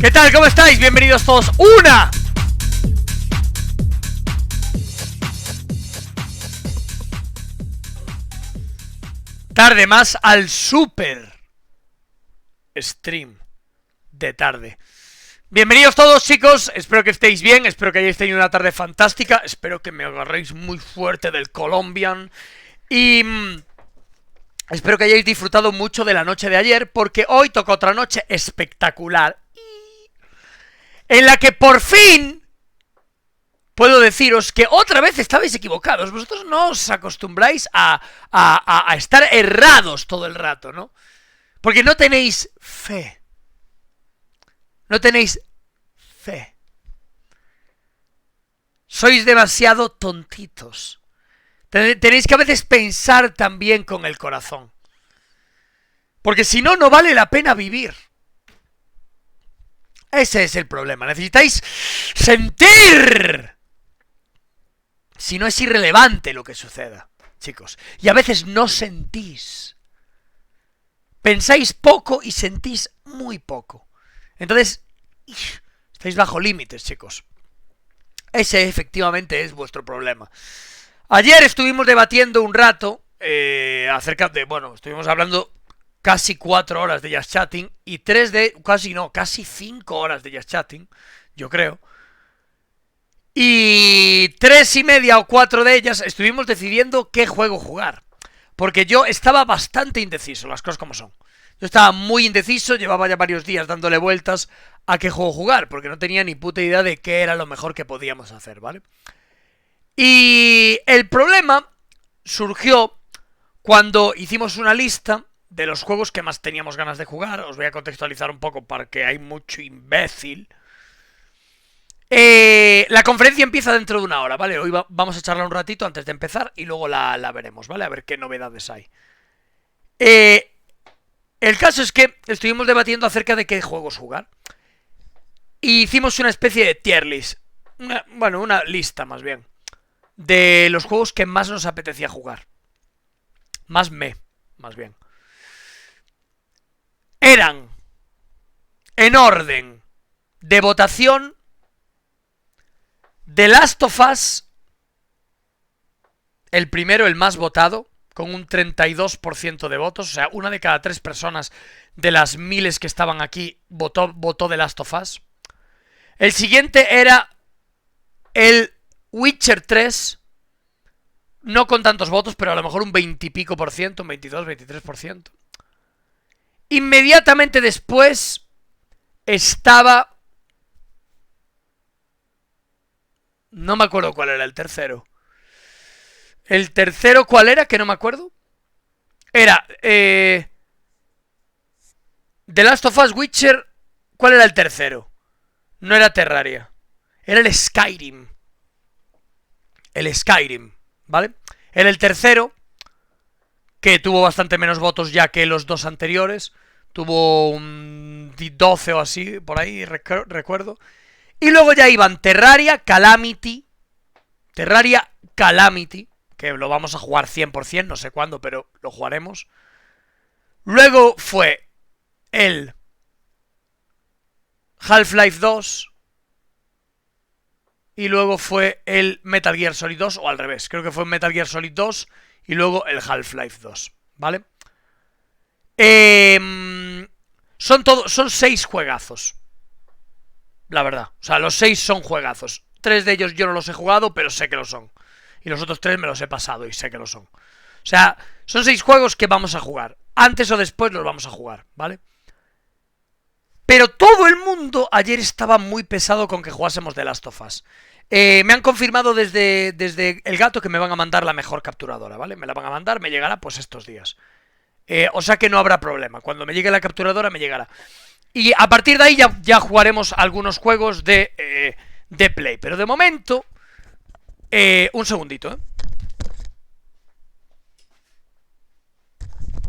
¿Qué tal? ¿Cómo estáis? Bienvenidos todos una tarde más al super stream de tarde. Bienvenidos todos, chicos, espero que estéis bien, espero que hayáis tenido una tarde fantástica, espero que me agarréis muy fuerte del Colombian y espero que hayáis disfrutado mucho de la noche de ayer, porque hoy toca otra noche espectacular en la que por fin puedo deciros que otra vez estabais equivocados. Vosotros no os acostumbráis a estar errados todo el rato, ¿no? Porque no tenéis fe. No tenéis fe. Sois demasiado tontitos. Tenéis que a veces pensar también con el corazón. Porque si no, no vale la pena vivir. Ese es el problema. Necesitáis sentir. Si no, es irrelevante lo que suceda, chicos. Y a veces no sentís. Pensáis poco y sentís muy poco. Entonces, estáis bajo límites, chicos. Ese efectivamente es vuestro problema. Ayer estuvimos debatiendo un rato acerca de... Bueno, estuvimos hablando casi 4 horas de Just Chatting y casi 5 horas de Just Chatting, yo creo. Y 3:30 o 4 de ellas estuvimos decidiendo qué juego jugar. Porque yo estaba bastante indeciso, las cosas como son. Yo estaba muy indeciso, llevaba ya varios días dándole vueltas a qué juego jugar, porque no tenía ni puta idea de qué era lo mejor que podíamos hacer, ¿vale? Y el problema surgió cuando hicimos una lista de los juegos que más teníamos ganas de jugar. Os voy a contextualizar un poco porque hay mucho imbécil. La conferencia empieza dentro de 1 hora, ¿vale? Hoy vamos a charlar un ratito antes de empezar y luego la veremos, ¿vale? A ver qué novedades hay. El caso es que estuvimos debatiendo acerca de qué juegos jugar. Y hicimos una especie de tier list. Una lista más bien. De los juegos que más nos apetecía jugar. Más bien. Eran, en orden de votación, The Last of Us, el primero, el más votado, con un 32% de votos. O sea, 1 de cada 3 personas de las miles que estaban aquí votó The Last of Us. El siguiente era el Witcher 3, no con tantos votos, pero a lo mejor un 20 y pico por ciento, un 22, 23%. Inmediatamente después estaba... No me acuerdo cuál era el tercero. ¿El tercero cuál era? Que no me acuerdo. Era... The Last of Us, Witcher... ¿Cuál era el tercero? No era Terraria. Era el Skyrim. El Skyrim, ¿vale? Era el tercero, que tuvo bastante menos votos ya que los 2 anteriores. Tuvo un 12 o así, por ahí, recuerdo. Y luego ya iban Terraria, Calamity, que lo vamos a jugar 100%, no sé cuándo, pero lo jugaremos. Luego fue el Half-Life 2. Y luego fue el Metal Gear Solid 2, o al revés, creo que fue Metal Gear Solid 2 y luego el Half-Life 2, ¿vale? Son 6 juegazos, la verdad. O sea, los 6 son juegazos. 3 de ellos yo no los he jugado, pero sé que lo son. Y los otros 3 me los he pasado y sé que lo son. O sea, son 6 juegos que vamos a jugar. Antes o después los vamos a jugar, ¿vale? Pero todo el mundo ayer estaba muy pesado con que jugásemos The Last of Us. Me han confirmado desde el gato que me van a mandar la mejor capturadora, ¿vale? Me la van a mandar, me llegará pues estos días. O sea que no habrá problema. Cuando me llegue la capturadora me llegará. Y a partir de ahí ya jugaremos algunos juegos de Play. Pero de momento... un segundito, ¿eh?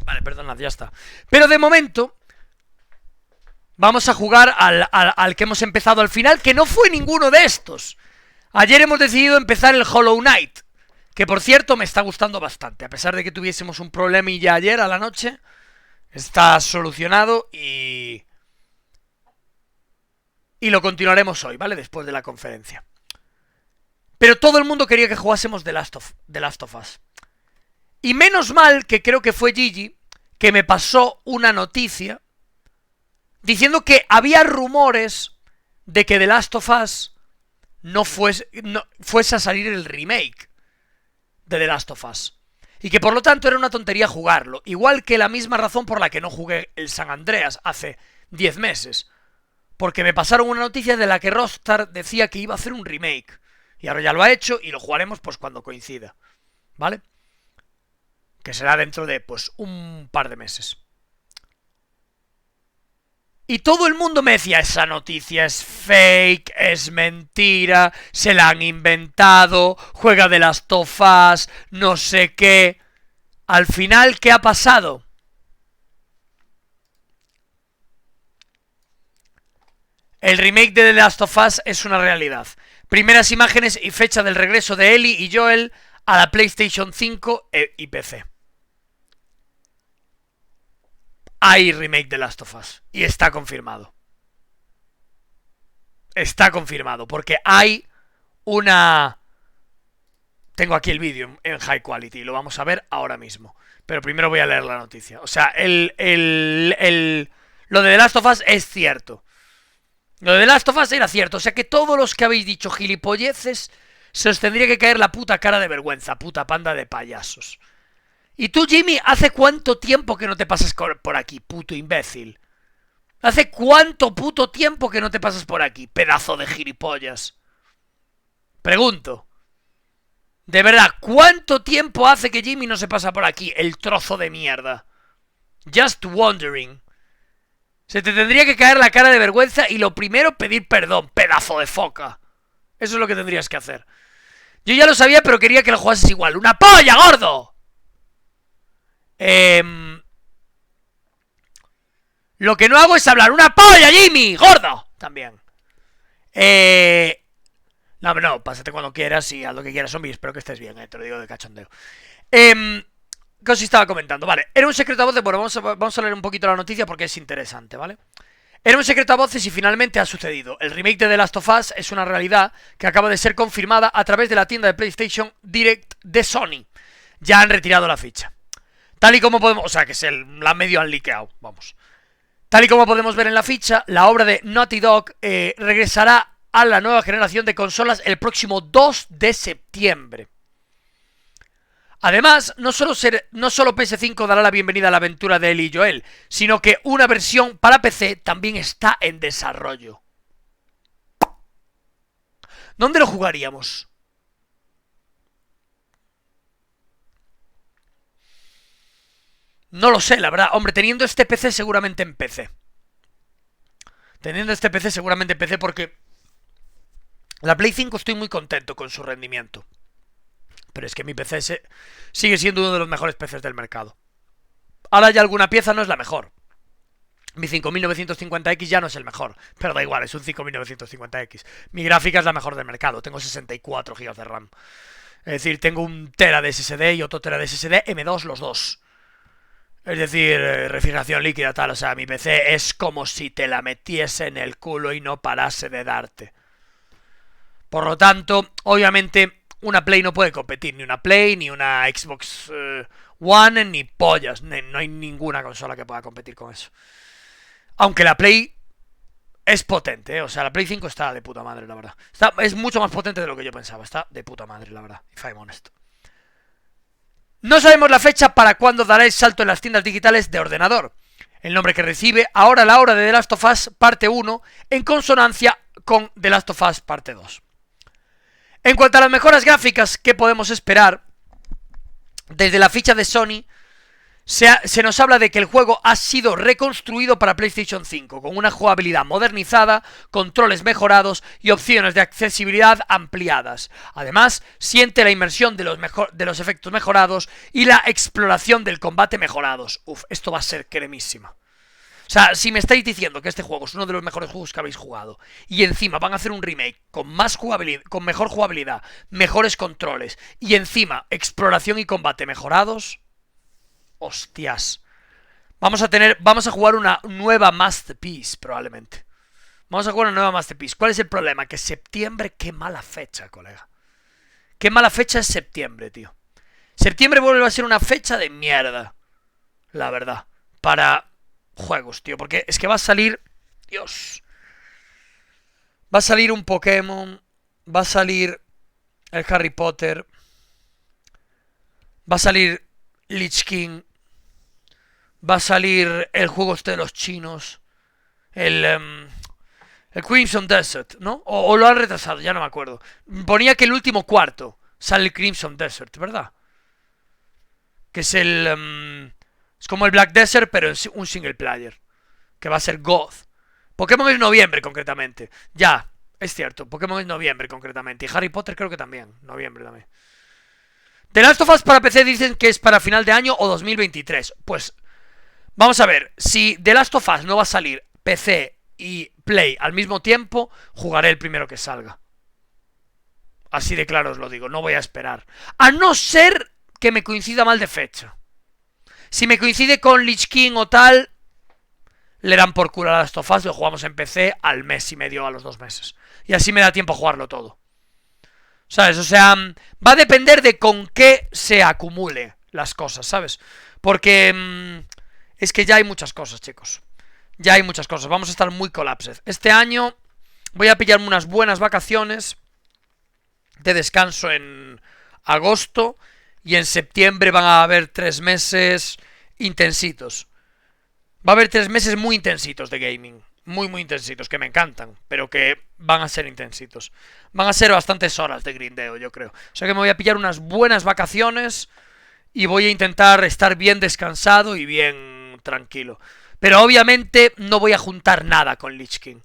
Vale, perdonad, ya está. Pero de momento... vamos a jugar al que hemos empezado al final, que no fue ninguno de estos. Ayer hemos decidido empezar el Hollow Knight, que por cierto me está gustando bastante. A pesar de que tuviésemos un problemilla ayer a la noche, está solucionado y y lo continuaremos hoy, ¿vale? Después de la conferencia. Pero todo el mundo quería que jugásemos The Last of Us. Y menos mal que creo que fue Gigi que me pasó una noticia diciendo que había rumores de que The Last of Us fuese a salir el remake de The Last of Us. Y que por lo tanto era una tontería jugarlo. Igual que la misma razón por la que no jugué el San Andreas hace 10 meses. Porque me pasaron una noticia de la que Rockstar decía que iba a hacer un remake. Y ahora ya lo ha hecho y lo jugaremos pues cuando coincida. ¿Vale? Que será dentro de pues un par de meses. Y todo el mundo me decía, esa noticia es fake, es mentira, se la han inventado, juega de Last of Us, no sé qué. Al final, ¿qué ha pasado? El remake de The Last of Us es una realidad. Primeras imágenes y fecha del regreso de Ellie y Joel a la PlayStation 5 y PC. Hay remake de Last of Us y está confirmado. Está confirmado porque hay una... Tengo aquí el vídeo en high quality y lo vamos a ver ahora mismo. Pero primero voy a leer la noticia. O sea, lo de The Last of Us es cierto. Lo de The Last of Us era cierto. O sea que todos los que habéis dicho gilipolleces se os tendría que caer la puta cara de vergüenza. Puta panda de payasos. ¿Y tú, Jimmy, hace cuánto tiempo que no te pasas por aquí, puto imbécil? ¿Hace cuánto puto tiempo que no te pasas por aquí, pedazo de gilipollas? Pregunto. De verdad, ¿cuánto tiempo hace que Jimmy no se pasa por aquí, el trozo de mierda? Just wondering. Se te tendría que caer la cara de vergüenza y lo primero pedir perdón, pedazo de foca. Eso es lo que tendrías que hacer. Yo ya lo sabía, pero quería que lo jugases igual. ¡Una polla, gordo! Lo que no hago es hablar. ¡Una polla, Jimmy! ¡Gordo! También. No, pásate cuando quieras y haz lo que quieras, zombie. Espero que estés bien, te lo digo de cachondeo. ¿Qué os estaba comentando? Vale, era un secreto a voces. Bueno, vamos a leer un poquito la noticia porque es interesante, ¿vale? Era un secreto a voces y finalmente ha sucedido. El remake de The Last of Us es una realidad que acaba de ser confirmada a través de la tienda de PlayStation Direct de Sony. Ya han retirado la ficha. Tal y como podemos... O sea, que la medio han liqueado, vamos. Tal y como podemos ver en la ficha, la obra de Naughty Dog regresará a la nueva generación de consolas el próximo 2 de septiembre. Además, no solo PS5 dará la bienvenida a la aventura de Ellie y Joel, sino que una versión para PC también está en desarrollo. ¿Dónde lo jugaríamos? No lo sé, la verdad. Hombre, teniendo este PC seguramente en PC. Porque la Play 5 estoy muy contento con su rendimiento. Pero es que mi PC sigue siendo uno de los mejores PCs del mercado. Ahora ya alguna pieza no es la mejor. Mi 5950X ya no es el mejor. Pero da igual, es un 5950X. Mi gráfica es la mejor del mercado. Tengo 64 GB de RAM. Es decir, tengo 1 TB de SSD y otro TB de SSD M2 los dos. Es decir, refrigeración líquida tal. O sea, mi PC es como si te la metiese en el culo y no parase de darte. Por lo tanto, obviamente, una Play no puede competir. Ni una Play, ni una Xbox One, ni pollas. No hay ninguna consola que pueda competir con eso. Aunque la Play es potente, ¿eh? O sea, la Play 5 está de puta madre, la verdad. Es mucho más potente de lo que yo pensaba. Está de puta madre, la verdad. If I'm honest. No sabemos la fecha para cuándo dará el salto en las tiendas digitales de ordenador. El nombre que recibe ahora la obra de The Last of Us parte 1 en consonancia con The Last of Us parte 2. En cuanto a las mejoras gráficas que podemos esperar, desde la ficha de Sony se nos habla de que el juego ha sido reconstruido para PlayStation 5, con una jugabilidad modernizada, controles mejorados y opciones de accesibilidad ampliadas. Además, siente la inmersión de los efectos mejorados y la exploración del combate mejorados. Esto va a ser cremísima. O sea, si me estáis diciendo que este juego es uno de los mejores juegos que habéis jugado y encima van a hacer un remake con más jugabilidad, con mejor jugabilidad, mejores controles y encima exploración y combate mejorados... Hostias. Vamos a jugar una nueva masterpiece, probablemente. Vamos a jugar una nueva Masterpiece. ¿Cuál es el problema? Que septiembre, qué mala fecha, colega. Qué mala fecha es septiembre, tío. Septiembre vuelve a ser una fecha de mierda. La verdad. Para juegos, tío. Porque es que va a salir... Dios. Va a salir un Pokémon. Va a salir el Harry Potter. Va a salir Lich King. Va a salir el juego este de los chinos. El Crimson Desert, ¿no? O lo han retrasado, ya no me acuerdo. Ponía que el último cuarto sale el Crimson Desert, ¿verdad? Que es es como el Black Desert, pero es un single player. Que va a ser God. Pokémon es noviembre, concretamente. Ya, es cierto. Pokémon es noviembre, concretamente. Y Harry Potter creo que también. Noviembre también. The Last of Us para PC dicen que es para final de año o 2023. Pues, vamos a ver. Si The Last of Us no va a salir PC y Play al mismo tiempo, jugaré el primero que salga. Así de claro os lo digo, no voy a esperar. A no ser que me coincida mal de fecha. Si me coincide con Lich King o tal, le dan por culo a Last of Us, lo jugamos en PC al mes y medio, a los 2 meses. Y así me da tiempo a jugarlo todo. ¿Sabes? O sea, va a depender de con qué se acumule las cosas, ¿sabes? Porque es que ya hay muchas cosas, chicos. Ya hay muchas cosas, vamos a estar muy collapsed. Este año voy a pillarme unas buenas vacaciones de descanso en agosto. Y en septiembre van a haber 3 meses intensitos. Va a haber 3 meses muy intensitos de gaming. Muy, muy intensitos, que me encantan, pero que van a ser intensitos. Van a ser bastantes horas de grindeo, yo creo. O sea que me voy a pillar unas buenas vacaciones y voy a intentar estar bien descansado y bien tranquilo. Pero obviamente no voy a juntar nada con Lich King.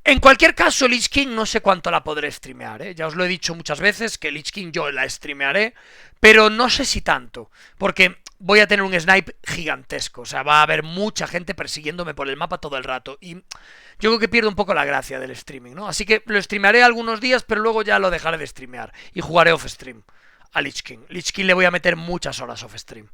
En cualquier caso, Lich King no sé cuánto la podré streamear, ¿eh? Ya os lo he dicho muchas veces, que Lich King yo la streamearé, pero no sé si tanto, porque voy a tener un snipe gigantesco. O sea, va a haber mucha gente persiguiéndome por el mapa todo el rato. Y yo creo que pierdo un poco la gracia del streaming, ¿no? Así que lo streamearé algunos días, pero luego ya lo dejaré de streamear. Y jugaré off-stream a Lich King. Lich King le voy a meter muchas horas off-stream.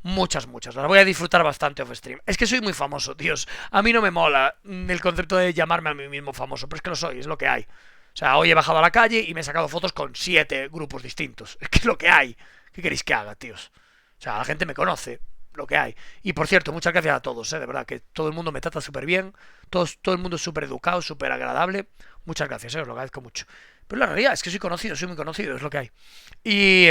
Muchas, muchas. Las voy a disfrutar bastante off-stream. Es que soy muy famoso, tíos. A mí no me mola el concepto de llamarme a mí mismo famoso, pero es que lo soy, es lo que hay. O sea, hoy he bajado a la calle y me he sacado fotos con 7 grupos distintos. Es que es lo que hay. ¿Qué queréis que haga, tíos? O sea, la gente me conoce, lo que hay. Y por cierto, muchas gracias a todos, de verdad, que todo el mundo me trata súper bien. Todo el mundo es súper educado, súper agradable. Muchas gracias, os lo agradezco mucho. Pero la realidad es que soy conocido, soy muy conocido, es lo que hay. Y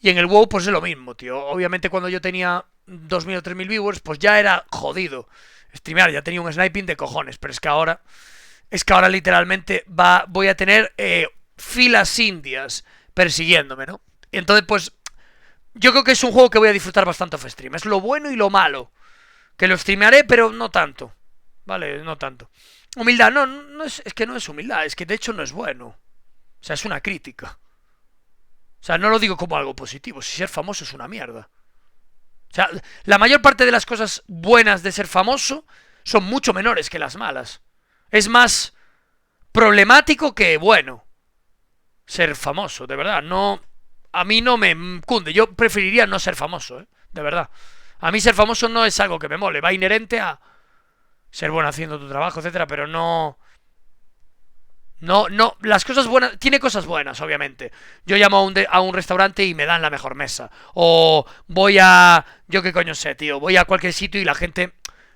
en el WoW pues es lo mismo, tío. Obviamente cuando yo tenía 2000 o 3000 viewers, pues ya era jodido streamear, ya tenía un sniping de cojones. Pero es que ahora literalmente voy a tener filas indias persiguiéndome, ¿no? Y entonces pues yo creo que es un juego que voy a disfrutar bastante off-stream. Es lo bueno y lo malo. Que lo streamearé, pero no tanto. Vale, no tanto. Humildad, no es que no es humildad, es que de hecho no es bueno. O sea, es una crítica. O sea, no lo digo como algo positivo. Si ser famoso es una mierda. O sea, la mayor parte de las cosas buenas de ser famoso son mucho menores que las malas. Es más problemático que bueno ser famoso, de verdad. No, a mí no me cunde. Yo preferiría no ser famoso, de verdad. A mí ser famoso no es algo que me mole. Va inherente a ser bueno haciendo tu trabajo, etcétera, pero no... No, las cosas buenas... Tiene cosas buenas, obviamente. Yo llamo a un restaurante y me dan la mejor mesa. O voy a... Yo qué coño sé, tío. Voy a cualquier sitio y la gente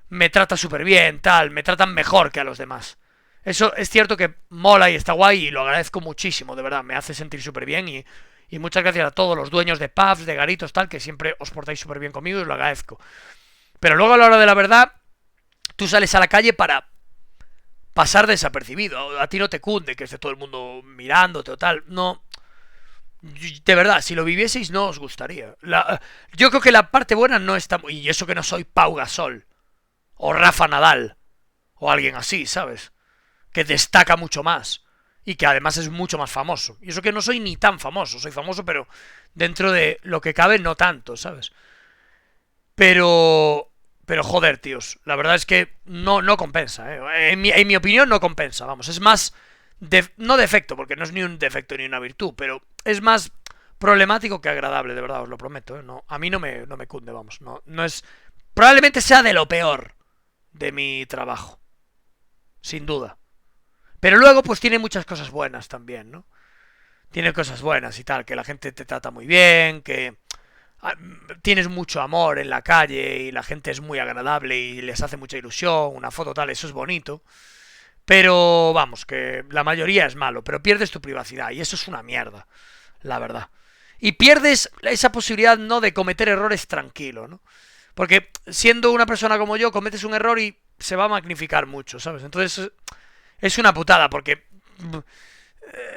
me trata súper bien, tal. Me tratan mejor que a los demás. Eso es cierto que mola y está guay y lo agradezco muchísimo, de verdad. Me hace sentir súper bien y muchas gracias a todos los dueños de pubs, de garitos, tal, que siempre os portáis súper bien conmigo y os lo agradezco. Pero luego a la hora de la verdad, tú sales a la calle para... pasar desapercibido, a ti no te cunde que esté todo el mundo mirándote o tal, no, de verdad, si lo vivieseis no os gustaría. Yo creo que la parte buena no está, y eso que no soy Pau Gasol, o Rafa Nadal, o alguien así, ¿sabes? Que destaca mucho más, y que además es mucho más famoso, y eso que no soy ni tan famoso, soy famoso pero dentro de lo que cabe no tanto, ¿sabes? Pero joder, tíos, la verdad es que no compensa, ¿eh? En mi opinión no compensa, vamos, es más, no defecto, porque no es ni un defecto ni una virtud, pero es más problemático que agradable, de verdad, os lo prometo, ¿eh? No, a mí no me cunde, vamos, no es, probablemente sea de lo peor de mi trabajo. sin duda. Pero luego pues tiene muchas cosas buenas también, ¿no? Tiene cosas buenas y tal, que la gente te trata muy bien, que tienes mucho amor en la calle y la gente es muy agradable y les hace mucha ilusión, una foto tal, eso es bonito. Pero vamos, que la mayoría es malo, pero pierdes tu privacidad y eso es una mierda, la verdad. Y pierdes esa posibilidad, ¿no?, de cometer errores tranquilo, ¿no? Porque siendo una persona como yo, cometes un error y se va a magnificar mucho, ¿sabes? Entonces es una putada, porque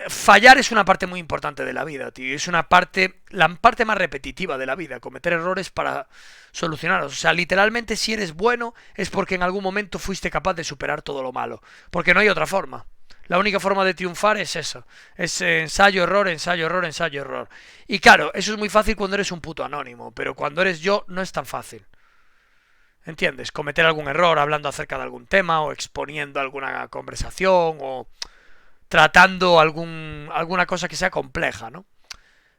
fallar es una parte muy importante de la vida, tío. Es una parte, la parte más repetitiva de la vida, cometer errores para solucionarlos. O sea, literalmente si eres bueno es porque en algún momento fuiste capaz de superar todo lo malo. Porque no hay otra forma. La única forma de triunfar es eso. Es ensayo, error, ensayo, error, ensayo, error. Y claro, eso es muy fácil cuando eres un puto anónimo, pero cuando eres yo no es tan fácil. ¿Entiendes? Cometer algún error hablando acerca de algún tema o exponiendo alguna conversación o tratando alguna cosa que sea compleja, ¿no?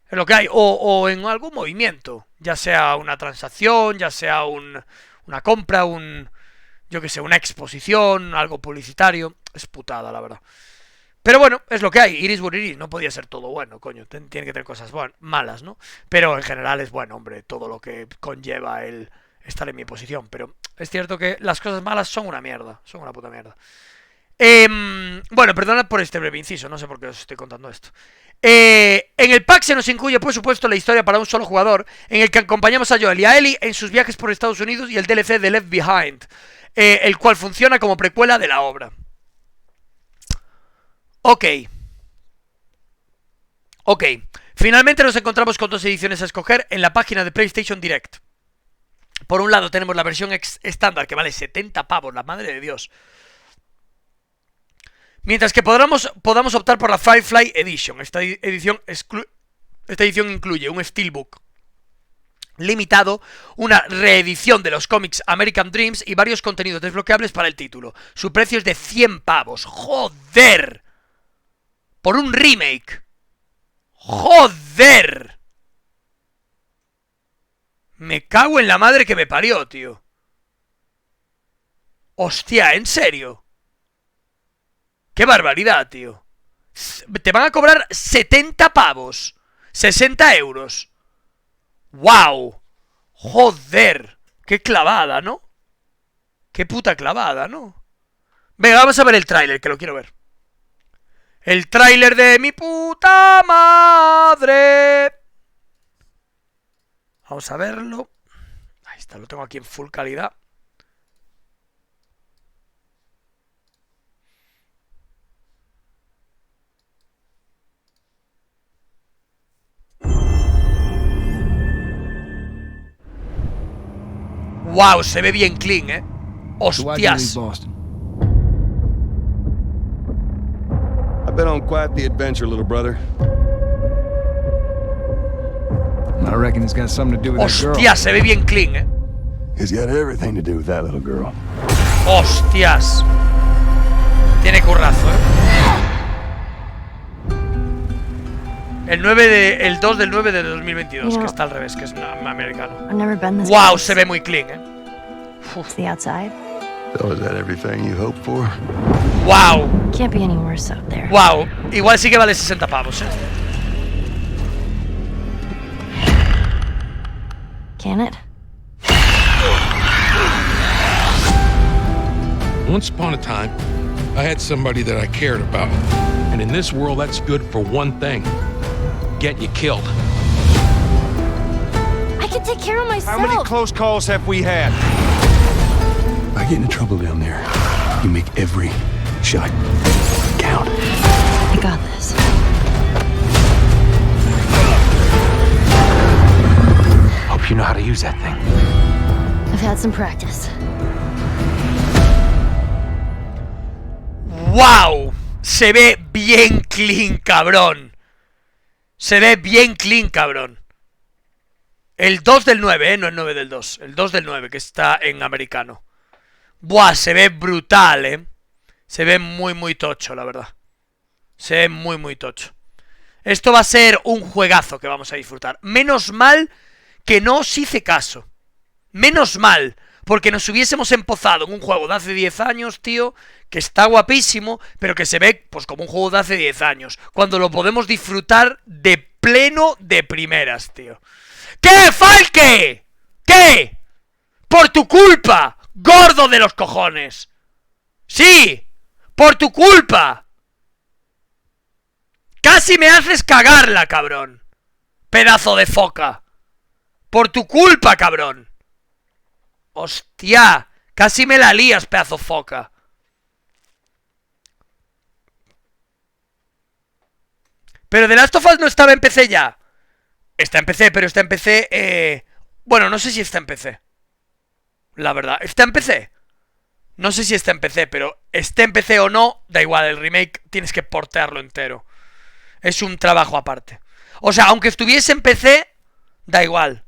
Es lo que hay. O en algún movimiento, ya sea una transacción, ya sea una compra, yo que sé, una exposición, algo publicitario. Es putada, la verdad. Pero bueno, es lo que hay. Iris Buriris, no podía ser todo bueno, coño. Tiene que tener cosas malas, ¿no? Pero en general es bueno, hombre, todo lo que conlleva el estar en mi posición. Pero es cierto que las cosas malas son una mierda. Son una puta mierda. Bueno, perdonad por este breve inciso, no sé por qué os estoy contando esto. En el pack se nos incluye, por supuesto, la historia para un solo jugador, en el que acompañamos a Joel y a Ellie en sus viajes por Estados Unidos y el DLC de Left Behind, el cual funciona como precuela de la obra. Ok. Finalmente nos encontramos con dos ediciones a escoger en la página de PlayStation Direct. Por un lado tenemos la versión estándar, que vale 70 pavos, la madre de Dios. Mientras que podamos optar por la Firefly Edition. Esta edición incluye un Steelbook limitado, una reedición de los cómics American Dreams y varios contenidos desbloqueables para el título. Su precio es de 100 pavos. ¡Joder! Por un remake. ¡Joder! Me cago en la madre que me parió, tío. Hostia, ¿en serio? ¡Qué barbaridad, tío! Te van a cobrar 70 pavos. 60 euros. ¡Wow! ¡Joder! ¡Qué clavada!, ¿no? ¡Qué puta clavada!, ¿no? Venga, vamos a ver el tráiler, que lo quiero ver. El tráiler de mi puta madre. Vamos a verlo. Ahí está, lo tengo aquí en full calidad. Wow, se ve bien clean, Hostias. I've been on quite the adventure, little brother. I reckon it's got something to do with that girl. Hostias, se ve bien clean, It's got everything to do with that little girl. Hostias. Tiene currazo, El 2 del 9 de 2022, que está al revés, que es americano. Wow, se ve muy clean, The outside. So is that everything you hoped for? Wow. Can't be any worse out there. Wow. Igual sí que vale 60 pavos, Can it? Once upon a time, I had somebody that I cared about. And in this world, that's good for one thing. Get you killed. I can take care of myself. How many close calls have we had? I get into trouble down there. You make every shot count. I got this. Hope you know how to use that thing. I've had some practice. ¡Wow! Se ve bien clean, cabrón. Se ve bien clean, cabrón. El 2 del 9, no el 9 del 2. El 2 del 9, que está en americano. Buah, se ve brutal, Se ve muy, muy tocho, la verdad. Se ve muy, muy tocho. Esto va a ser un juegazo que vamos a disfrutar. Menos mal que no os hice caso. Menos mal. porque nos hubiésemos empozado en un juego de hace 10 años, tío, que está guapísimo, pero que se ve pues como un juego de hace 10 años, cuando lo podemos disfrutar de pleno de primeras, tío. ¿Qué, Falke? ¿Qué? Por tu culpa, gordo de los cojones. Sí, por tu culpa. Casi me haces cagarla, cabrón. Pedazo de foca. Por tu culpa, cabrón. Hostia, casi me la lías, pedazo foca. Pero The Last of Us no estaba en PC ya. Está en PC, pero está en PC... Bueno, no sé si está en PC. La verdad, ¿está en PC? No sé si está en PC, pero esté en PC o no, da igual, el remake tienes que portearlo entero. Es un trabajo aparte. O sea, aunque estuviese en PC, da igual.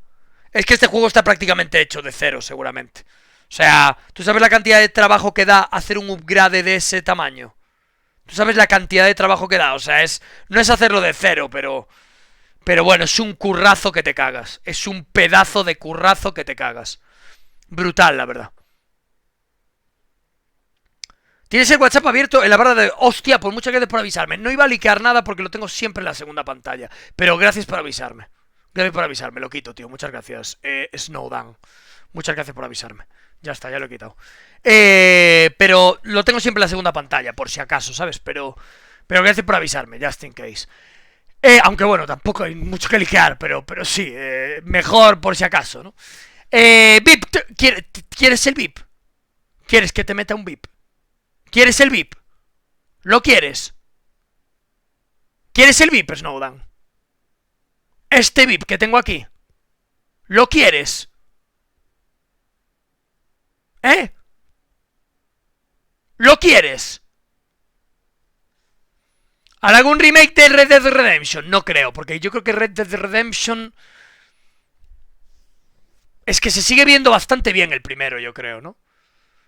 Es que este juego está prácticamente hecho de cero, seguramente. O sea, ¿tú sabes la cantidad de trabajo que da hacer un upgrade de ese tamaño? ¿Tú sabes la cantidad de trabajo que da? O sea, no es hacerlo de cero, pero bueno, es un currazo que te cagas. Es un pedazo de currazo que te cagas. Brutal, la verdad. Tienes el WhatsApp abierto en la barra de... Hostia, pues muchas gracias por avisarme. No iba a liquear nada porque lo tengo siempre en la segunda pantalla. Pero gracias por avisarme. Gracias por avisarme, lo quito, tío. Muchas gracias, Snowdown. Muchas gracias por avisarme. Ya está, ya lo he quitado. Pero lo tengo siempre en la segunda pantalla, por si acaso, ¿sabes? Pero gracias por avisarme, just in case. Aunque bueno, tampoco hay mucho que liquear, pero sí, mejor por si acaso, ¿no? VIP, ¿quieres el VIP? ¿Quieres que te meta un VIP? ¿Quieres el VIP? ¿Lo quieres? ¿Quieres el VIP, Snowdown? Este VIP que tengo aquí. ¿Lo quieres? ¿Eh? ¿Lo quieres? ¿Hará algún remake de Red Dead Redemption? No creo, porque yo creo que Red Dead Redemption... Es que se sigue viendo bastante bien el primero, yo creo, ¿no?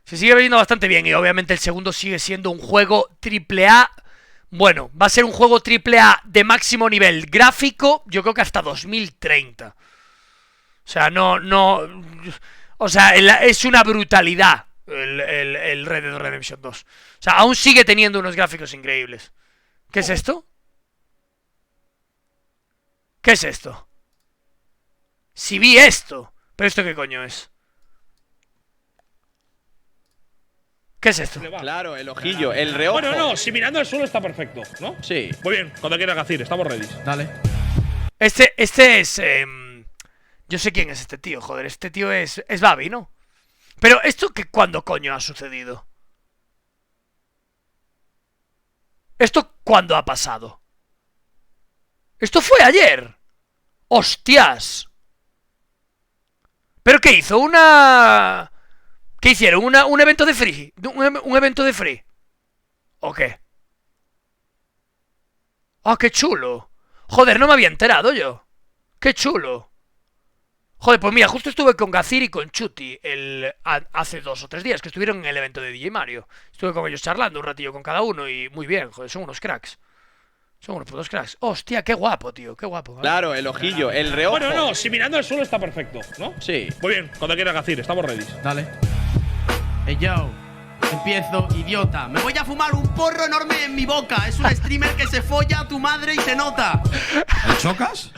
Se sigue viendo bastante bien y obviamente el segundo sigue siendo un juego AAA. Bueno, va a ser un juego AAA de máximo nivel gráfico, yo creo que hasta 2030. O sea, no... O sea, es una brutalidad el Red Dead Redemption 2. O sea, aún sigue teniendo unos gráficos increíbles. ¿Qué es esto? ¿Qué es esto? Si vi esto. ¿Pero esto qué coño es? ¿Qué es esto? Claro, el ojillo, el reojo. Bueno, no, si mirando el suelo está perfecto, ¿no? Sí. Muy bien, cuando quieras decir, estamos ready. Dale. Este es... yo sé quién es este tío, joder. Este tío es Babi, ¿no? Pero ¿esto cuándo coño ha sucedido? ¿Esto cuándo ha pasado? Esto fue ayer. ¡Hostias! ¿Pero qué hizo? ¿Qué hicieron? ¿Un evento de free? ¿Un evento de free? ¿O qué? ¡Ah, qué chulo! Joder, no me había enterado yo. ¡Qué chulo! Joder, pues mira, justo estuve con Gazir y con Chuti hace 2 o 3 días que estuvieron en el evento de DJ Mario. Estuve con ellos charlando un ratillo con cada uno y muy bien, joder, son unos cracks. Son unos putos cracks. Hostia, qué guapo, tío, qué guapo. ¿Vale? Claro, el ojillo, el reojo. Bueno, no, si mirando el suelo está perfecto, ¿no? Sí. Muy bien, cuando quieras decir, estamos ready. Dale. Hey yo, empiezo, idiota. Me voy a fumar un porro enorme en mi boca. Es un streamer que se folla a tu madre y se nota. ¿El Xokas?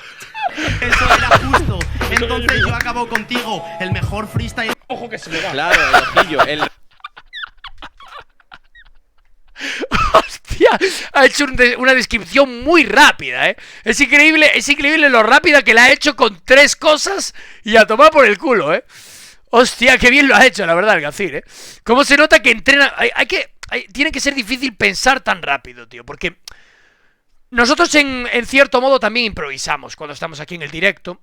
Eso era justo. Entonces yo acabo contigo. El mejor freestyle. Ojo que se me va. Claro, el ojillo, el… Hostia, ha hecho una descripción muy rápida, ¿eh? Es increíble lo rápida que la ha hecho con 3 cosas y a tomar por el culo, ¿eh? Hostia, qué bien lo ha hecho, la verdad, el Gazir, ¿eh? Cómo se nota que entrena… tiene que ser difícil pensar tan rápido, tío, porque nosotros en cierto modo también improvisamos cuando estamos aquí en el directo.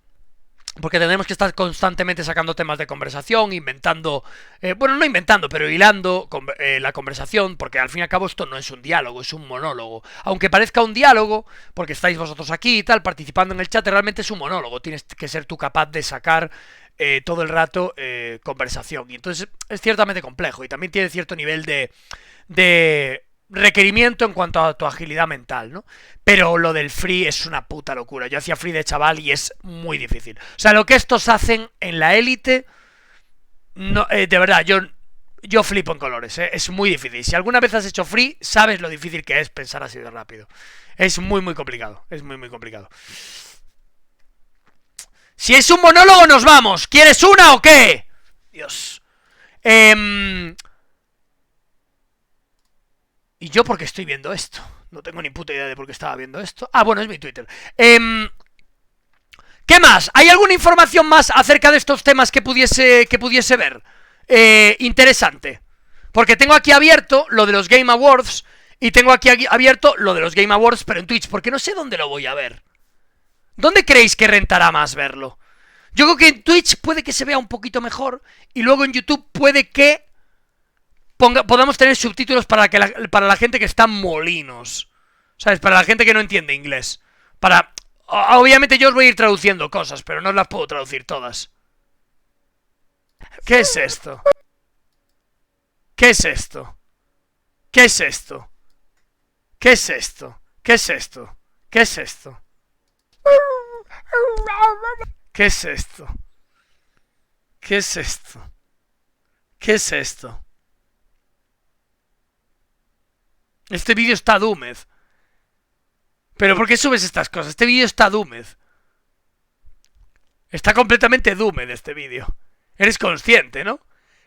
Porque tenemos que estar constantemente sacando temas de conversación, inventando… bueno, no inventando, pero hilando la conversación, porque al fin y al cabo esto no es un diálogo, es un monólogo. Aunque parezca un diálogo, porque estáis vosotros aquí y tal, participando en el chat, realmente es un monólogo. Tienes que ser tú capaz de sacar todo el rato conversación. Y entonces es ciertamente complejo y también tiene cierto nivel de requerimiento en cuanto a tu agilidad mental, ¿no? Pero lo del free es una puta locura. Yo hacía free de chaval y es muy difícil. O sea, lo que estos hacen en la élite No, de verdad, yo flipo en colores, es muy difícil. Si alguna vez has hecho free, sabes lo difícil que es pensar así de rápido. Es muy complicado, es muy complicado. Si es un monólogo nos vamos. ¿Quieres una o qué? Dios. ¿Y yo por qué estoy viendo esto? No tengo ni puta idea de por qué estaba viendo esto. Ah, bueno, es mi Twitter. ¿Qué más? ¿Hay alguna información más acerca de estos temas que pudiese ver? Interesante. Porque tengo aquí abierto lo de los Game Awards y tengo aquí abierto lo de los Game Awards, pero en Twitch, porque no sé dónde lo voy a ver. ¿Dónde creéis que rentará más verlo? Yo creo que en Twitch puede que se vea un poquito mejor y luego en YouTube puede que podamos tener subtítulos para la gente que está molinos, ¿sabes? Para la gente que no entiende inglés. Obviamente yo os voy a ir traduciendo cosas, pero no las puedo traducir todas. ¿Qué es esto? ¿Qué es esto? ¿Qué es esto? ¿Qué es esto? ¿Qué es esto? ¿Qué es esto? ¿Qué es esto? ¿Qué es esto? ¿Qué es esto? Este vídeo está doomed. ¿Pero por qué subes estas cosas? Este vídeo está doomed. Está completamente doomed este vídeo. Eres consciente, ¿no?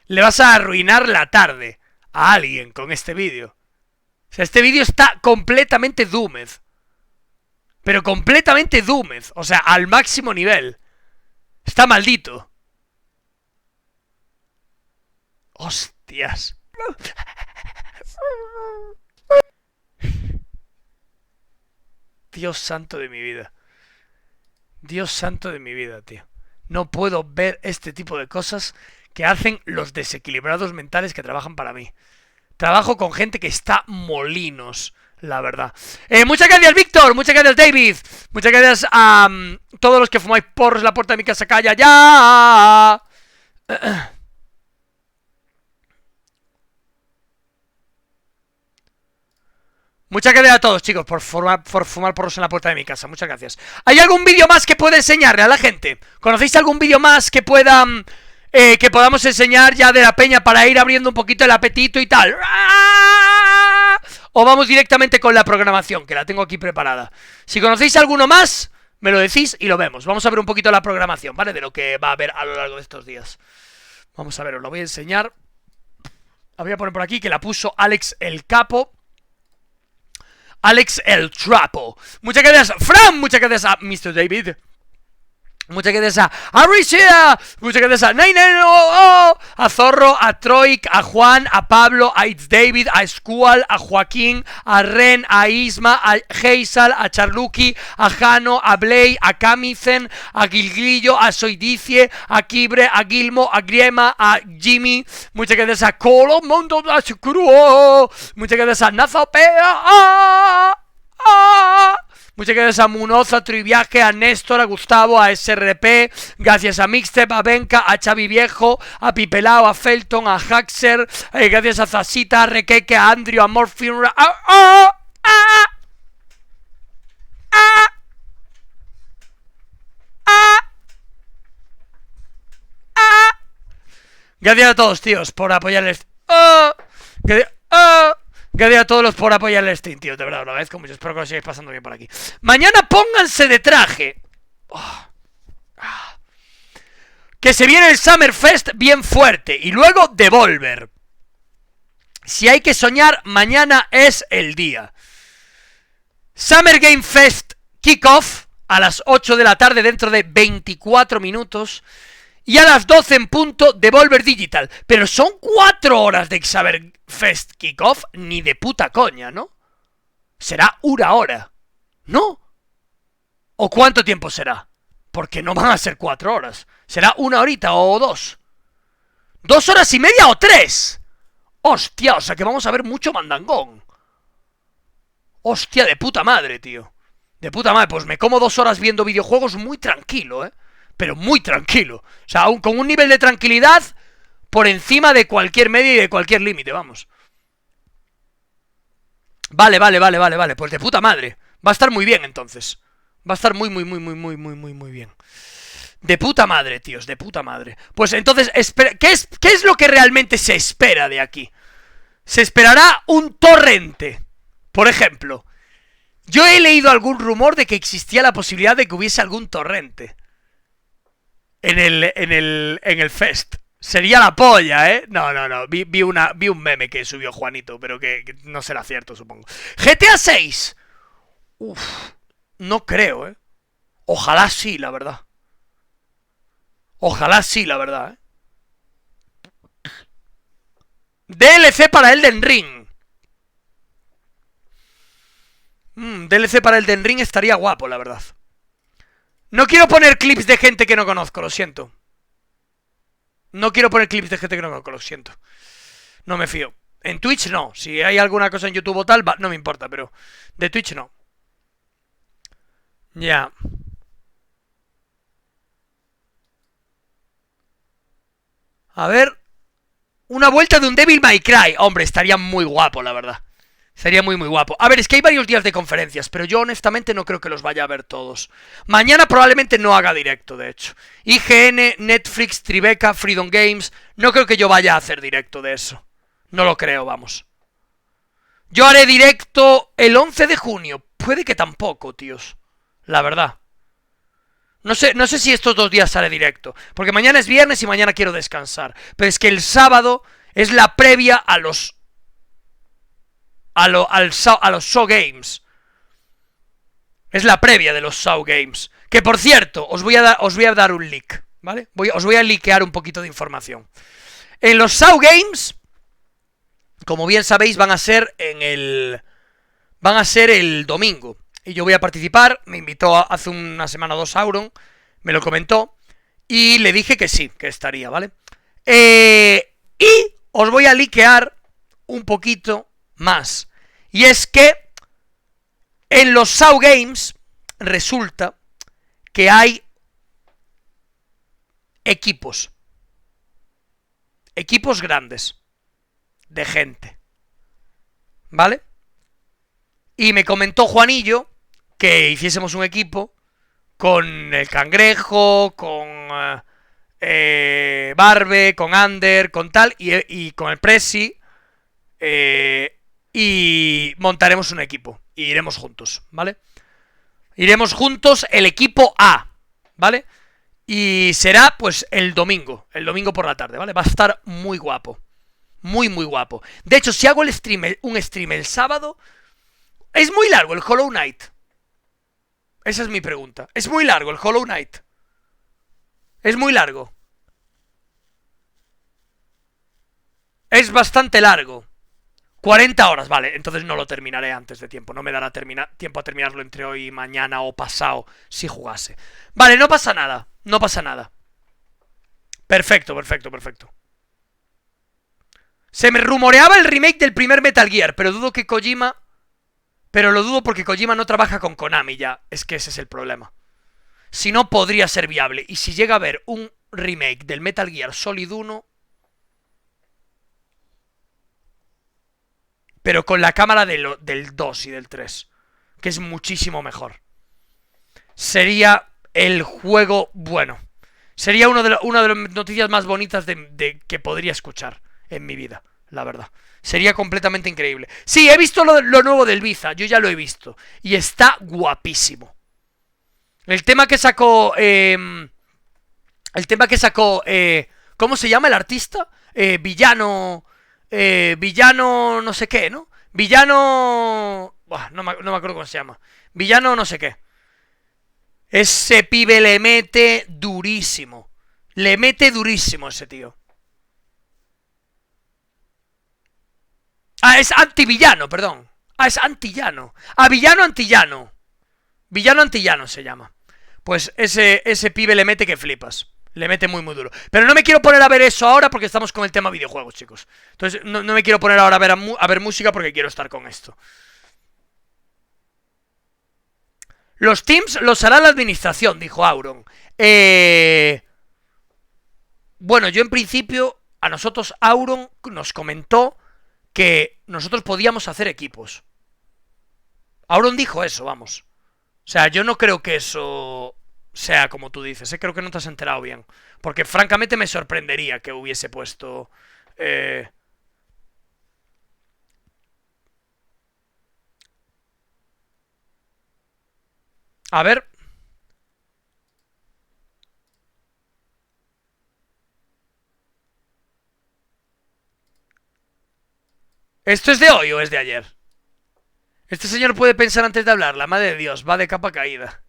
Le vas a arruinar la tarde a alguien con este vídeo. O sea, este vídeo está completamente doomed. Pero completamente doomed. O sea, al máximo nivel. Está maldito. Hostias. Dios santo de mi vida. Dios santo de mi vida, tío. No puedo ver este tipo de cosas que hacen los desequilibrados mentales que trabajan para mí. Trabajo con gente que está molinos, la verdad. Muchas gracias, Víctor. Muchas gracias, David. Muchas gracias a todos los que fumáis porros. La puerta de mi casa calla ya. Muchas gracias a todos, chicos, por fumar porros en la puerta de mi casa. Muchas gracias. ¿Hay algún vídeo más que pueda enseñarle a la gente? ¿Conocéis algún vídeo más que pueda... que podamos enseñar ya de la peña para ir abriendo un poquito el apetito y tal? O vamos directamente con la programación, que la tengo aquí preparada. Si conocéis alguno más, me lo decís y lo vemos. Vamos a ver un poquito la programación, ¿vale? De lo que va a haber a lo largo de estos días. Vamos a ver, os lo voy a enseñar. La voy a poner por aquí, que la puso Alex el Capo. Alex el Trapo. Muchas gracias, Fran. Muchas gracias a Mr. David. Muchas gracias a Aricia. Muchas gracias a a Zorro, a Troik, a Juan, a Pablo, a It's David, a Squall, a Joaquín, a Ren, a Isma, a Heisal, a Charluki, a Jano, a Blay, a Camicen, a Gilgrillo, a Soidicie, a Kibre, a Gilmo, a Griema, a Jimmy. Muchas gracias a Colo Mondo Cruo. Muchas gracias a Nazopea. Muchas gracias a Munoz, a Triviaje, a Néstor, a Gustavo, a SRP. Gracias a Mixtep, a Benka, a Xavi Viejo, a Pipelao, a Felton, a Haxer. Gracias a Zasita, a Requeque, a Andrew, a Morphin. Gracias a todos, tíos, por apoyar el... Gracias a todos por apoyar el stream, tío. De verdad, lo agradezco mucho. Espero que lo sigáis pasando bien por aquí. Mañana pónganse de traje. Que se viene el Summerfest bien fuerte. Y luego Devolver. Si hay que soñar, mañana es el día. Summer Game Fest Kickoff a las 8 de la tarde dentro de 24 minutos. Y a las 12 en punto, Devolver Digital. Pero son 4 horas de Summer Fest Kickoff. Ni de puta coña, ¿no? Será 1 hora, ¿no? ¿O cuánto tiempo será? Porque no van a ser 4 horas. Será 1 horita o 2. 2 horas y media o 3. Hostia, o sea que vamos a ver mucho mandangón. Hostia, de puta madre, tío. De puta madre, pues me como 2 horas viendo videojuegos muy tranquilo, pero muy tranquilo. O sea, aún con un nivel de tranquilidad por encima de cualquier media y de cualquier límite, vamos. Vale. Pues de puta madre. Va a estar muy bien, entonces. Va a estar muy bien. De puta madre, tíos, de puta madre. Pues entonces, ¿qué es lo que realmente se espera de aquí? Se esperará un torrente. Por ejemplo, yo he leído algún rumor de que existía la posibilidad de que hubiese algún torrente en el Fest. Sería la polla, ¿eh? No. Vi un meme que subió Juanito, pero que no será cierto, supongo. GTA 6. Uf, no creo, ¿eh? Ojalá sí, la verdad. Ojalá sí, la verdad, ¿eh? DLC para Elden Ring. DLC para Elden Ring estaría guapo, la verdad. No quiero poner clips de gente que no conozco, lo siento. No quiero poner clips de gente que no conozco, lo siento. No me fío. En Twitch no. Si hay alguna cosa en YouTube o tal, no me importa, pero de Twitch no. Ya. A ver. Una vuelta de un Devil May Cry. Hombre, estaría muy guapo, la verdad. Sería muy guapo. A ver, es que hay varios días de conferencias, pero yo honestamente no creo que los vaya a ver todos. Mañana probablemente no haga directo, de hecho. IGN, Netflix, Tribeca, Freedom Games. No creo que yo vaya a hacer directo de eso. No lo creo, vamos. Yo haré directo el 11 de junio. Puede que tampoco, tíos. La verdad. No sé si estos 2 días haré directo. Porque mañana es viernes y mañana quiero descansar. Pero es que el sábado es la previa a los... A los Show Games. Es la previa de los Show Games. Que por cierto, os voy a dar un leak, ¿vale? Os voy a leakear un poquito de información. En los Show Games, como bien sabéis, van a ser el domingo. Y yo voy a participar. Me invitó hace una semana o 2 Auron. Me lo comentó. Y le dije que sí, que estaría, ¿vale? Y os voy a leakear un poquito más. Y es que en los Show Games resulta que hay equipos grandes de gente, ¿vale? Y me comentó Juanillo que hiciésemos un equipo con el Cangrejo, con Barbe, con Ander, con tal, y con el Presi. Y montaremos un equipo. Y iremos juntos, ¿vale? Iremos juntos el equipo A, ¿vale? Y será pues el domingo por la tarde, ¿vale? Va a estar muy guapo. Muy guapo. De hecho, si hago un stream el sábado, ¿es muy largo el Hollow Knight? Esa es mi pregunta. ¿Es muy largo el Hollow Knight? ¿Es muy largo? Es bastante largo. 40 horas, vale, entonces no lo terminaré antes de tiempo. No me dará tiempo a terminarlo entre hoy y mañana o pasado si jugase. Vale, no pasa nada. No pasa nada. Perfecto. Se me rumoreaba el remake del primer Metal Gear, pero dudo que Kojima... Pero lo dudo porque Kojima no trabaja con Konami ya. Es que ese es el problema. Si no, podría ser viable. Y si llega a haber un remake del Metal Gear Solid 1... pero con la cámara del 2 y del 3, que es muchísimo mejor. Sería el juego bueno. Sería una de las noticias más bonitas que podría escuchar en mi vida, la verdad. Sería completamente increíble. Sí, he visto lo nuevo del Ibiza, yo ya lo he visto. Y está guapísimo. El tema que sacó... ¿cómo se llama el artista? Villano no sé qué, ¿no? Villano... no me acuerdo cómo se llama. Villano no sé qué. Ese pibe le mete durísimo. Le mete durísimo ese tío. Ah, es antivillano, perdón. Ah, es antillano. Ah, villano antillano. Villano antillano se llama. Pues ese pibe le mete que flipas. Le mete muy duro. Pero no me quiero poner a ver eso ahora porque estamos con el tema videojuegos, chicos. Entonces no me quiero poner ahora a ver música porque quiero estar con esto. Los teams los hará la administración, dijo Auron. Bueno, yo en principio, a nosotros Auron nos comentó que nosotros podíamos hacer equipos. Auron dijo eso, vamos. O sea, yo no creo que eso sea como tú dices, creo que no te has enterado bien. Porque francamente me sorprendería que hubiese puesto... A ver... ¿Esto es de hoy o es de ayer? Este señor puede pensar antes de hablar, la madre de Dios, va de capa caída.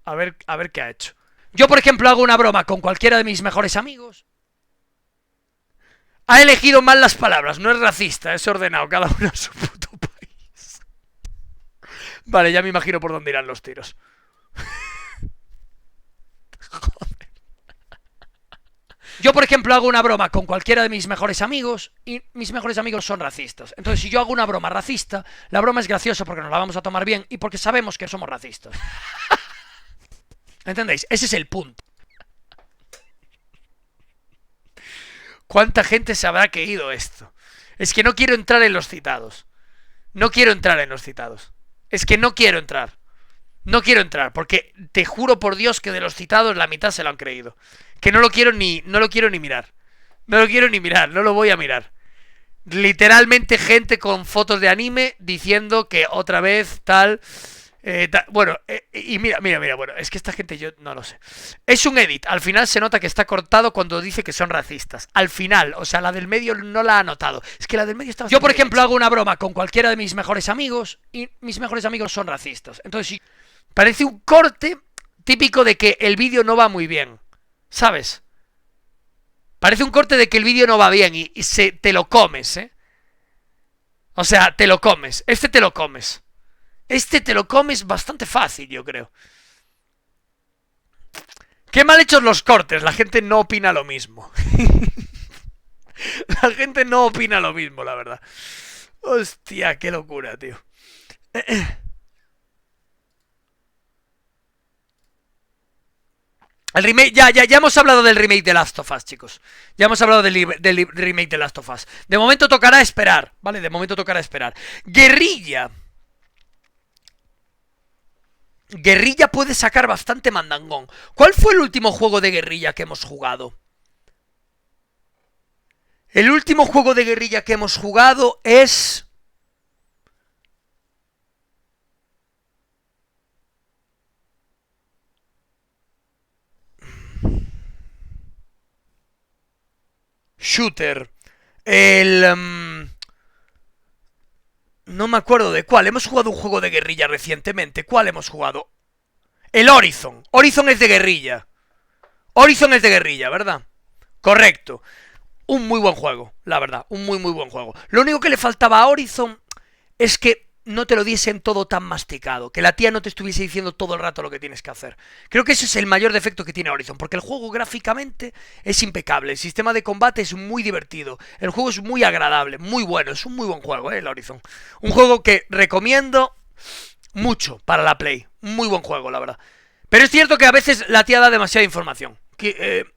A ver qué ha hecho. Yo, por ejemplo, hago una broma con cualquiera de mis mejores amigos. Ha elegido mal las palabras, no es racista, es ordenado, cada uno en su puto país. Vale, ya me imagino por dónde irán los tiros. Joder. Yo, por ejemplo, hago una broma con cualquiera de mis mejores amigos y mis mejores amigos son racistas. Entonces, si yo hago una broma racista, la broma es graciosa porque nos la vamos a tomar bien y porque sabemos que somos racistas. ¿Entendéis? Ese es el punto. ¿Cuánta gente se habrá creído esto? Es que no quiero entrar en los citados. No quiero entrar en los citados. Es que no quiero entrar. No quiero entrar, porque te juro por Dios que de los citados la mitad se lo han creído. Que no lo quiero ni mirar. No lo quiero ni mirar, no lo voy a mirar. Literalmente gente con fotos de anime diciendo que otra vez tal... bueno, y mira, bueno, es que esta gente yo no lo sé. Es un edit, al final se nota que está cortado cuando dice que son racistas. Al final, o sea, la del medio no la ha notado. Es que la del medio está... Yo, por ejemplo, hago una broma con cualquiera de mis mejores amigos y mis mejores amigos son racistas. Entonces, si parece un corte típico de que el vídeo no va muy bien, ¿sabes? Parece un corte de que el vídeo no va bien y te lo comes, ¿eh? O sea, te lo comes. Este te lo comes. Este te lo comes bastante fácil, yo creo. Qué mal hechos los cortes. La gente no opina lo mismo. La gente no opina lo mismo, la verdad. Hostia, qué locura, tío. El remake, ya hemos hablado del remake de Last of Us, chicos. Ya hemos hablado del remake de Last of Us. De momento tocará esperar, ¿vale? De momento tocará esperar. Guerrilla puede sacar bastante mandangón. ¿Cuál fue el último juego de guerrilla que hemos jugado? El último juego de guerrilla que hemos jugado es... Shooter. No me acuerdo de cuál. Hemos jugado un juego de guerrilla recientemente. ¿Cuál hemos jugado? El Horizon. Horizon es de guerrilla. Horizon es de guerrilla, ¿verdad? Correcto. Un muy buen juego, la verdad. Un muy buen juego. Lo único que le faltaba a Horizon es que no te lo diesen todo tan masticado. Que la tía no te estuviese diciendo todo el rato lo que tienes que hacer. Creo que ese es el mayor defecto que tiene Horizon. Porque el juego gráficamente es impecable. El sistema de combate es muy divertido. El juego es muy agradable, muy bueno. Es un muy buen juego, el Horizon. Un juego que recomiendo mucho para la Play. Muy buen juego, la verdad. Pero es cierto que a veces la tía da demasiada información.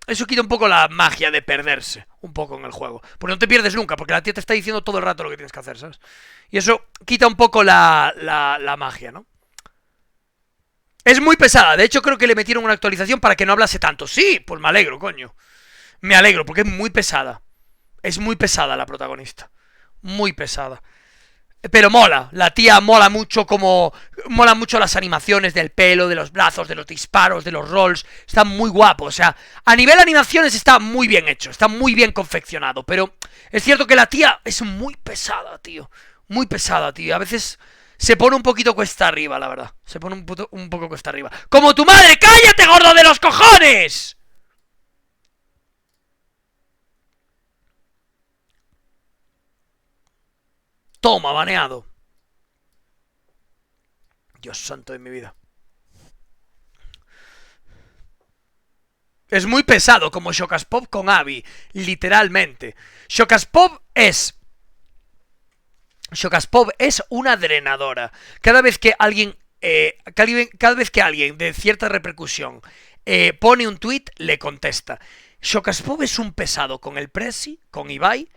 Eso quita un poco la magia de perderse un poco en el juego. Porque no te pierdes nunca, porque la tía te está diciendo todo el rato lo que tienes que hacer, ¿sabes? Y eso quita un poco la magia, ¿no? Es muy pesada. De hecho, creo que le metieron una actualización para que no hablase tanto. Sí, pues me alegro, coño. Me alegro, porque es muy pesada. Es muy pesada la protagonista. Muy pesada. Pero mola, la tía mola mucho como... Mola mucho las animaciones del pelo, de los brazos, de los disparos, de los rolls. Está muy guapo, o sea, a nivel animaciones está muy bien hecho, está muy bien confeccionado. Pero es cierto que la tía es muy pesada, tío. Muy pesada, tío. A veces se pone un poquito cuesta arriba, la verdad. Se pone un poco cuesta arriba. ¡Como tu madre! ¡Cállate, gordo de los cojones! Toma, baneado. Dios santo de mi vida. Es muy pesado, como Xokas Pop con Abby. Literalmente. Xokas Pop es una drenadora. Cada vez que alguien de cierta repercusión pone un tweet, le contesta. Xokas Pop es un pesado con el Prezi, con Ibai.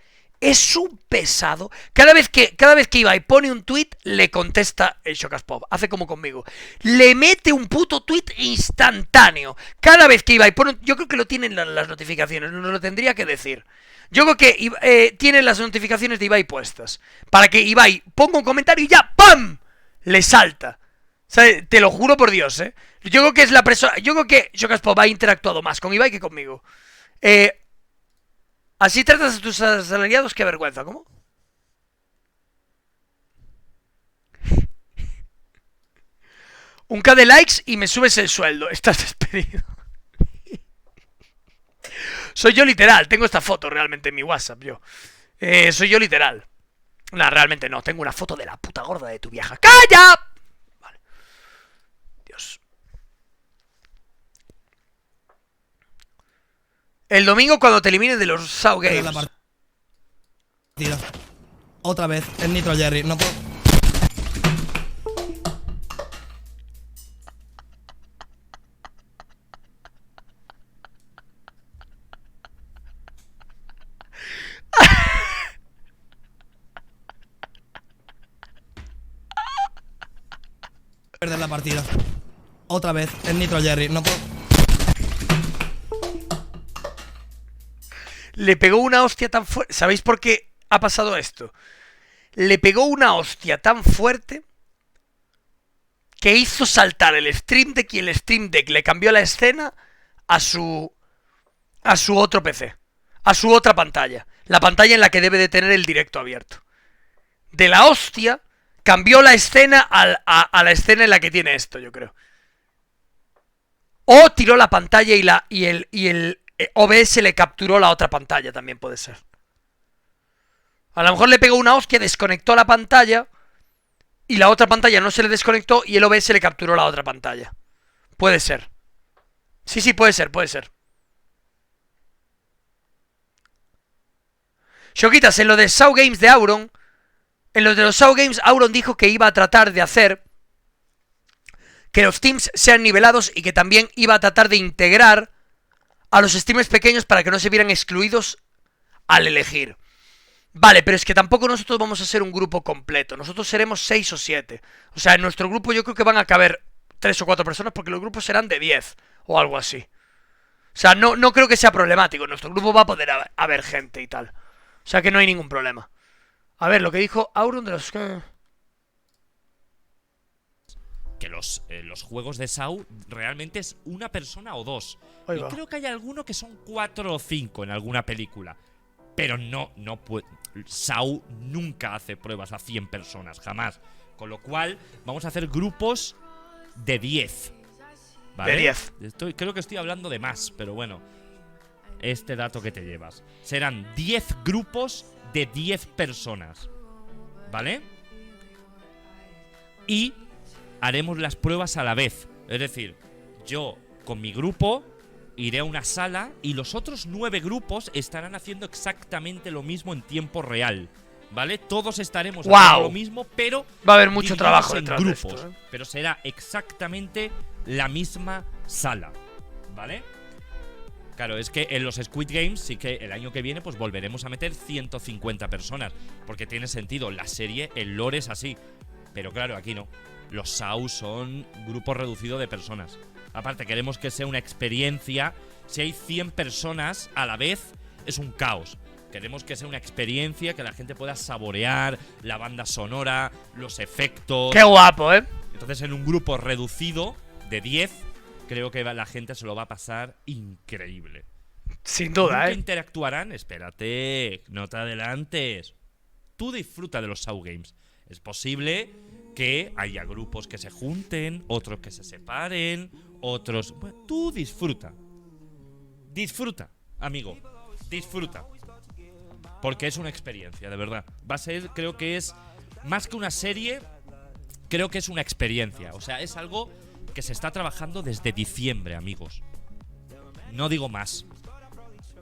es un pesado. Cada vez que Ibai pone un tweet, le contesta el Xokas Pop. Hace como conmigo. Le mete un puto tweet instantáneo. Cada vez que Ibai pone... Yo creo que lo tienen las notificaciones, nos lo tendría que decir. Yo creo que tienen las notificaciones de Ibai puestas. Para que Ibai ponga un comentario y ya ¡pam! Le salta. O sea, te lo juro por Dios, ¿eh? Yo creo que es la persona... Yo creo que Xokas Pop ha interactuado más con Ibai que conmigo. Así tratas a tus asalariados, qué vergüenza, ¿cómo? Un K de likes y me subes el sueldo. Estás despedido. Soy yo literal, tengo esta foto realmente en mi WhatsApp, yo. Soy yo literal. No, realmente no, tengo una foto de la puta gorda de tu vieja. ¡Calla! Vale. Dios. El domingo cuando te elimines de los South Games. Otra vez, el Nitro Jerry, no puedo... perder la partida. Otra vez, el Nitro Jerry, no puedo... Le pegó una hostia tan fuerte. ¿Sabéis por qué ha pasado esto? Le pegó una hostia tan fuerte que hizo saltar el Stream Deck y el Stream Deck le cambió la escena a su otro PC, a su otra pantalla, la pantalla en la que debe de tener el directo abierto. De la hostia cambió la escena a la escena en la que tiene esto, yo creo. O tiró la pantalla y el OBS le capturó la otra pantalla, también puede ser. A lo mejor le pegó una hostia, desconectó la pantalla y la otra pantalla no se le desconectó y el OBS le capturó la otra pantalla. Puede ser. Sí, puede ser, puede ser. Xoquitas, en lo de South Games de Auron, en lo de los South Games, Auron dijo que iba a tratar de hacer que los teams sean nivelados y que también iba a tratar de integrar a los streamers pequeños para que no se vieran excluidos al elegir. Vale, pero es que tampoco nosotros vamos a ser un grupo completo. Nosotros seremos 6 o 7. O sea, en nuestro grupo yo creo que van a caber 3 o 4 personas porque los grupos serán de 10 o algo así. O sea, no creo que sea problemático. En nuestro grupo va a poder haber gente y tal. O sea que no hay ningún problema. A ver, lo que dijo Auron de los... Que los juegos de Sau realmente es una persona o dos. Ahí y va. creo que hay alguno que son 4 o 5 en alguna película. Pero no puede. Sau nunca hace pruebas a 100 personas, jamás. Con lo cual, vamos a hacer grupos de 10. ¿Vale? De 10. Creo que estoy hablando de más, pero bueno. Este dato que te llevas. Serán 10 grupos de 10 personas. ¿Vale? Y haremos las pruebas a la vez. Es decir, yo con mi grupo iré a una sala y los otros 9 grupos estarán haciendo exactamente lo mismo en tiempo real. ¿Vale? Todos estaremos haciendo lo mismo, pero va a haber mucho divididos trabajo en detrás de grupos. esto, ¿eh? Pero será exactamente la misma sala. ¿Vale? Claro, es que en los Squid Games sí que el año que viene pues volveremos a meter 150 personas. Porque tiene sentido, la serie, el lore es así. Pero claro, aquí no. Los SAU son grupo reducido de personas. Aparte, queremos que sea una experiencia. Si hay 100 personas a la vez, es un caos. Queremos que sea una experiencia, que la gente pueda saborear la banda sonora, los efectos. ¡Qué guapo, eh! Entonces, en un grupo reducido de 10, creo que la gente se lo va a pasar increíble. Sin duda, ¿Nunca interactuarán? Espérate, no te adelantes. Tú disfruta de los SAU Games. Es posible que haya grupos que se junten, otros que se separen, otros... Bueno, tú disfruta. Disfruta, amigo. Disfruta. Porque es una experiencia, de verdad. Va a ser, creo que es... Más que una serie, creo que es una experiencia. O sea, es algo que se está trabajando desde diciembre, amigos. No digo más.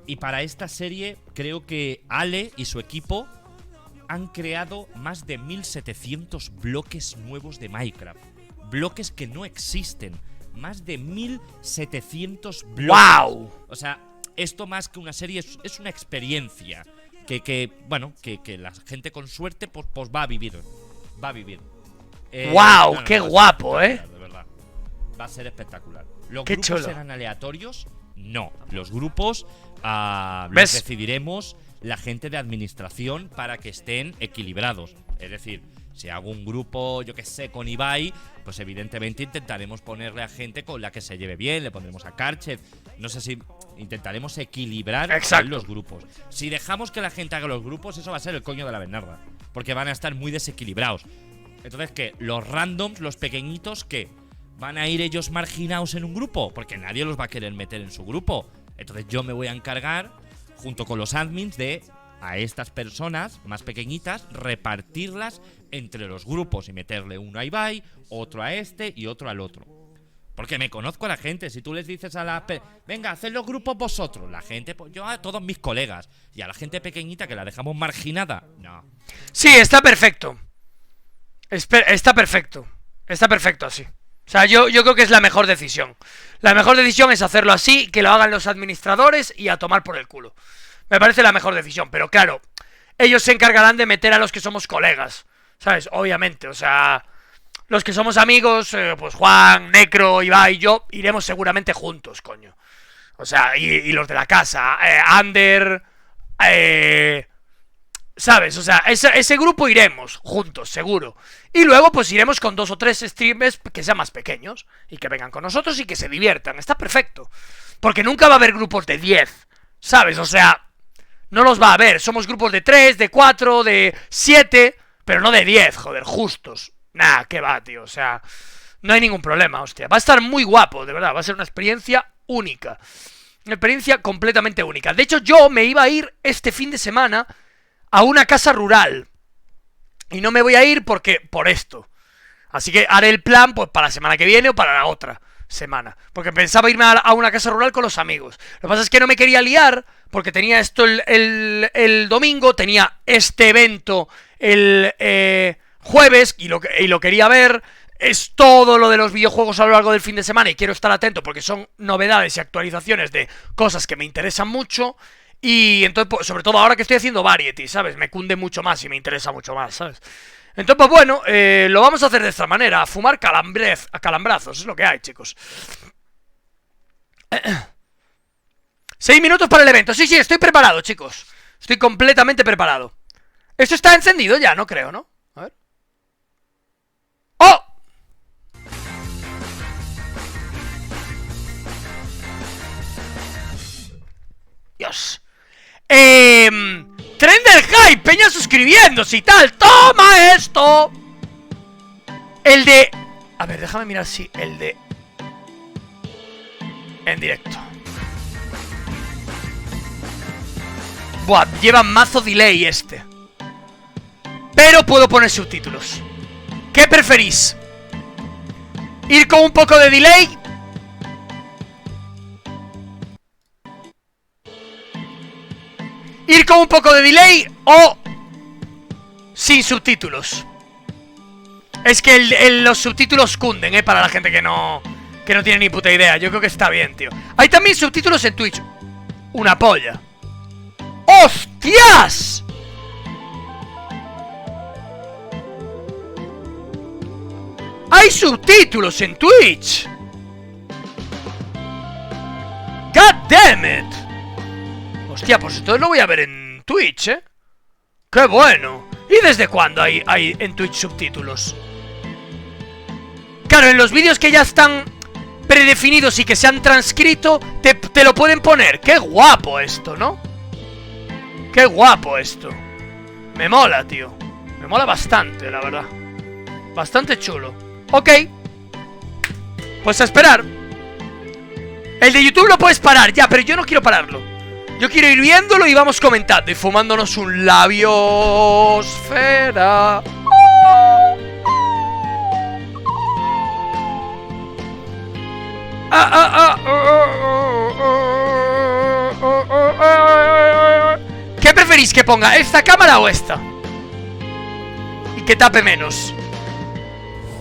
Y para esta serie, creo que Ale y su equipo han creado más de 1700 bloques nuevos de Minecraft. Bloques que no existen. Más de 1700 bloques. ¡Wow! O sea, esto más que una serie es una experiencia bueno, que la gente con suerte pues va a vivir. Va a vivir. ¡Wow! ¡Qué guapo, De verdad. Va a ser espectacular. ¿Los grupos chulo. serán aleatorios? No. Los grupos los ¿Ves? decidiremos la gente de administración para que estén equilibrados. Es decir, si hago un grupo, yo que sé, con Ibai, pues evidentemente intentaremos ponerle a gente con la que se lleve bien, le pondremos a Karchev. No sé si intentaremos equilibrar los grupos. Si dejamos que la gente haga los grupos, eso va a ser el coño de la bernarda, porque van a estar muy desequilibrados. Entonces, ¿qué? Los randoms, los pequeñitos, ¿qué? ¿Van a ir ellos marginados en un grupo? Porque nadie los va a querer meter en su grupo. Entonces yo me voy a encargar, junto con los admins, de a estas personas más pequeñitas repartirlas entre los grupos y meterle uno a Ibai, otro a este y otro al otro. Porque me conozco a la gente. Si tú les dices a la... venga, haced los grupos vosotros. La gente, pues yo a todos mis colegas. Y a la gente pequeñita que la dejamos marginada, no. Sí, está perfecto. Está perfecto. Está perfecto así. O sea, yo creo que es la mejor decisión. La mejor decisión es hacerlo así, que lo hagan los administradores y a tomar por el culo. Me parece la mejor decisión, pero claro, ellos se encargarán de meter a los que somos colegas, ¿sabes? Obviamente, o sea, los que somos amigos, pues Juan, Necro, Ibai y yo, iremos seguramente juntos, coño. O sea, y los de la casa, Ander, ¿sabes? O sea, ese grupo iremos juntos, seguro. Y luego pues iremos con 2 o 3 streamers que sean más pequeños y que vengan con nosotros y que se diviertan. Está perfecto. Porque nunca va a haber grupos de 10, ¿sabes? O sea, no los va a haber. Somos grupos de 3, de 4, de 7, pero no de 10, joder, justos. Nah, qué va, tío. O sea, no hay ningún problema, hostia. Va a estar muy guapo, de verdad. Va a ser una experiencia única. Una experiencia completamente única. De hecho, yo me iba a ir este fin de semana a una casa rural. Y no me voy a ir porque por esto. Así que haré el plan pues para la semana que viene o para la otra semana. Porque pensaba irme a una casa rural con los amigos. Lo que pasa es que no me quería liar porque tenía esto el domingo, tenía este evento el jueves y lo quería ver. Es todo lo de los videojuegos a lo largo del fin de semana y quiero estar atento porque son novedades y actualizaciones de cosas que me interesan mucho. Y entonces, pues, sobre todo ahora que estoy haciendo Variety, ¿sabes? Me cunde mucho más y me interesa mucho más, ¿sabes? Entonces, pues bueno, lo vamos a hacer de esta manera. A fumar calambrazos, es lo que hay, chicos. 6 minutos para el evento. Sí, estoy preparado, chicos. Estoy completamente preparado. Esto está encendido ya, no creo, ¿no? A ver. ¡Oh! Dios. Tren del hype, peña suscribiéndose y tal. ¡Toma esto! El de... A ver, déjame mirar si el de... En directo. Buah, lleva mazo delay este. Pero puedo poner subtítulos. ¿Qué preferís? ¿Ir con un poco de delay? ¿Ir con un poco de delay o sin subtítulos? Es que los subtítulos cunden, para la gente que no tiene ni puta idea. Yo creo que está bien, tío. Hay también subtítulos en Twitch. Una polla. ¡Hostias! Hay subtítulos en Twitch. God damn it. Hostia, pues entonces lo voy a ver en Twitch, ¿eh? ¡Qué bueno! ¿Y desde cuándo hay en Twitch subtítulos? Claro, en los vídeos que ya están predefinidos y que se han transcrito, te lo pueden poner. ¡Qué guapo esto!, ¿no? ¡Qué guapo esto! Me mola, tío. Me mola bastante, la verdad. Bastante chulo. Ok. Pues a esperar. El de YouTube lo puedes parar, ya, pero yo no quiero pararlo. Yo quiero ir viéndolo y vamos comentando y fumándonos un labiosfera. ¿Qué preferís que ponga? ¿Esta cámara o esta? Y que tape menos.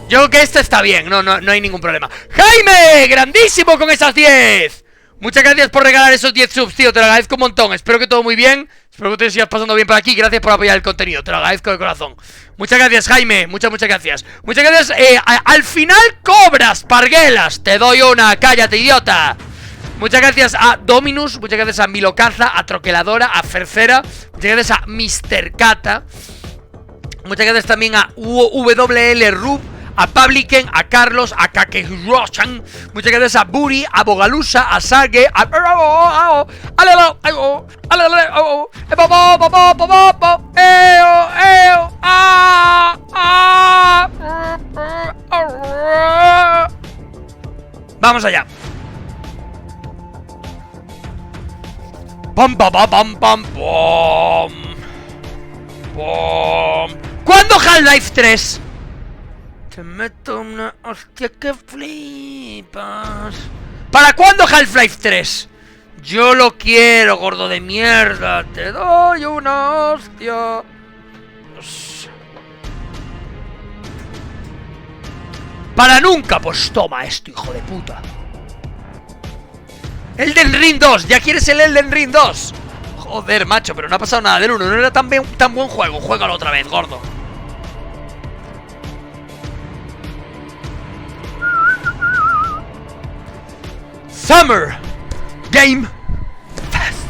Yo creo que esta está bien, no hay ningún problema. ¡Jaime! ¡Grandísimo con esas 10! Muchas gracias por regalar esos 10 subs, tío, te lo agradezco un montón. Espero que todo muy bien. Espero que te sigas pasando bien por aquí. Gracias por apoyar el contenido. Te lo agradezco de corazón. Muchas gracias, Jaime. Muchas gracias. Muchas gracias. Al final cobras, Parguelas. Te doy una. Cállate, idiota. Muchas gracias a Dominus. Muchas gracias a Milocaza, a Troqueladora, a Fercera. Muchas gracias a Mr. Cata. Muchas gracias también a WL Rub, a Publican, a Carlos, a Kakeguroshan. Muchas gracias a Buri, a Bogalusa, a Sage, a vamos allá. Pam pam pam pam pam pam. ¿Cuándo Half-Life 3? Te meto una hostia que flipas. ¿Para cuándo Half-Life 3? Yo lo quiero, gordo de mierda. Te doy una hostia. Para nunca, pues toma esto, hijo de puta. Elden Ring 2, ¿ya quieres el Elden Ring 2? Joder, macho, pero no ha pasado nada del 1. No era tan buen juego. Juégalo otra vez, gordo. Summer Game Fest.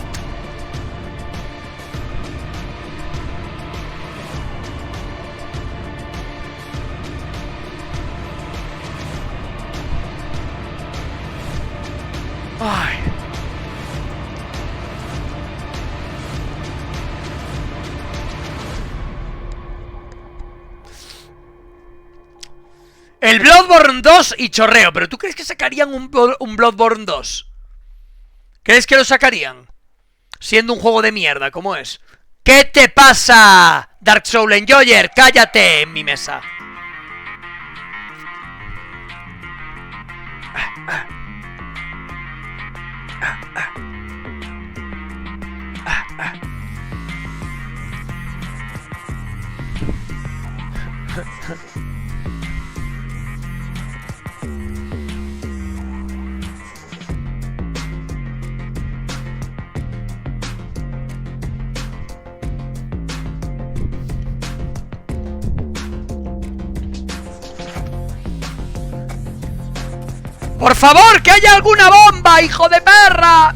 Ay. El Bloodborne 2 y chorreo. ¿Pero tú crees que sacarían un Bloodborne 2? ¿Crees que lo sacarían? Siendo un juego de mierda, ¿cómo es? ¿Qué te pasa, Dark Soul Enjoyer? Cállate en mi mesa. ¡Por favor, que haya alguna bomba, hijo de perra!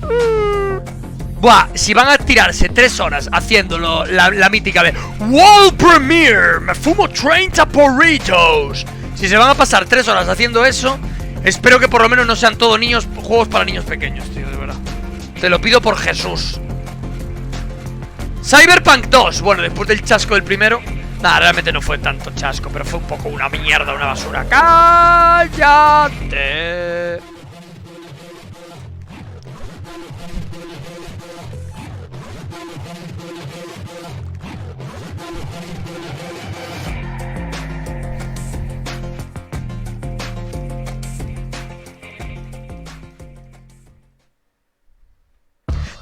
Buah, si van a tirarse 3 horas haciéndolo, la mítica de World Premiere, me fumo 30 porritos. Si se van a pasar 3 horas haciendo eso, espero que por lo menos no sean todos juegos para niños pequeños, tío, de verdad. Te lo pido por Jesús. Cyberpunk 2, bueno, después del chasco del primero. Nada, realmente no fue tanto chasco, pero fue un poco una mierda, una basura. ¡Cállate!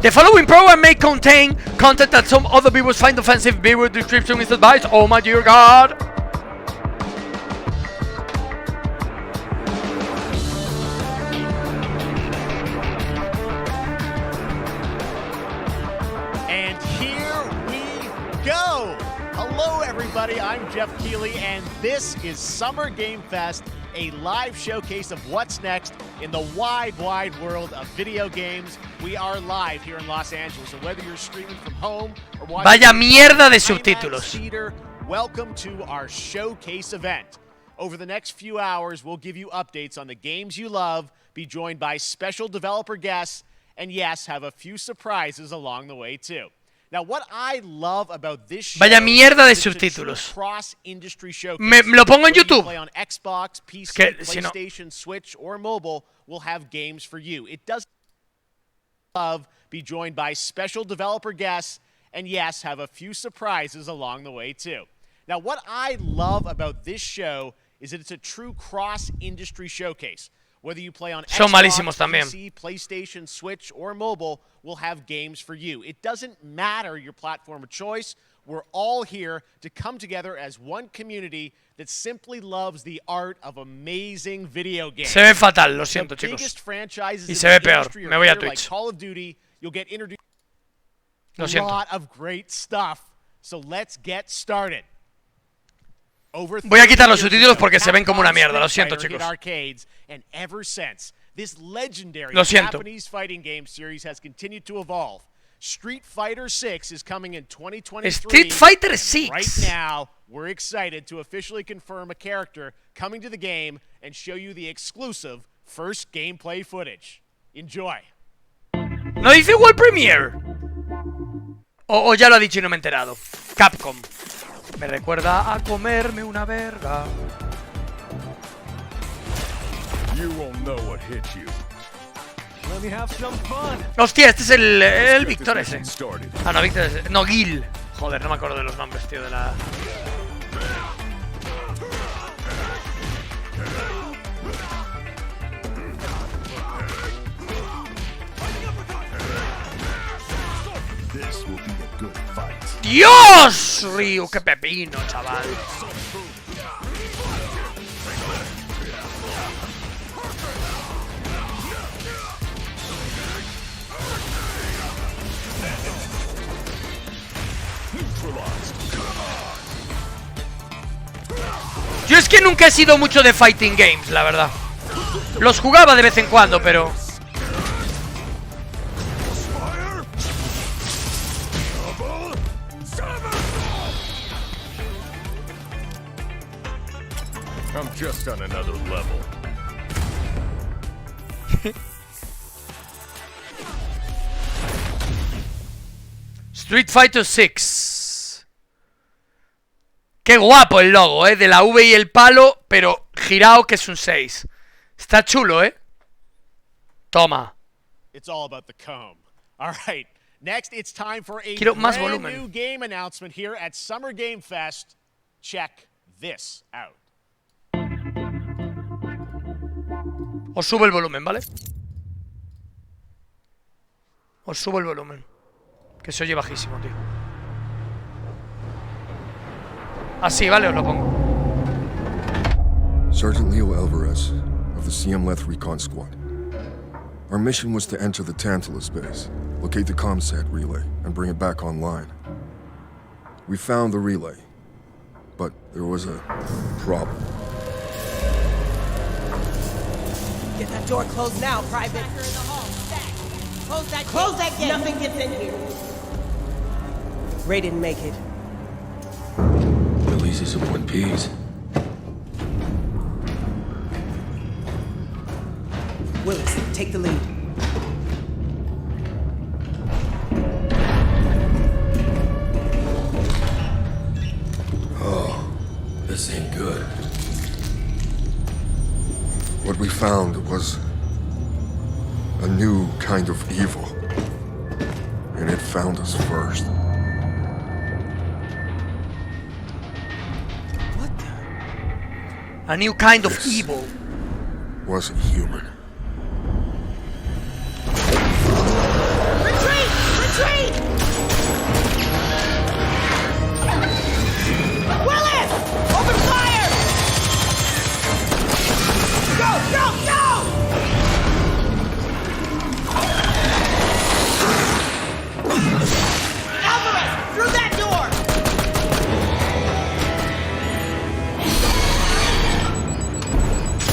The following program may contain content that some other viewers find offensive. Viewer description is advised. Oh my dear God. And here we go. Hello everybody, I'm Jeff Keighley and this is Summer Game Fest, a live showcase of what's next in the wide world of video games. We are live here in Los Angeles, so whether you're streaming from home or watching Vaya mierda de subtítulos. Theater, welcome to our showcase event. Over the next few hours, we'll give you updates on the games you love, be joined by special developer guests, and yes, have a few surprises along the way too. Now, what I love about this show Vaya mierda de subtítulos. cross-industry showcase. Me lo pongo en YouTube. Play on Xbox, PC, Es que, si no... PlayStation, Switch, or mobile, we'll have games for you. It does love be joined by special developer guests, and yes, have a few surprises along the way too. Now, what I love about this show is that it's a true cross-industry showcase. Whether you play on Son Xbox, malísimos también. PC, PlayStation, Switch, or mobile, we'll have games for you. It doesn't matter your platform of choice. We're all here to come together as one community that simply loves the art of amazing video games. Se ve fatal, lo siento, chicos. Y se ve peor. Me voy a Twitch. Call of Duty, you'll get introduced. Lo siento. lot of great stuff. So let's get started. Voy a quitar los subtítulos porque se ven como una mierda. Lo siento, chicos. Lo siento. Street Fighter 6 is coming in 2023. Street Fighter 6. Right now, we're excited to officially confirm a character coming to the game and show you the exclusive first gameplay footage. Enjoy. ¿No dice World Premiere? O ya lo ha dicho y no me he enterado. Capcom. Me recuerda a comerme una verga. You won't know what hit you. Let me have some fun. Hostia, este es el Víctor ese. Ah, no, Víctor ese. No, Gil. Joder, no me acuerdo de los nombres, tío, de la... ¡Dios! Ryu, qué pepino, chaval. Yo es que nunca he sido mucho de fighting games, la verdad. Los jugaba de vez en cuando, pero... I'm just on another level. Street Fighter 6. Qué guapo el logo, de la V y el palo, pero girado que es un 6. Está chulo, Toma. It's all about the comb. All right. Next, it's time for a Quiero más brand volumen. new game announcement here at Summer Game Fest. Check this out. Os subo el volumen, ¿vale? Os subo el volumen. Que se oye bajísimo, tío. Así, ¿vale? Os lo pongo. Sergeant Leo Alvarez of the CM Leth Recon Squad. Our mission was to enter the Tantalus base, locate the ComSat relay, and bring it back online. We found the relay, but there was a problem. Get that door closed now, Private. Close that gate. Nothing gets in here. Ray didn't make it. At least he's in one piece. Willis, take the lead. Oh, this ain't good. What we found was a new kind of evil, and it found us first. A new kind of evil. Wasn't human. Retreat! Retreat! Willis! Open fire! Go! Go! Go! Alvarez! Through that door!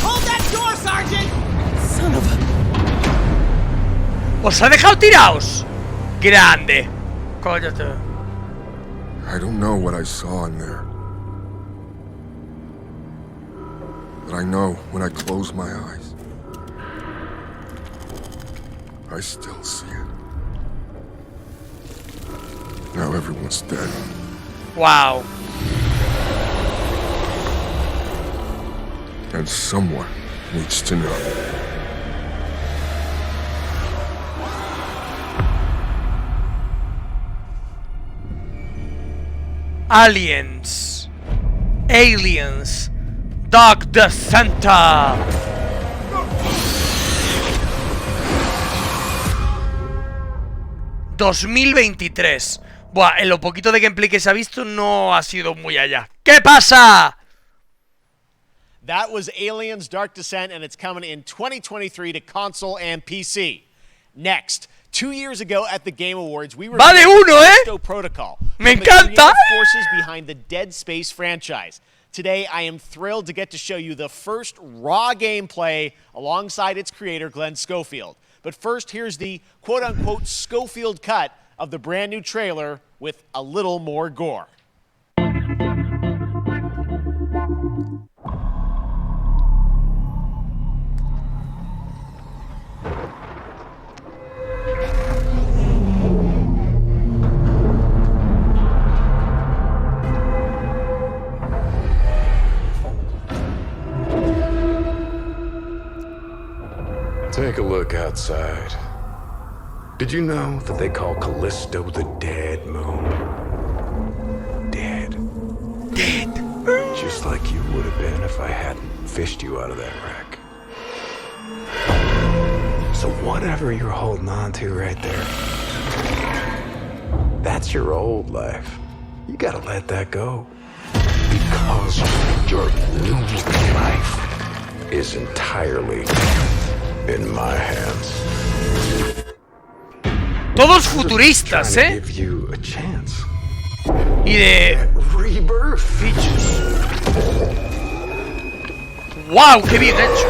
Hold that door, Sergeant! Son of a... ¡Os ha dejado tiraos! ¡Grande! Cállate. I don't know what I saw in there, but I know when I close my eyes, I still see it. Now everyone's dead. Wow. And someone needs to know. Aliens. Aliens. Dark Descenter. ...2023... Buah, en lo poquito de gameplay que se ha visto no ha sido muy allá. ¿Qué pasa? That was Aliens Dark Descent, and it's coming in 2023 to console and PC. Next, 2 years ago at the Game Awards, we Va de uno, Callisto Protocol. Me from the encanta. creative forces behind the Dead Space franchise. Today, I am thrilled to get to show you the first raw gameplay alongside its creator, Glenn Schofield. But first, here's the quote-unquote Schofield cut of the brand new trailer with a little more gore. Take a look outside. Did you know that they call Callisto the Dead Moon? Dead. Dead. Just like you would have been if I hadn't fished you out of that wreck. So whatever you're holding on to right there, that's your old life. You gotta let that go. Because your new life is entirely in my hands. Todos futuristas, ¿eh? Give you a chance. Y de rebirth. Bichos. ¡Wow! ¡Qué bien hecho!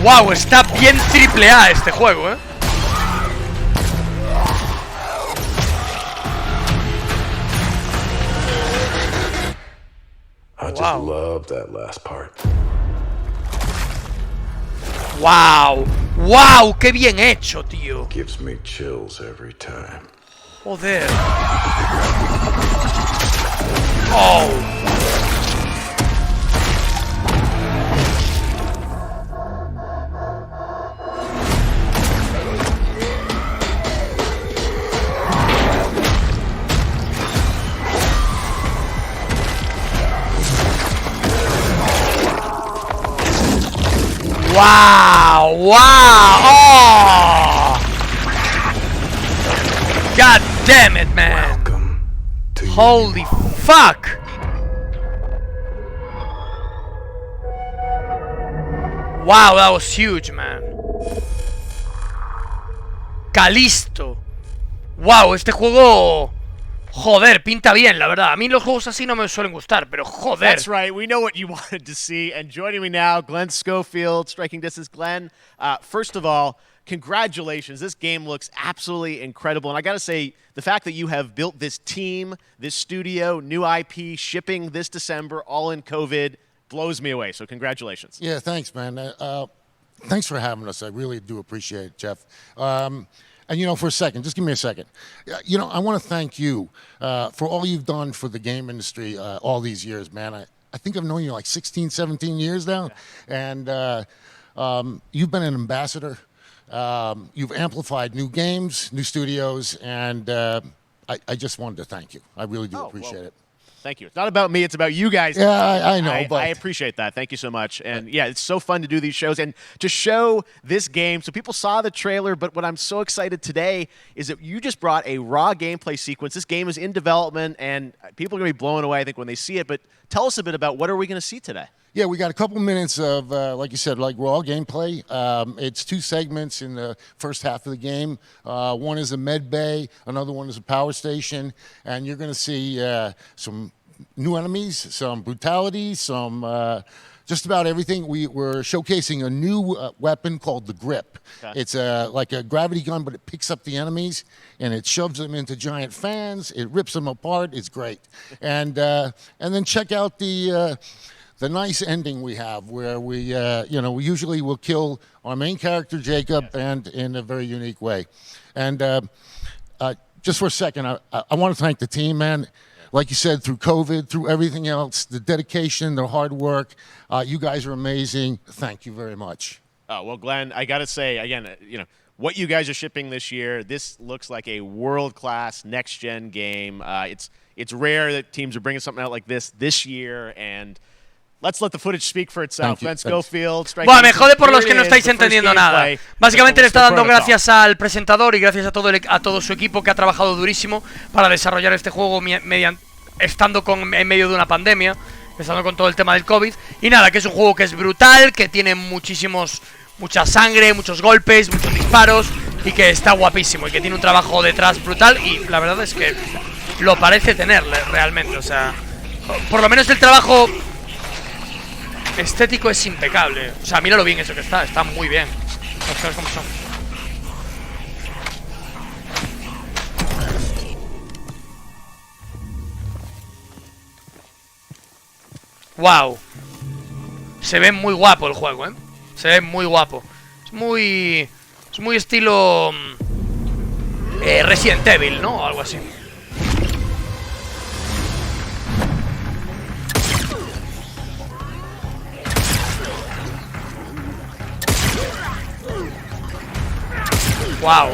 ¡Wow! Está bien AAA este juego, ¿eh? I just love that last part. ¡Wow! ¡Wow! ¡Qué bien hecho, tío! Gives me chills every time. Joder. ¡Oh! Wow! Wow! Oh! God damn it, man! Holy fuck! Wow, that was huge, man. Callisto. Wow, este juego. Joder, pinta bien, la verdad. A mí los juegos así no me suelen gustar, pero joder. That's right. We know what you wanted to see. And joining me now, Glenn Schofield, Striking Distance. Glenn, first of all, congratulations. This game looks absolutely incredible. And I got to say, the fact that you have built this team, this studio, new IP, shipping this December, all in COVID, blows me away. So congratulations. Yeah, thanks, man. Thanks for having us. I really do appreciate it, Jeff. And, you know, for a second, just give me a second. You know, I want to thank you for all you've done for the game industry all these years, man. I think I've known you like 16, 17 years now. And you've been an ambassador. You've amplified new games, new studios, and I just wanted to thank you. I really do appreciate it. Thank you. It's not about me. It's about you guys. Yeah, I know. I appreciate that. Thank you so much. And yeah, it's so fun to do these shows and to show this game. So people saw the trailer, but what I'm so excited today is that you just brought a raw gameplay sequence. This game is in development, and people are going to be blown away, I think, when they see it. But tell us a bit about what are we going to see today? Yeah, we got a couple minutes of, like you said, like raw gameplay. It's 2 segments in the first half of the game. One is a med bay, another one is a power station, and you're going to see some new enemies, some brutality, some just about everything. We're showcasing a new weapon called the Grip. Okay. It's like a gravity gun, but it picks up the enemies and it shoves them into giant fans. It rips them apart. It's great. And then check out the nice ending we have, where we we usually will kill our main character Jacob, and in a very unique way. And just for a second, I want to thank the team, man. Like you said, through COVID, through everything else, the dedication, the hard work, you guys are amazing. Thank you very much. Oh, well, Glenn, I got to say, again, what you guys are shipping this year, this looks like a world-class next-gen game. It's rare that teams are bringing something out like this year, and Let's let the footage speak for itself. Thank you. Let's go field. Strike Bueno, me jode por Here los que it no is, estáis the first entendiendo nada. gameplay. Básicamente le está Callisto dando Protocol. gracias al presentador y gracias a todo su equipo que ha trabajado durísimo para desarrollar este juego estando en medio de una pandemia, estando con todo el tema del COVID. Y nada, que es un juego que es brutal, que tiene mucha sangre, muchos golpes, muchos disparos y que está guapísimo y que tiene un trabajo detrás brutal y la verdad es que lo parece tener realmente, o sea, por lo menos el trabajo estético es impecable. O sea, mira lo bien eso que está muy bien. Las cosas como son. Wow. Se ve muy guapo el juego, ¿eh? Se ve muy guapo. Es muy estilo Resident Evil, ¿no? O algo así. Wow.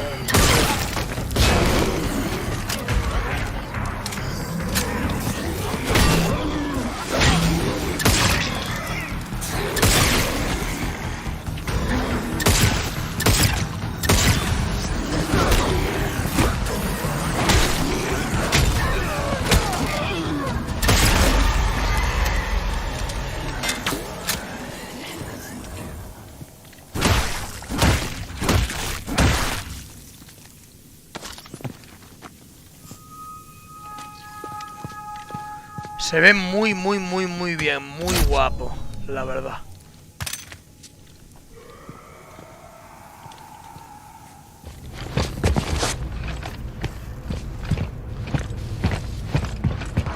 Se ve muy bien, muy guapo, la verdad.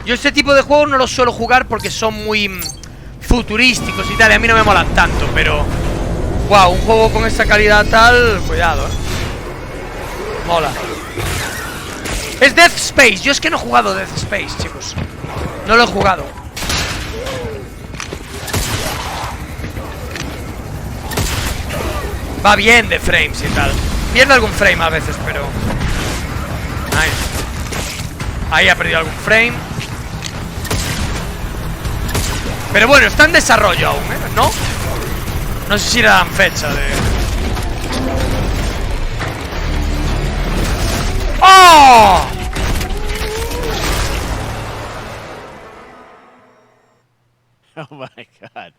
Yo este tipo de juegos no los suelo jugar porque son muy futurísticos y tal, y a mí no me molan tanto, pero... Wow, un juego con esta calidad tal... Cuidado, mola. Es Death Space, yo es que no he jugado Death Space, chicos. No lo he jugado. Va bien de frames y tal. Pierde algún frame a veces, pero... Ahí ha perdido algún frame. Pero bueno, está en desarrollo aún, ¿eh? ¿No? No sé si le dan fecha de... ¡Oh! Oh my god.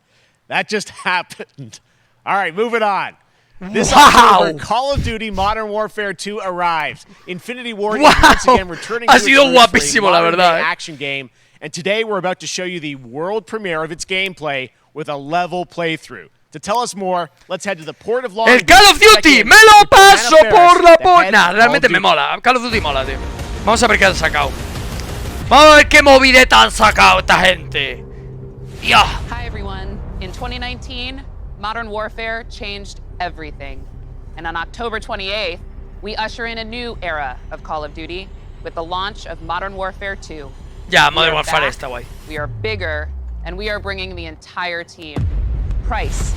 That just happened. All right, moving on. This Wow. October, Call of Duty Modern Warfare 2 arrives. Infinity Ward is Wow. once again returning to Ha its sido roots for a guapísimo, la modern-day verdad, action game. And today we're about to show you the world premiere of its gameplay with a level playthrough. To tell us more, let's head to the port of Long ¡El Beach Call of to check Duty! in ¡Me lo with paso Diana por la Ferris, the head Nah, of Call realmente of me Duty. mola. Call of Duty mola, tío. Vamos a ver qué han sacado. Vamos a ver qué movideta han sacado esta gente. Dios. Hi everyone. In 2019, Modern Warfare changed everything. And on October 28th, we usher in a new era of Call of Duty with the launch of Modern Warfare 2. Ya, We Modern are Warfare back, está guay. We are bigger, and we are bringing the entire team. Price,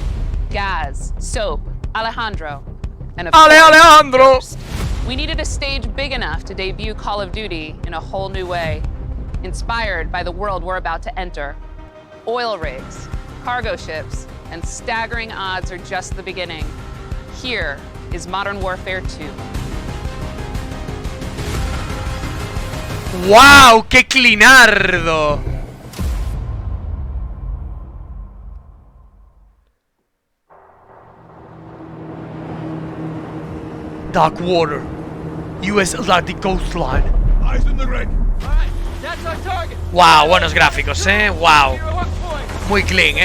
Gaz, Soap, Alejandro, and of course, Alejandro! Ghost. We needed a stage big enough to debut Call of Duty in a whole new way, inspired by the world we're about to enter. Oil rigs, cargo ships, and staggering odds are just the beginning. Here is Modern Warfare 2. ¡Wow! ¡Qué clinardo! Dark water. US Atlantic coastline. Eyes on the rig. That's our target. Wow, buenos gráficos, wow. Muy clean,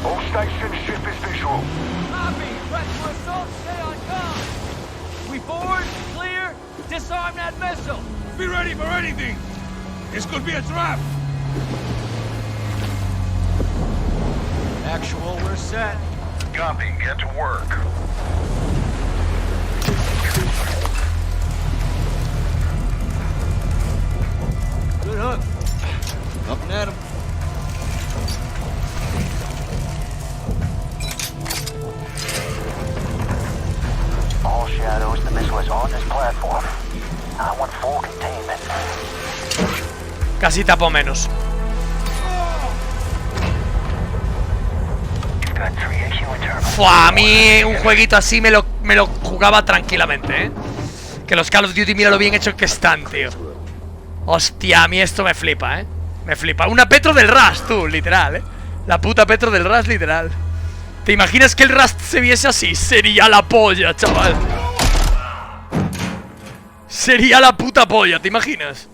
All station ship is visual. Copy. Press for assault. Stay on comm. We forward, clear, disarm that missile. Be ready for anything. This could be a trap. Actual, we're set. Copy. Get to work. Good hook. Up and at him. All shadows, the missile is on this platform. I want full containment. Casi tapo menos. Fua, a mí un jueguito así me lo jugaba tranquilamente, ¿eh? Que los Call of Duty, mira lo bien hecho que están, tío. Hostia, a mí esto me flipa, ¿eh? Me flipa. Una Petro del Rust, tú, literal, ¿eh? La puta Petro del Rust, literal. ¿Te imaginas que el Rust se viese así? Sería la polla, chaval. Sería la puta polla, ¿te imaginas?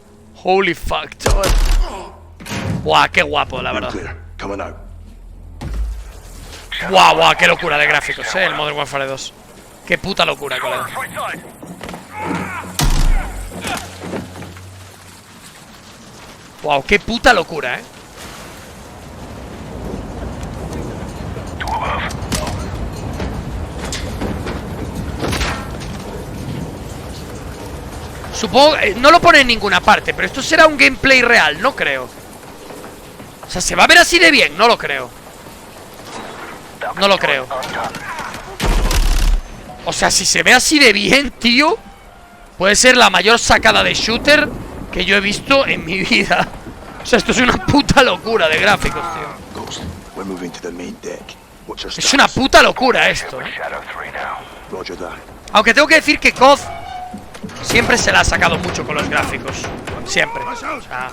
Holy fuck, chaval. Buah, qué guapo, la verdad. Buah, buah, qué locura de gráficos, el Modern Warfare 2. Qué puta locura, colega. Wow, qué puta locura, Supongo, no lo pone en ninguna parte, pero esto será un gameplay real, no creo. O sea, ¿se va a ver así de bien? No lo creo. No lo creo. O sea, si se ve así de bien, tío, puede ser la mayor sacada de shooter que yo he visto en mi vida. O sea, esto es una puta locura de gráficos, tío. Es una puta locura esto, ¿eh? Aunque tengo que decir que COD siempre se la ha sacado mucho con los gráficos. Siempre. O sea,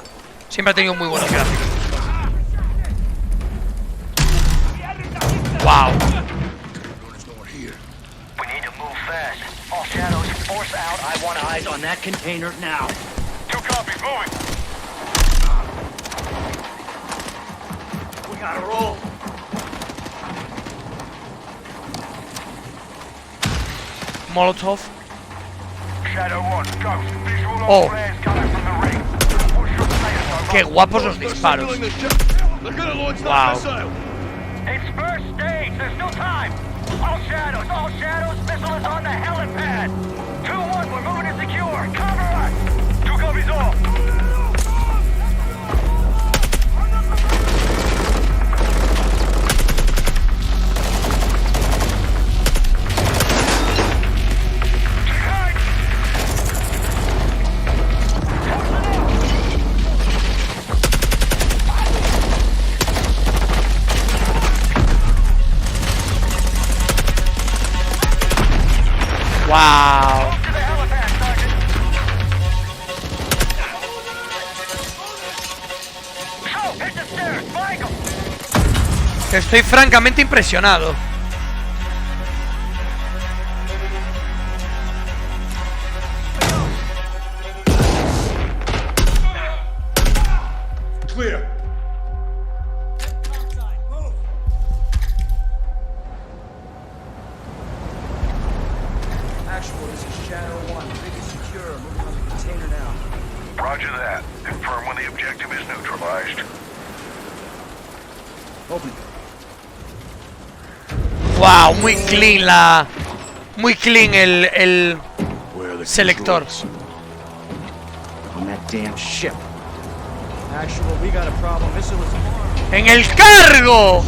siempre ha tenido muy buenos gráficos. Wow. We need to move fast. All shadows, force out. I want eyes on that container now. 2 copies, moving. We gotta roll. Molotov. Shadow 1, ghost. Visual on Oh. flares coming from the ring. Qué guapos los disparos. Wow. It's first stage. There's no time. All shadows. Missile is on the helipad. 2-1. We're moving to secure. Cover us. 2 copies all. Wow. Estoy francamente impresionado. Clear. Actual, this is Shadow 1. Rig is secure. Moving on the container now. Roger that. Confirm when the objective is neutralized. Open. Wow, muy clean la... Muy clean el selector. On that damn ship. Actual, we got a problem. Missile is armed. ¡En el cargo!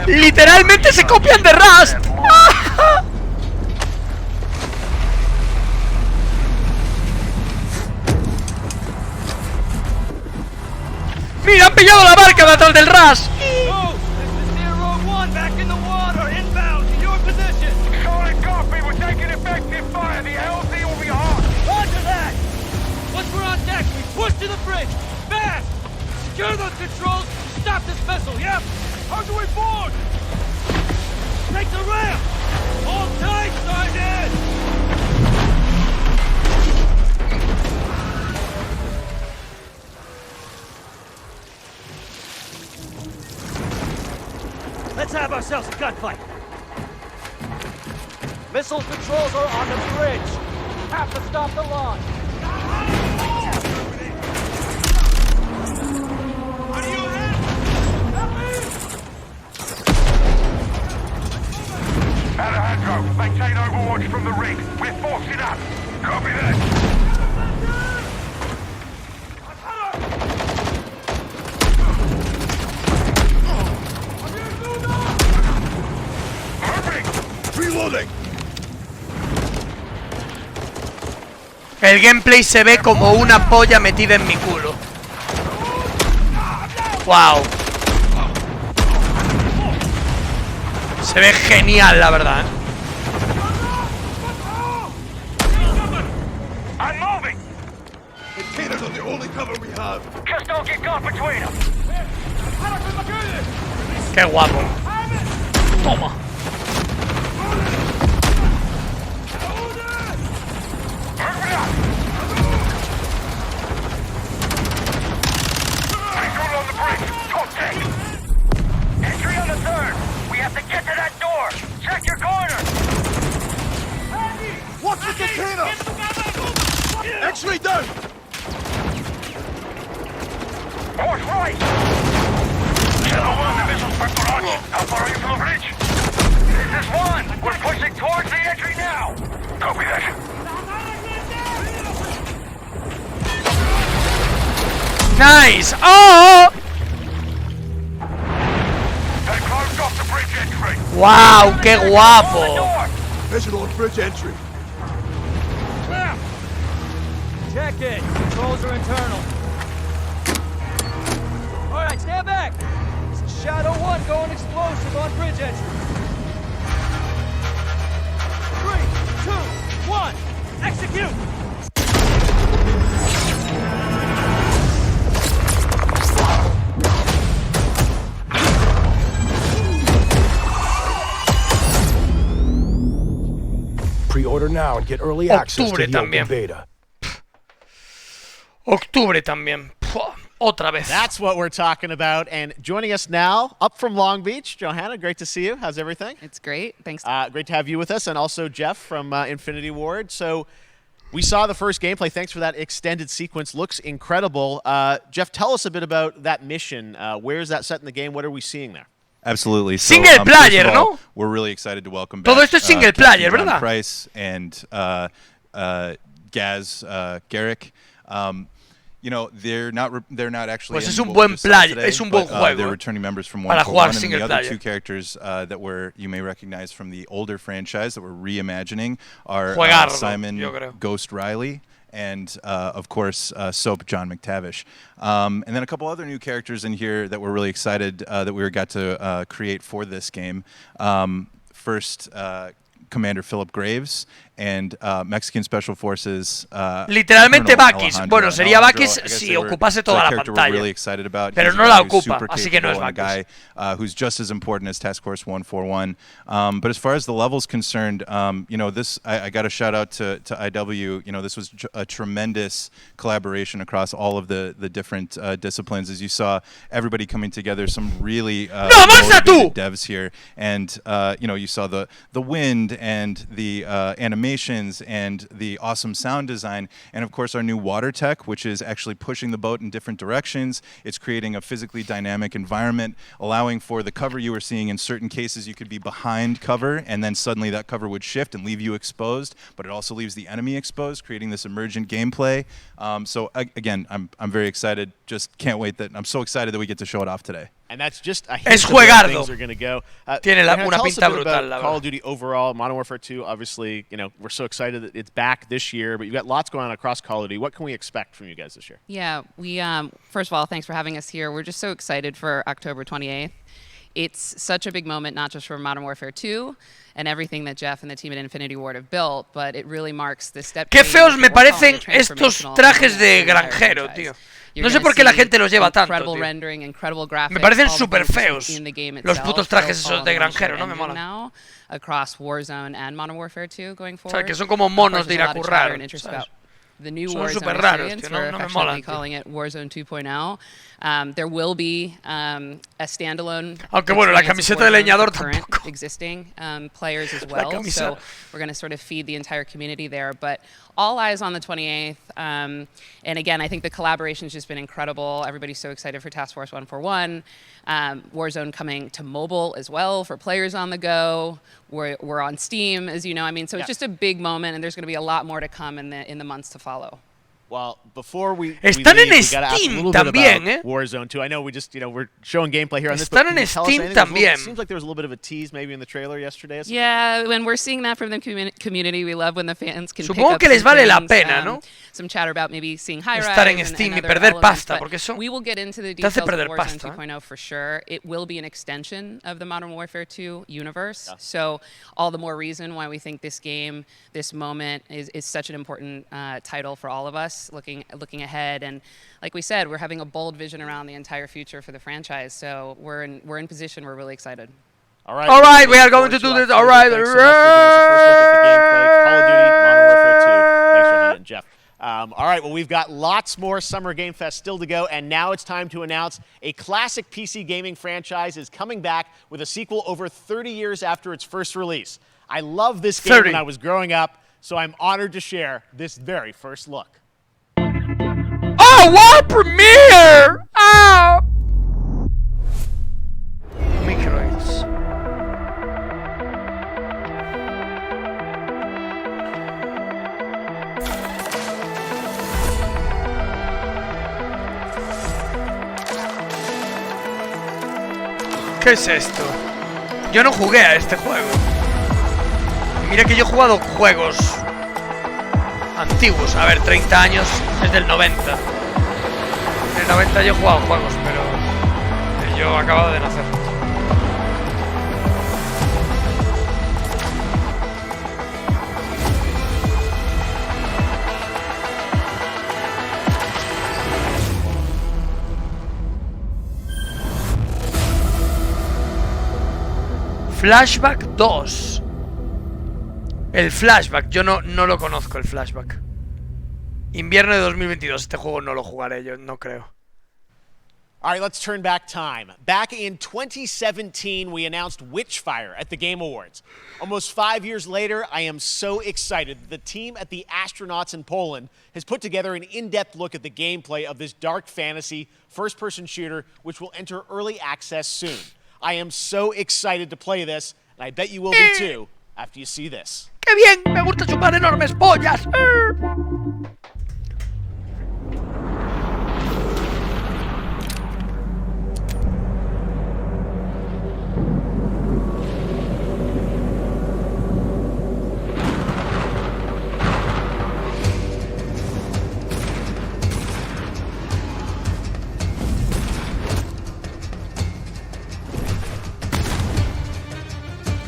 Literalmente se copian de Rust. ¡Mira, han pillado la barca de atrás del Rust! Secure those controls! Stop this vessel, yep! How do we board? Take the ramp! Hold tight, Sergeant! Let's have ourselves a gunfight! Missile controls are on the bridge! Have to stop the launch! Alejandro, maintain overwatch from the rig. We're forcing up. Copy that. Reloading. El gameplay se ve como una polla metida en mi culo. Wow. Se ve genial, la verdad, ¿eh? I'm moving. Containers are the only cover we have. Just don't get caught between them. Qué guapo. Toma. Control on the bridge. Contact. Entry on the third. We have to get to that door. Check your corner. Watch the container! X-ray down! Horse right. Shadow 1, the missiles for Barrage. How far are you from the bridge? This is 1. We're pushing towards the entry now. Copy that. Nice. Oh. They closed off the bridge entry. Wow, qué guapo. Visual on bridge entry. Check it. Controls are internal. All right, stand back. This is Shadow 1 going explosive on bridge entry. 3, 2, 1, execute. Pre-order now and get early access to Octubre the open también. beta. Octubre también. Pua, otra vez. That's what we're talking about. And joining us now, up from Long Beach, Johanna, great to see you. How's everything? It's great. Thanks. Great to have you with us, and also Jeff from Infinity Ward. So we saw the first gameplay. Thanks for that extended sequence. Looks incredible. Jeff, tell us a bit about that mission. Where is that set in the game? What are we seeing there? Absolutely. Single player, ¿no? We're really excited to welcome back Todo esto es single player, Captain John ¿verdad? Price and Gaz Garrick. You know, they're not actually Pues es in un what we buen just saw player, today, es un buen but, juego. they're returning members from Para 141, jugar and then single the other player. two characters that you may recognize from the older franchise that we're reimagining are Juegardo, Simon yo creo. Ghost Riley and of course Soap John McTavish, and then a couple other new characters in here that we're really excited that we got to create for this game. First, Commander Philip Graves and Mexican Special Forces. Literalmente Colonel Bakis. Alejandro. Bueno, sería Alejandro, Bakis I guess si they were- ocupase so toda a la character pantalla. We're really excited about. Pero He's no a la guy who's ocupa, super así que no es capable and a Bakis. guy who's just as important as Task Force 141. But as far as the level's concerned, you know, this I got a shout out to IW. You know, this was a tremendous collaboration across all of the different disciplines. As you saw, everybody coming together. Some really motivated devs here, and you know, you saw the wind and the animations and the awesome sound design, and of course our new water tech, which is actually pushing the boat in different directions. It's creating a physically dynamic environment, allowing for the cover you were seeing. In certain cases, you could be behind cover, and then suddenly that cover would shift and leave you exposed, but it also leaves the enemy exposed, creating this emergent gameplay. So again, I'm very excited. Just can't wait I'm so excited that we get to show it off today. And that's just a hint Es of where juegardo. things are going to go. Tiene Johanna, una tell us a pinta bit brutal, about la Call verdad. of Duty overall, Modern Warfare 2, obviously, you know, we're so excited that it's back this year, but you've got lots going on across Call of Duty. What can we expect from you guys this year? Yeah, we first of all, thanks for having us here. We're just so excited for October 28th. It's such a big moment, not just for Modern Warfare 2 and everything that Jeff and the team at Infinity Ward have built, but it really marks the step. Qué feos me parecen estos trajes de granjero, tío. No sé por qué la gente los lleva tanto, tío. Me parecen súper feos los putos trajes esos de granjero, no me molan. Across Warzone and Modern Warfare 2 going O forward. sea, que son como monos de ir a currar, ¿sabes? The new Son Warzone súper raros, experience, tío, we're no me affectionately molan, tío. calling it Warzone 2.0. There will be a standalone. Aunque bueno, la experience of camiseta de Warzone leñador for current tampoco. Existing players as La well. camisa. So we're going to sort of feed the entire community there. But all eyes on the 28th. And again, I think the collaboration's just been incredible. Everybody's so excited for Task Force 141. Warzone coming to mobile as well for players on the go. We're on Steam, as you know. I mean, so it's just a big moment, and there's going to be a lot more to come in the months to follow. Well, before we Están leave, en we gotta ask a Steam little bit también, about Warzone 2. I know we just, we're showing gameplay here on this. Están But can en you tell us Steam anything? There's a little- también. It seems like there was a little bit of a tease maybe in the trailer yesterday. Yeah, when we're seeing that from the community, we love when the fans can pick Supongo up que les some vale la things, pena, ¿no? Some chatter about maybe seeing high rise Estar en Steam y other perder elements, pasta, but porque eso we will get into the te hace details of perder Warzone pasta. 2.0 for sure. It will be an extension of the Modern Warfare 2 universe. So all the more reason why we think this game, this moment is such an important title for all of us looking ahead. And like we said, we're having a bold vision around the entire future for the franchise. So we're in position. We're really excited. All right. All right, we are going to do this. All right. Thanks so much for giving us a first look at the gameplay. Call of Duty, Modern Warfare 2. Thanks for having it, Jeff. All right, well, we've got lots more Summer Game Fest still to go, and now it's time to announce a classic PC gaming franchise is coming back with a sequel over 30 years after its first release. I love this game 30. when I was growing up, so I'm honored to share this very first look. Oh, world premiere! Oh! Microids. ¿Qué es esto? Yo no jugué a este juego. Y mira que yo he jugado juegos antiguos. A ver, 30 años es del 90. En el 90 yo he jugado juegos, pero yo acabado de nacer. Flashback 2. El Flashback, yo no lo conozco, el Flashback. Invierno de 2022, este juego no lo jugaré yo, no creo. All right, let's turn back time. Back in 2017, we announced Witchfire at the Game Awards. Almost 5 years later, I am so excited that the team at the Astronauts in Poland has put together an in-depth look at the gameplay of this dark fantasy first-person shooter, which will enter early access soon. I am so excited to play this, and I bet you will be too after you see this. ¡Qué bien! Me gusta chupar enormes pollas.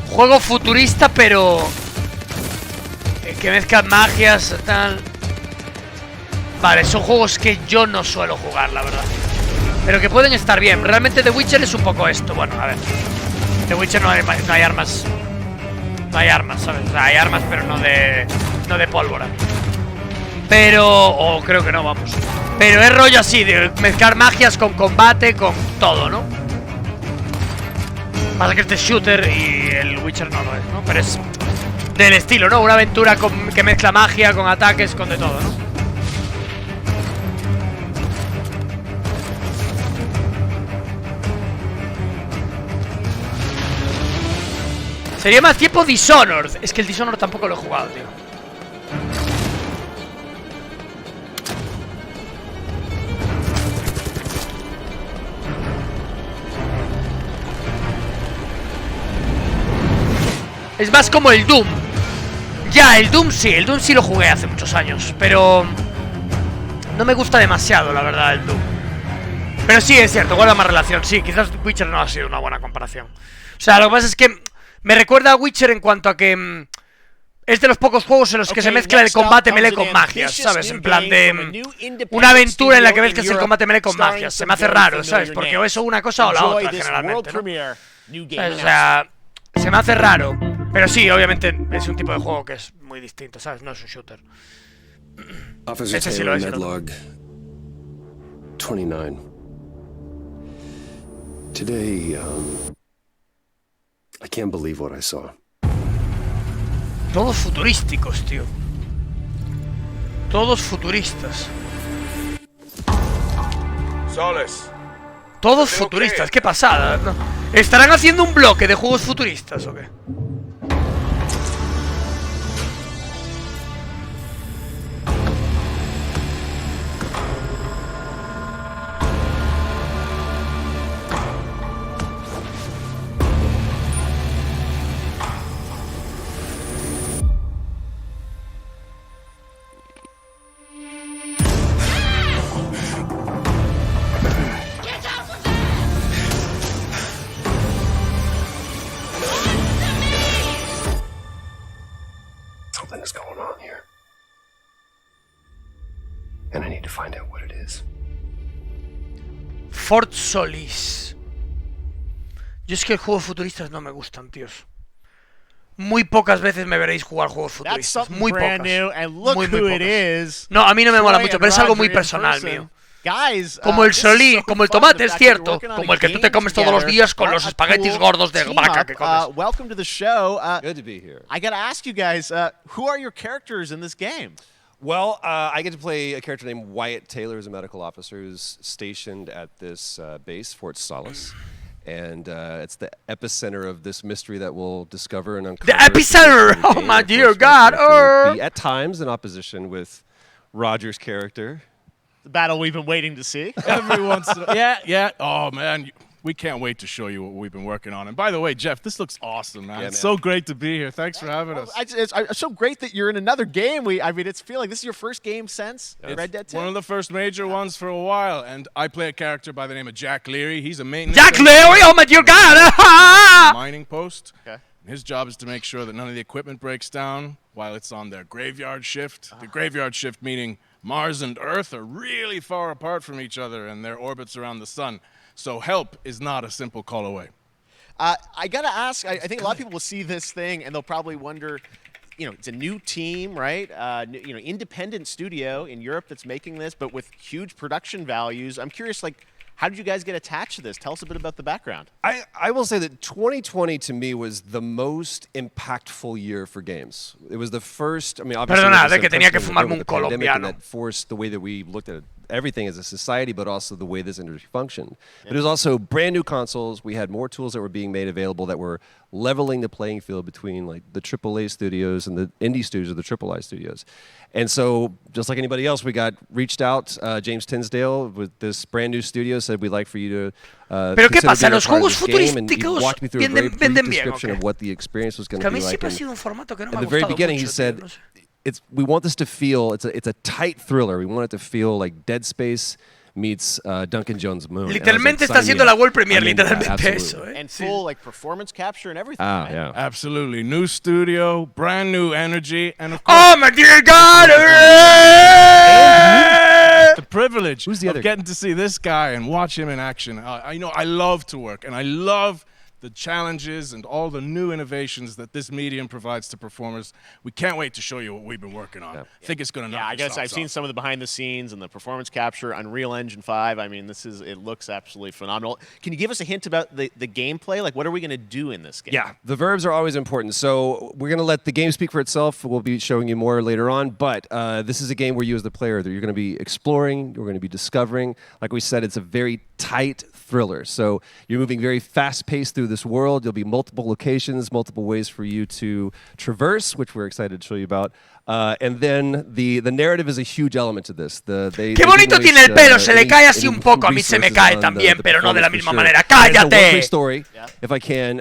Juego futurista, pero que mezcla magias, tal. Vale, son juegos que yo no suelo jugar, la verdad. Pero que pueden estar bien. Realmente The Witcher es un poco esto. Bueno, a ver. The Witcher no hay armas. No hay armas, ¿sabes? O sea, hay armas, pero no de pólvora. Pero... o creo que no, vamos. Pero es rollo así, de mezclar magias con combate, con todo, ¿no? Pasa que este es shooter y el Witcher no lo es, ¿no? Pero es del estilo, ¿no? Una aventura que mezcla magia con ataques, con de todo, ¿no? Sería más tiempo Dishonored. Es que el Dishonored tampoco lo he jugado, tío. Es más como el Doom. Ya, el Doom sí lo jugué hace muchos años. Pero no me gusta demasiado, la verdad, el Doom. Pero sí, es cierto, guarda más relación. Sí, quizás Witcher no ha sido una buena comparación. O sea, lo que pasa es que me recuerda a Witcher en cuanto a que es de los pocos juegos en los que se mezcla el combate melee con magias, ¿sabes? En plan de una aventura en la que mezclas el combate melee con magias. Se me hace raro, ¿sabes? Porque o eso una cosa o la otra, generalmente, ¿no? O sea, se me hace raro. Pero sí, obviamente es un tipo de juego que es muy distinto, ¿sabes? No es un shooter. Ese sí lo es, ¿no? 29. Today, I can't believe what I saw. Todos futurísticos, tío. Todos futuristas. Soles. Todos futuristas, qué pasada, ¿no? ¿Estarán haciendo un bloque de juegos futuristas o qué? find out what it is. Fort Solis. Yo es que los juegos futuristas no me gustan, tíos. Muy pocas veces me veréis jugar juegos futuristas. Muy pocas. Muy pocas. No, a mí no me mola mucho, pero es algo muy personal mío. Guys, como el solí, como el tomate, es cierto. Como el que tú te comes todos los días con los espaguetis gordos de vaca que comes. Welcome to the show. Good to be here. I gotta ask you guys, who are your characters in this game? Well, I get to play a character named Wyatt Taylor, who's a medical officer who's stationed at this base, Fort Solis. And it's the epicenter of this mystery that we'll discover and uncover. The epicenter! Oh my dear God! Be at times in opposition with Roger's character. The battle we've been waiting to see. Every once in a yeah. Oh, man. We can't wait to show you what we've been working on. And by the way, Jeff, this looks awesome, man. Yeah, It's so great to be here. Thanks for having us. It's so great that you're in another game. I mean, it's feeling this is your first game since Red Dead 2? One of the first major ones for a while. And I play a character by the name of Jack Leary. He's a maintenance. Jack Leary? Oh my dear God! Mining post. Okay. His job is to make sure that none of the equipment breaks down while it's on their graveyard shift. The graveyard shift meaning Mars and Earth are really far apart from each other and their orbits around the sun. So help is not a simple call away. I gotta ask, I think a lot of people will see this thing and they'll probably wonder, it's a new team, right? Independent studio in Europe that's making this, but with huge production values. I'm curious, how did you guys get attached to this? Tell us a bit about the background. I will say that 2020 to me was the most impactful year for games. It was the first, obviously Perdona, que tenía que fumarme un colombiano. That forced the way that we looked at everything as a society, but also the way this industry functioned. But it was also brand new consoles. We had more tools that were being made available that were leveling the playing field between the AAA studios and the indie studios or the AAA studios. And so, just like anybody else, we got reached out. James Tinsdale with this brand new studio said we'd like for you to Pero qué pasa, los juegos futurísticos walked me through a very brief description of what the experience was going to be like. Siempre ha sido un formato que no me At ha the very gustado beginning, mucho, he said, no sé. we want this to feel, it's a tight thriller. We want it to feel like Dead Space meets Duncan Jones' Moon. Literalmente está haciendo la World Premiere, literalmente eso. And full performance capture and everything. Ah, yeah. Absolutely. New studio, brand new energy, and of course, oh my dear God! The privilege of getting to see this guy and watch him in action. I love to work, and I love the challenges and all the new innovations that this medium provides to performers. We can't wait to show you what we've been working on. I think it's going to knock I guess your I've socks seen off. some of the behind the scenes and the performance capture, Unreal Engine 5. I mean, it looks absolutely phenomenal. Can you give us a hint about the gameplay? What are we going to do in this game? Yeah, the verbs are always important. So we're going to let the game speak for itself. We'll be showing you more later on. But this is a game where you as the player, you're going to be exploring, you're going to be discovering. Like we said, it's a very tight thriller. So you're moving very fast-paced through this world. There'll be multiple locations, multiple ways for you to traverse, which we're excited to show you about. And then the narrative is a huge element to this. Qué bonito tiene el pelo, se le cae así un poco. A mí se me cae también, pero no de la misma manera. ¡Cállate! Story, if I can.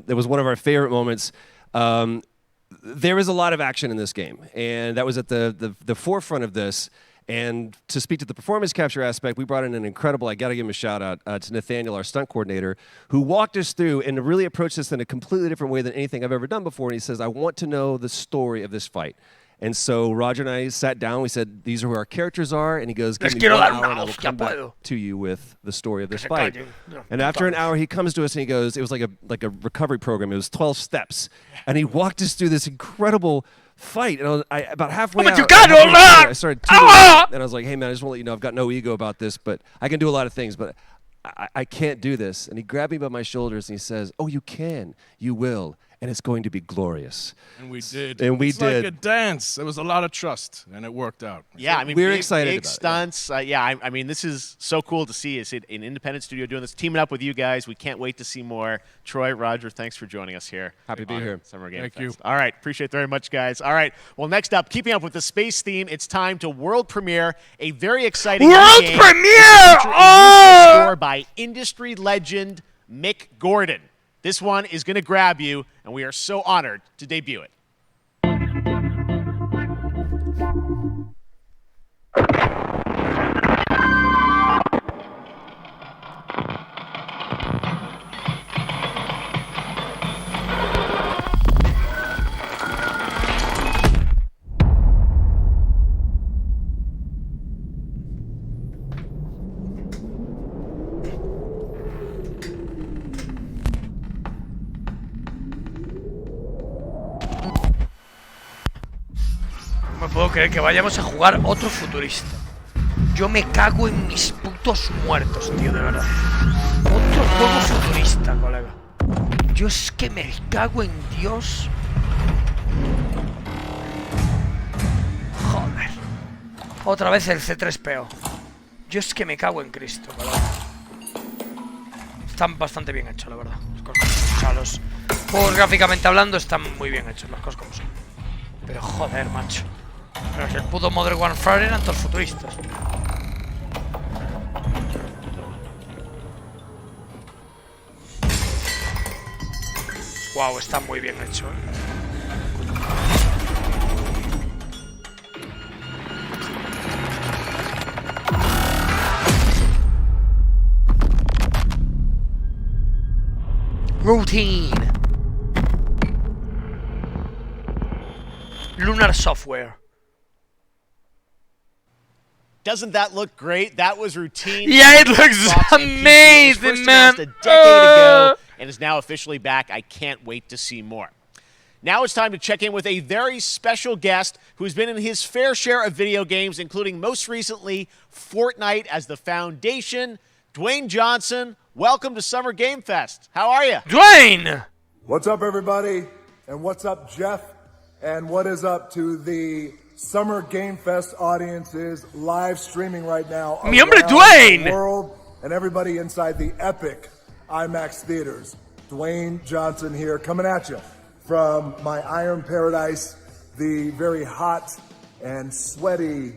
It was one of our favorite moments. There is a lot of action in this game, and that was at the forefront of this. And to speak to the performance capture aspect, we brought in an incredible, I got to give him a shout out to Nathaniel, our stunt coordinator, who walked us through and really approached this in a completely different way than anything I've ever done before. And he says, I want to know the story of this fight. And so Roger and I sat down, we said, these are who our characters are, and he goes, give me 1 hour and I will come back to you with the story of this fight. And after an hour, he comes to us and he goes, it was like a recovery program, it was 12 steps. And he walked us through this incredible fight, and about halfway out, I started tuning and I was like, hey man, I just want to let you know I've got no ego about this, but I can do a lot of things, but I can't do this. And he grabbed me by my shoulders and he says, oh, you can, you will, and it's going to be glorious. And we did. It's like a dance. There was a lot of trust, and it worked out. Yeah, I mean, we're excited big about stunts. I mean, this is so cool to see. It's an independent studio doing this, teaming up with you guys. We can't wait to see more. Troy, Roger, thanks for joining us here. Happy to be here. Summer Game Thank Fest. you. All right, appreciate it very much, guys. All right, well, next up, keeping up with the space theme, it's time to world premiere a very exciting world game. premiere! Score by industry legend Mick Gordon. This one is going to grab you, and we are so honored to debut it. puedo creer que vayamos a jugar otro futurista. Yo me cago en mis putos muertos, tío, de verdad. Otro juego futurista, colega. Yo es que me cago en Dios. Joder. Otra vez el C3PO. Yo es que me cago en Cristo, colega. Están bastante bien hechos, la verdad. O sea, los juegos gráficamente hablando están muy bien hechos, las cosas como son. Pero joder, macho. Pero si el puto Modern Warfare eran todos futuristas. Wow, está muy bien hecho, Routine. Lunar Software. Doesn't that look great? That was Routine. Yeah, it looks amazing, man. A decade ago, and is now officially back. I can't wait to see more. Now it's time to check in with a very special guest who's been in his fair share of video games, including most recently Fortnite as the Foundation. Dwayne Johnson, welcome to Summer Game Fest. How are you? Dwayne! What's up, everybody? And what's up, Jeff? And what is up to the Summer Game Fest audiences live streaming right now Mi hombre around Dwayne! the world and everybody inside the epic IMAX theaters. Dwayne Johnson here, coming at you from my Iron Paradise, the very hot and sweaty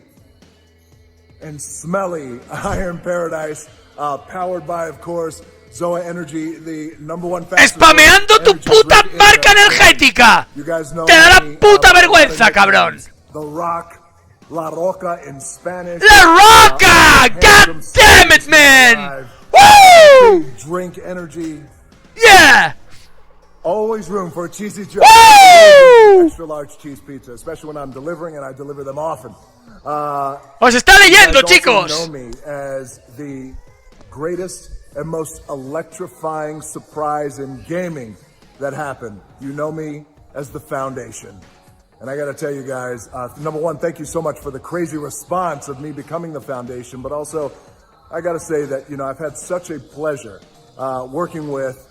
and smelly Iron Paradise, powered by, of course, Zoa Energy, the #1 fastest. ¡Spameando tu puta marca energética! ¡Te da la puta vergüenza, cabrón! The Rock, La Roca in Spanish. La Roca! God damn it, man! Woo! Drink energy. Yeah! Always room for a cheesy joke. Extra large cheese pizza, especially when I'm delivering, and I deliver them often. Os está leyendo, chicos. You know me as the greatest and most electrifying surprise in gaming that happened. You know me as the Foundation. And I gotta tell you guys, #1, thank you so much for the crazy response of me becoming the Foundation, but also, I gotta say that, you know, I've had such a pleasure working with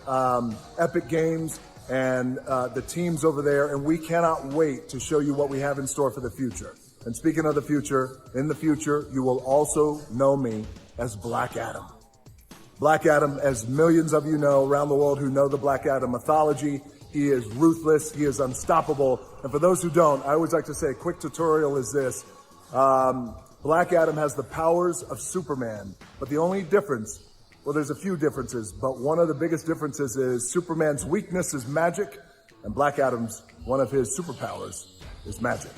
Epic Games and the teams over there, and we cannot wait to show you what we have in store for the future. And speaking of the future, in the future, you will also know me as Black Adam. Black Adam, as millions of you know around the world who know the Black Adam mythology, he is ruthless, he is unstoppable. And for those who don't, I always like to say a quick tutorial is this. Black Adam has the powers of Superman, but the only difference, well, there's a few differences, but one of the biggest differences is Superman's weakness is magic, and Black Adam's, one of his superpowers is magic.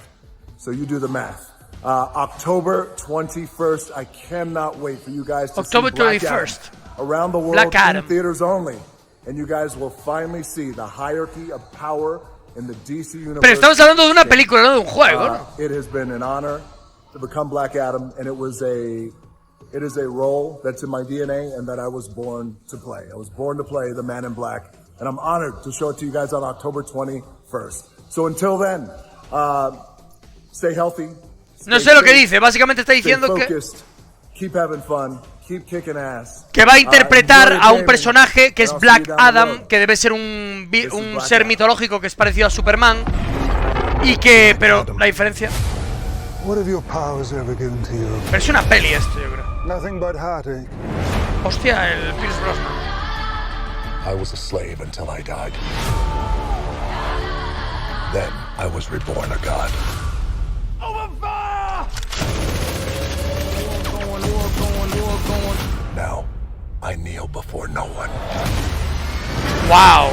So you do the math. October 21st, I cannot wait for you guys to October see Black 21st. Adam around the world, Black Adam. in theaters only. And you guys will finally see the hierarchy of power in the DC universe. Pero estamos hablando de una película, no de un juego, ¿no? It has been an honor to become Black Adam, and it is a role that's in my DNA and that I was born to play. I was born to play the Man in Black, and I'm honored to show it to you guys on October 21st. So until then, stay healthy. No sé lo que dice, básicamente está diciendo keep having fun, keep kicking ass. que va a interpretar a un personaje que es Black Adam, que debe ser un ser mitológico que es parecido a Superman, y que, pero la diferencia... What have your powers ever given to you? Pero es una peli esto, yo creo. Nothing but heartache. Hostia, el Pierce Brosnan. I was a slave until I died. Then I was reborn a god. Now, I kneel before no one. Wow.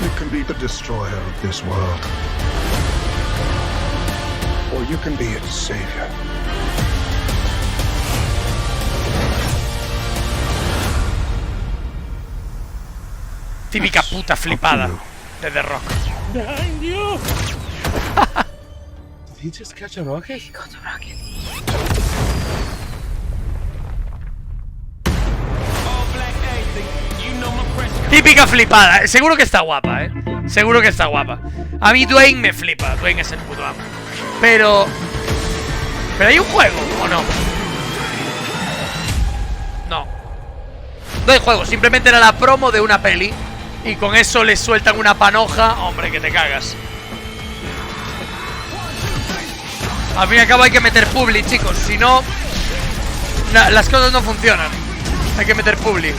You can be the destroyer of this world. Or you can be its savior. Típica puta flipada de The Rock. Behind you! Did he just catch a rocket? He got a rocket. Típica flipada, seguro que está guapa, Seguro que está guapa. A mí Dwayne me flipa. Dwayne es el puto amo. Pero hay un juego, ¿o no? No. No hay juego. Simplemente era la promo de una peli. Y con eso les sueltan una panoja. Hombre, que te cagas. Al fin y al cabo hay que meter publi, chicos. Si no, las cosas no funcionan. Hay que meter publi.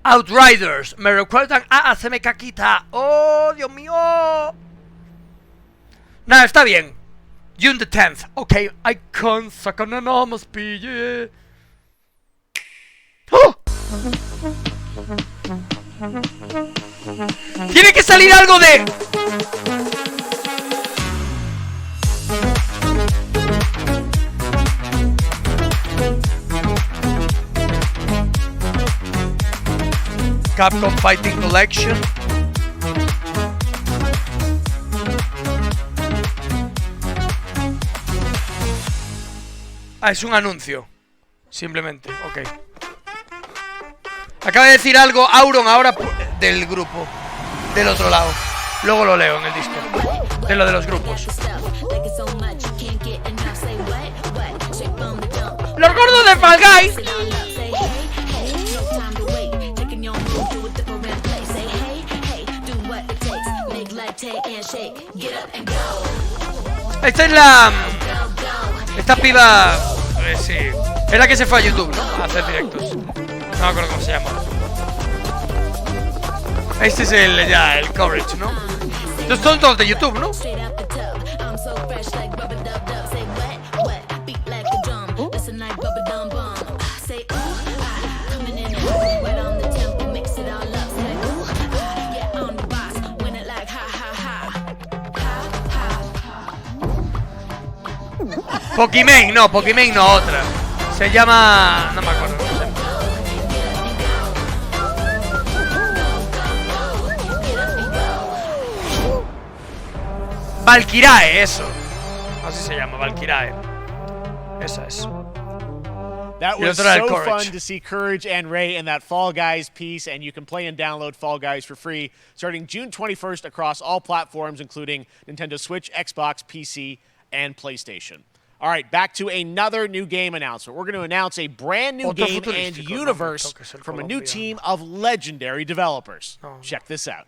Outriders, me recuerdan a hacerme caquita. Oh, Dios mío. Nada, está bien. June the 10th. Ok, I can't suck an enormous pille. ¡Oh! Tiene que salir algo de... Capcom Fighting Collection. Ah, es un anuncio. Simplemente, ok. Acaba de decir algo Auron ahora del grupo. Del otro lado. Luego lo leo en el Discord. De lo de los grupos. ¡Los gordos de Fall Guys! Esta es la... Esta piba... sí. Es la que se fue a YouTube, ¿no? A hacer directos. No me acuerdo cómo se llama. Este es el coverage, ¿no? Estos son todos de YouTube, ¿no? Pokimane no, otra. Se llama... No me acuerdo, no sé. Valkyrae, eso. Así se llama, Valkyrae. Esa es. That was so fun to see Courage and Ray in that Fall Guys piece, and you can play and download Fall Guys for free starting June 21st across all platforms, including Nintendo Switch, Xbox, PC, and PlayStation. All right, back to another new game announcement. We're going to announce a brand new game and universe from a new team of legendary developers. Check this out.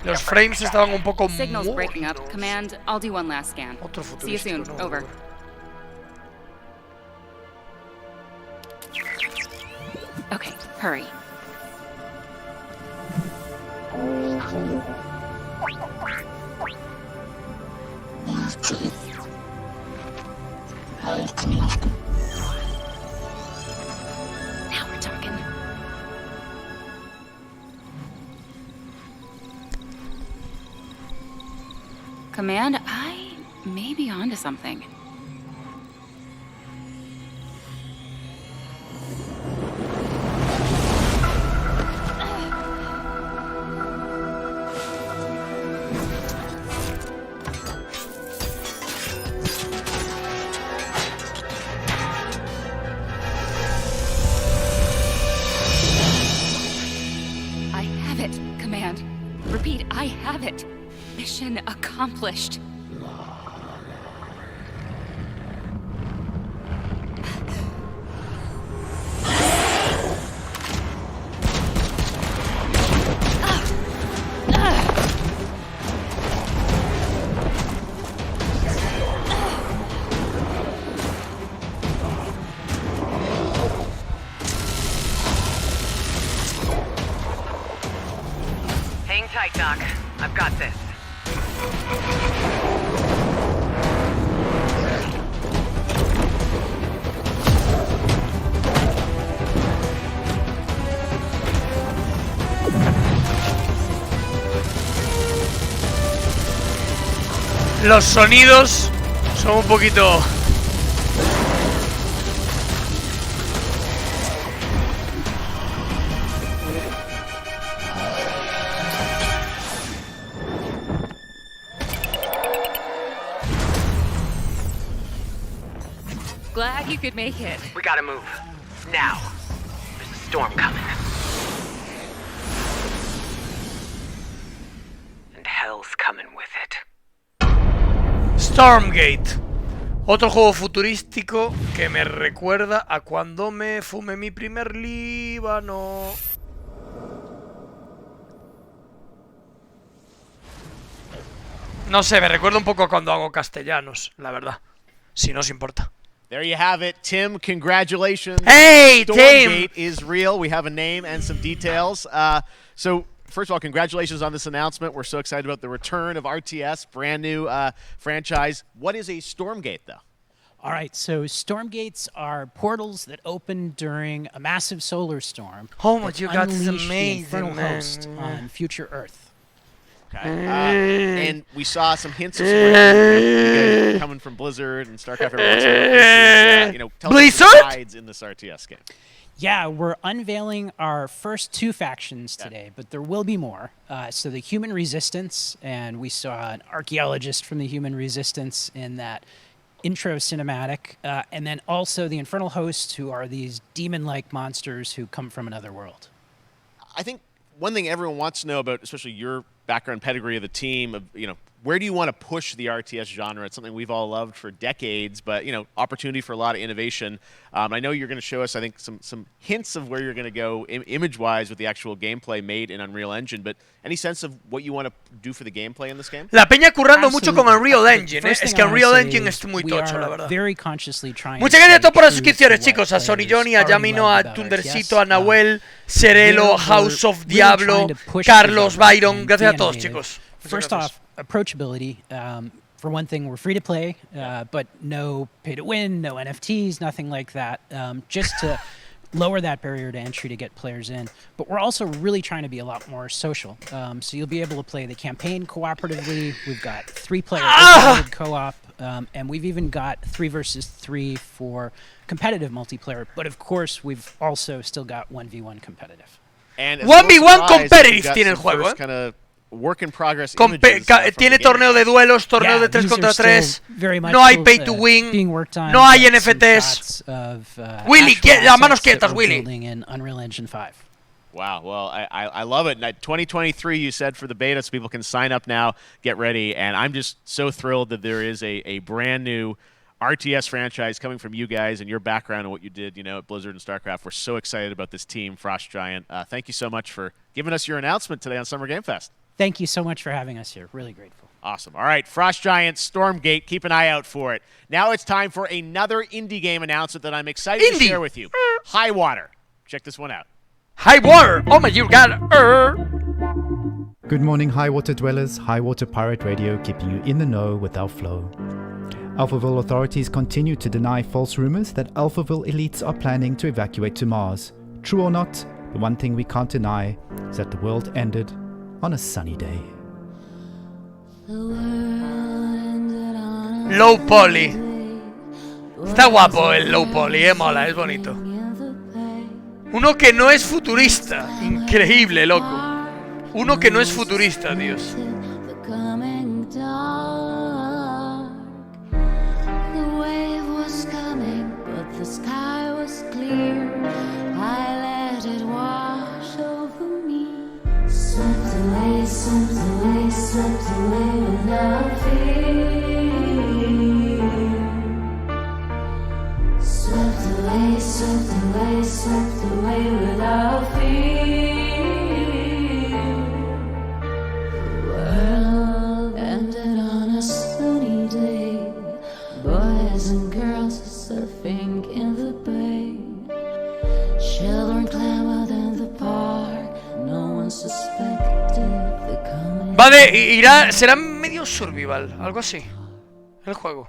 Los frames estaban un poco Signals breaking up. Command, I'll do one last scan. See you soon. Over. Okay, hurry. Now we're talking. Command, I may be onto something. Repeat, I have it. Mission accomplished. Hang tight, Doc. I've got this. Los sonidos son un poquito... Glad you could make it. We gotta move. Now. There's a storm coming. And hell's coming with it. Stormgate. Otro juego futurístico que me recuerda a cuando me fumé mi primer líbano. No sé, me recuerda un poco cuando hago castellanos, la verdad. Si no os importa. There you have it, Tim. Congratulations. Hey, Stormgate Tim! is real. We have a name and some details. So, first of all, congratulations on this announcement. We're so excited about the return of RTS, brand new franchise. What is a Stormgate, though? All right, so Stormgates are portals that open during a massive solar storm. Oh, what you got is unleash the amazing, infernal man. host on future Earth. Okay. And we saw some hints of some you guys coming from Blizzard and StarCraft. Every once in a while. You know, tell us the sides in this RTS game. Yeah, we're unveiling our first 2 factions today, but there will be more. So the Human Resistance, and we saw an archaeologist from the Human Resistance in that intro cinematic, and then also the Infernal Hosts, who are these demon-like monsters who come from another world. I think one thing everyone wants to know about, especially your background pedigree of the team, you know, where do you want to push the RTS genre? It's something we've all loved for decades, but, you know, opportunity for a lot of innovation. I know you're going to show us, I think, some hints of where you're going to go image-wise with the actual gameplay made in Unreal Engine, but any sense of what you want to do for the gameplay in this game? La peña currando mucho con Unreal Engine, ¿eh? Es que Unreal Engine es muy tocho, la verdad. Muchas gracias a todos por las suscripciones, chicos. A Sonny Johnny, a Yamino, a Tundercito, a Nahuel, Serelo, House of Diablo, Carlos, Byron. Gracias a todos, chicos. First off, approachability. For one thing, we're free to play, but no pay to win, no NFTs, nothing like that. Just to lower that barrier to entry to get players in. But we're also really trying to be a lot more social. So you'll be able to play the campaign cooperatively. We've got 3-player co-op, and we've even got 3 versus 3 for competitive multiplayer. But of course, we've also still got 1v1 competitive. And 1v1 competitive tiene el juego, ¿eh? Work in progress tiene torneo de duelos, torneo de 3 contra 3. No hay pay to win. No hay NFTs. Willy, las manos quietas, Willy. Wow, well, I love it. 2023, you said, for the beta, so people can sign up now, get ready, and I'm just so thrilled that there is a brand new RTS franchise coming from you guys and your background and what you did, you know, at Blizzard and StarCraft. We're so excited about this team, Frost Giant. Thank you so much for giving us your announcement today on Summer Game Fest. Thank you so much for having us here. Really grateful. Awesome. All right, Frost Giant, Stormgate, keep an eye out for it. Now it's time for another indie game announcement that I'm excited to share with you. High Water. Check this one out. High Water! Oh my, you got it! Good morning, High Water dwellers. High Water Pirate Radio keeping you in the know with our flow. Alphaville authorities continue to deny false rumors that Alphaville elites are planning to evacuate to Mars. True or not, the one thing we can't deny is that the world ended on a sunny day. Low poly. Está guapo el low poly, mola, es bonito. Uno que no es futurista. Increíble, loco. Uno que no es futurista, Dios. Swept away some será medio survival, algo así. El juego.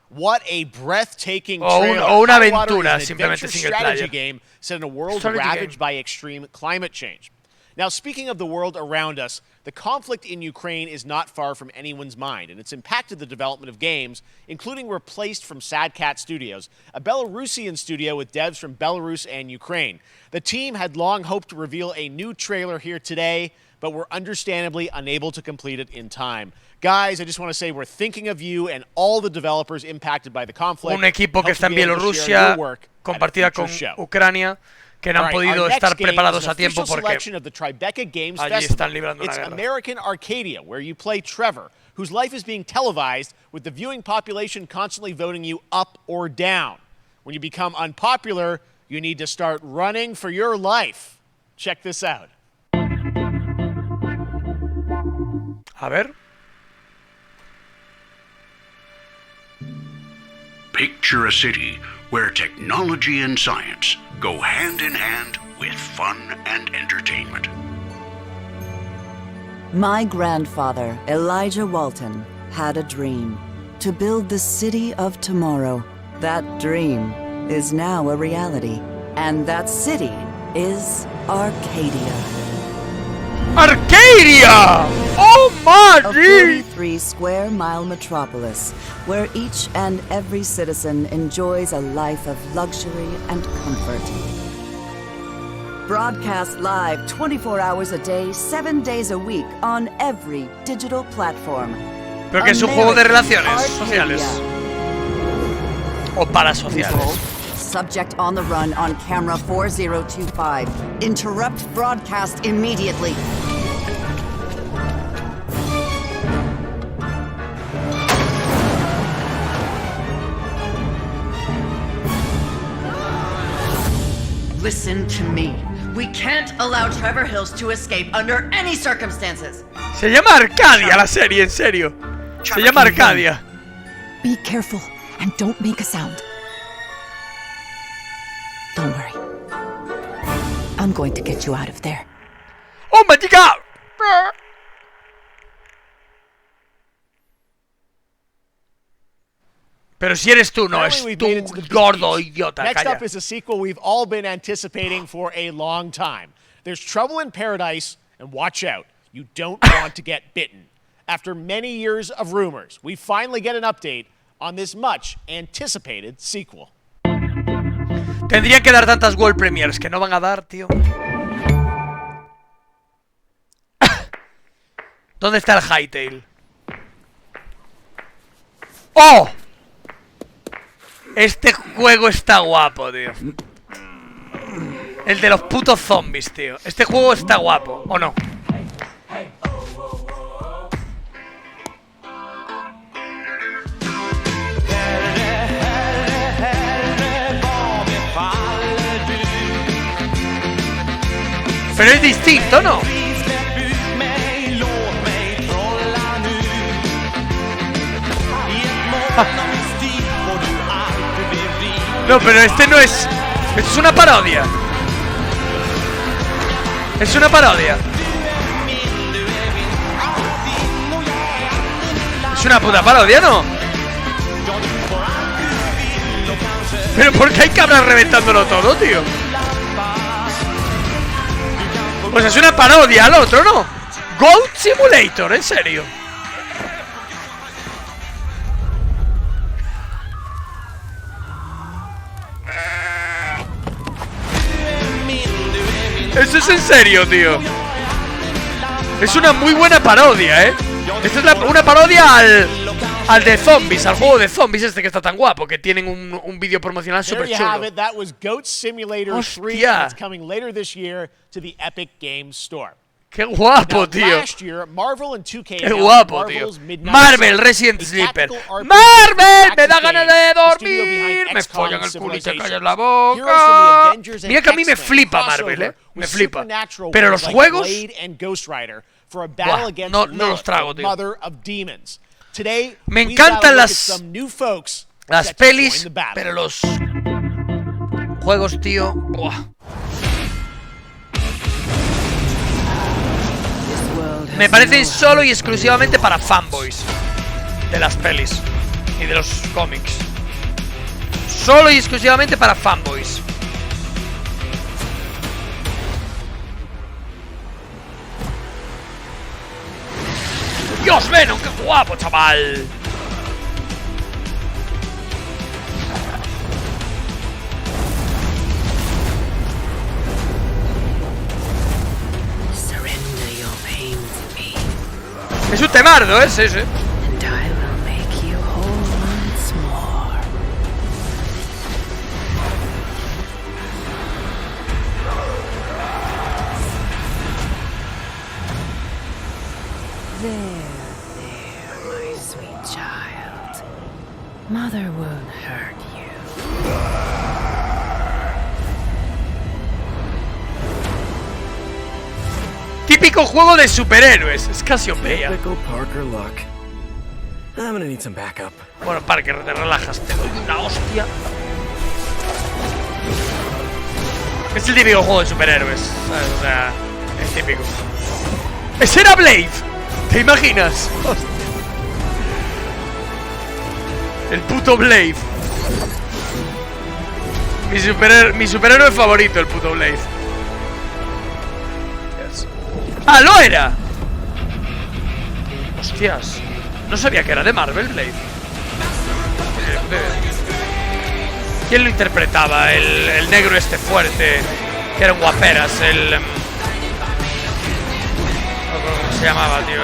What a breathtaking O trailer. una High Water aventura, is an simplemente adventure single strategy player. game set in a world Strategy ravaged game. by extreme climate change. Now, speaking of the world around us, the conflict in Ukraine is not far from anyone's mind, and it's impacted the development of games, including Replaced from Sad Cat Studios, a Belarusian studio with devs from Belarus and Ukraine. The team had long hoped to reveal a new trailer here today, but were understandably unable to complete it in time. Guys, I just want to say we're thinking of you and all the developers impacted by the conflict. Un equipo que está en Bielorrusia, compartida con Ucrania, que no han podido estar preparados a tiempo porque allí están librando una It's guerra. American Arcadia, where you play Trevor, whose life is being televised with the viewing population constantly voting you up or down. When you become unpopular, you need to start running for your life. Check this out. A ver. Picture a city where technology and science go hand in hand with fun and entertainment. My grandfather, Elijah Walton, had a dream to build the city of tomorrow. That dream is now a reality, and that city is Arcadia. Arcadia! Oh my! A 43-square-mile metropolis where each and every citizen enjoys a life of luxury and comfort. Broadcast live 24 hours a day, 7 days a week on every digital platform. Pero que es un juego de relaciones sociales. O parasociales. Subject on the run on camera 4025. Interrupt broadcast immediately. Listen to me. We can't allow Trevor Hills to escape under any circumstances. Se llama Arcadia la serie, en serio. Se llama Arcadia. Be careful and don't make a sound. Don't worry. I'm going to get you out of there. ¡Oh, my God! Pero si eres tú, no es tú, gordo idiota. Next Calla. up is a sequel we've all been anticipating for a long time. There's Trouble in Paradise, and watch out, you don't want to get bitten. After many years of rumors, we finally get an update on this much anticipated sequel. Tendrían que dar tantas World Premiers que no van a dar, tío. ¿Dónde está el Hightail? ¡Oh! Este juego está guapo, tío. El de los putos zombies, tío. Este juego está guapo, ¿o no? Pero es distinto, ¿no? No, pero este no es... Es una parodia. Es una parodia. Es una puta parodia, ¿no? Pero ¿por qué hay cabras reventándolo todo, tío? Pues es una parodia al otro, ¿no? Goat Simulator, en serio. Eso es en serio, tío. Es una muy buena parodia, ¿eh? Esta es una parodia al de zombies, al juego de zombies este que está tan guapo, que tienen un vídeo promocional súper There you have chulo. it. That was Goat Simulator 3. Hostia. It's coming later this year to the Epic Games Store. Qué guapo, Now, tío. last year, Marvel and 2K Qué announced guapo, tío. Marvel's Midnight Marvel, Suns, Resident a Sleeper. tactical RPG ¡Marvel! ¡Me da practice ganas game, de the studio behind dormir! Me XCOM follan el culo y te Civilization. callas la Heroes from the boca. Avengers and Mira que a mí me X-Men flipa crossover Marvel, ¿eh? Me with flipa. supernatural Pero worlds los like juegos... Blade and Ghost Rider for a battle Buah, against no Lilith, los trago, the tío. mother of demons. Today, Me we've got to encantan look at las some new folks Las set to join pelis, the battle. pero los juegos, tío. Buah. me parecen solo y exclusivamente para fanboys de las pelis y de los cómics. Solo y exclusivamente para fanboys. ¡Dios, Venom! ¡Qué guapo, chaval! Es un temardo, sí, sí. My sweet child. Mother won't hurt you. Típico juego de superhéroes. Es Casiopea. Parker luck. I'm gonna need some backup. Bueno, Parker, te relajas. Te doy una hostia. Es el típico juego de superhéroes, ¿sabes? O sea, es típico. ¡Ese era Blade! ¿Te imaginas? Hostia. El puto Blade. Mi superhéroe favorito, el puto Blade. Hostias. ¡Ah, lo era! Hostias. No sabía que era de Marvel, Blade. ¿Quién lo interpretaba? El negro este fuerte, que era un guaperas, el... ¿Cómo se llamaba, tío?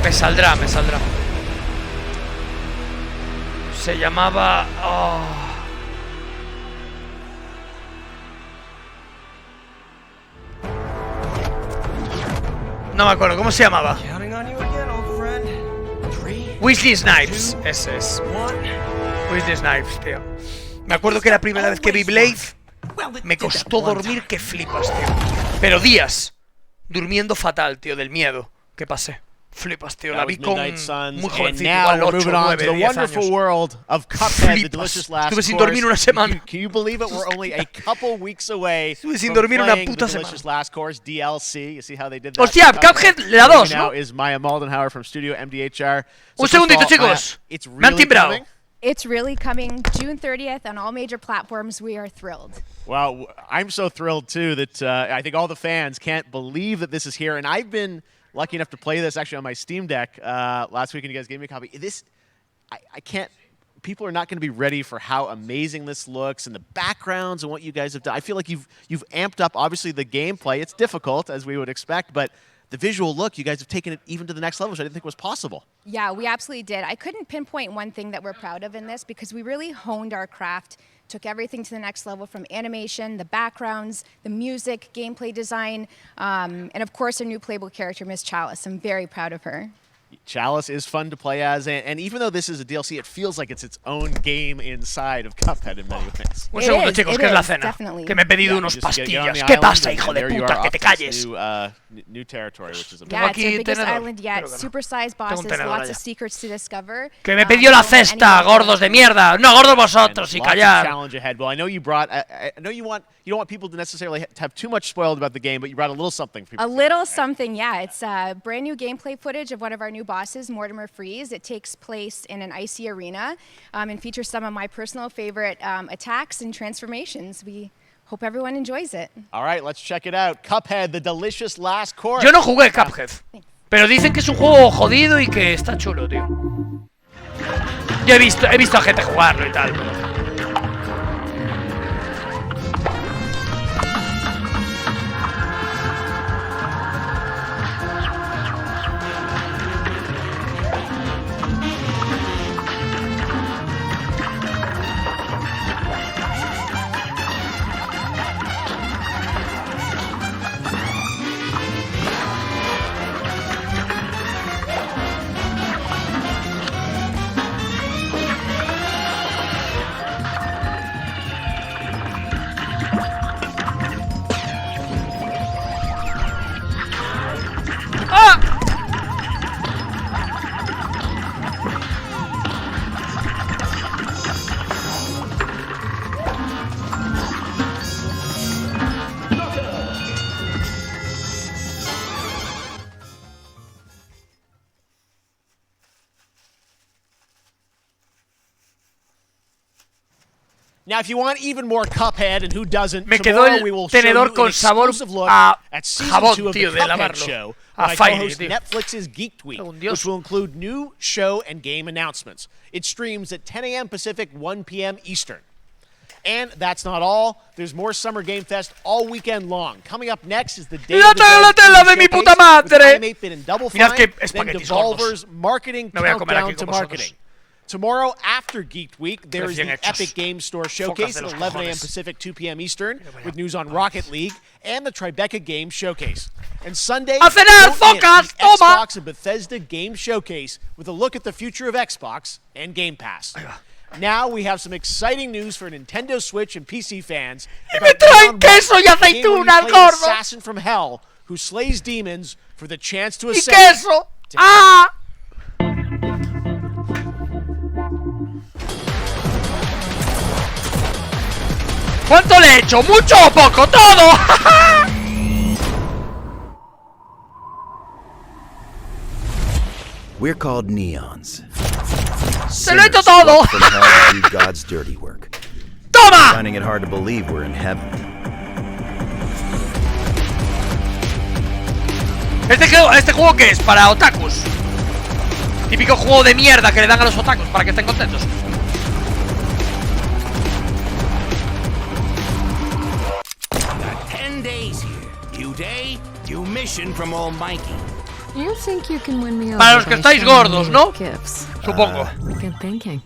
Me saldrá. Se llamaba... No me acuerdo, ¿cómo se llamaba? Weasley Snipes. Ese es. Weasley Snipes, tío. Me acuerdo que la primera vez que vi Blade me costó dormir que flipas, tío. Pero días durmiendo fatal, tío, del miedo que pasé. Flipas, tío. La vi con muy jovencito, igual 8, 9, 10 años. Flipas. Estuve sin dormir una semana. Estuve sin dormir una puta semana. Hostia, Cuphead la 2, ¿no? Un segundito, chicos. Me han timbrado. It's really coming June 30th on all major platforms. We are thrilled. Wow, I'm so thrilled too that I think all the fans can't believe that this is here. And I've been lucky enough to play this actually on my Steam Deck last week, and you guys gave me a copy. I can't. People are not going to be ready for how amazing this looks and the backgrounds and what you guys have done. I feel like you've amped up obviously the gameplay. It's difficult as we would expect, but the visual look, you guys have taken it even to the next level, which I didn't think was possible. Yeah, we absolutely did. I couldn't pinpoint one thing that we're proud of in this because we really honed our craft, took everything to the next level from animation, the backgrounds, the music, gameplay design, and of course our new playable character, Miss Chalice. I'm very proud of her. Chalice is fun to play as, and even though this is a DLC, it feels like it's its own game inside of Cuphead in many ways. Un segundo, chicos, que es la cena. Que me he pedido unos pastillas. ¿Qué pasa, hijo de puta? Que te calles. New territory, which is yeah, it's our biggest island yet. Super-sized bosses, lots of secrets to discover. Que me pidió la cesta, gordos de mierda. No, gordos vosotros, y callar. Challenge ahead. Well, I know you brought. I know you don't want people to necessarily have too much spoiled about the game, but you brought a little something for people. A little something, yeah. It's brand new gameplay footage of one of our new bosses, Mortimer Freeze. It takes place in an icy arena and features some of my personal favorite attacks and transformations. We hope everyone enjoys it. All right, let's check it out. Cuphead, the delicious last course. Yo no jugué Cuphead, pero dicen que es un juego jodido y que está chulo, tío. Yo he visto a gente jugarlo y tal. Now, if you want even more Cuphead, and who doesn't, Me quedó tomorrow el we will show you tenedor an con sabor exclusive look a at season jabón, 2 of the tío, de Cuphead lavarlo. show A when I Fire, co-host tío. Netflix's Geek Week, which will include new show and game announcements. It streams at 10 a.m. Pacific, 1 p.m. Eastern. And that's not all. There's more Summer Game Fest all weekend long. Coming up next is the Day of the la tela de mi puta madre! With 8-Bit and Double Mirad Fine, qué then espaguetis Devolver's Marketing Me voy a comer Countdown aquí to con Marketing. vosotros. Tomorrow, after Geek Week, there is Recién the hechos. Epic Game Store Focas Showcase de at los 11 a.m. cojones. Pacific, 2 p.m. Eastern, with news on Rocket League and the Tribeca Game Showcase. And Sunday, ¡A cenar, tune in to focas! the Toma! Xbox and Bethesda Game Showcase with a look at the future of Xbox and Game Pass. Now we have some exciting news for Nintendo Switch and PC fans. me traen queso y aceitunas, gordo! Assassin from Hell who slays demons for the chance to ¡Y ascend. queso! ¡Ah! ¿Cuánto le he hecho? ¿Mucho o poco? ¡Todo! We're called Neons. ¡Se lo he hecho todo! From hell to do God's dirty work. ¡Toma! Finding it hard to believe we're in heaven. ¿Este juego qué es? Para otakus. Típico juego de mierda que le dan a los otakus para que estén contentos. Got 10 days here. New day, new mission from Almighty. You think you can win me over Para los que by estáis showing gordos, me ¿no? Gifts. Supongo. Good thinking.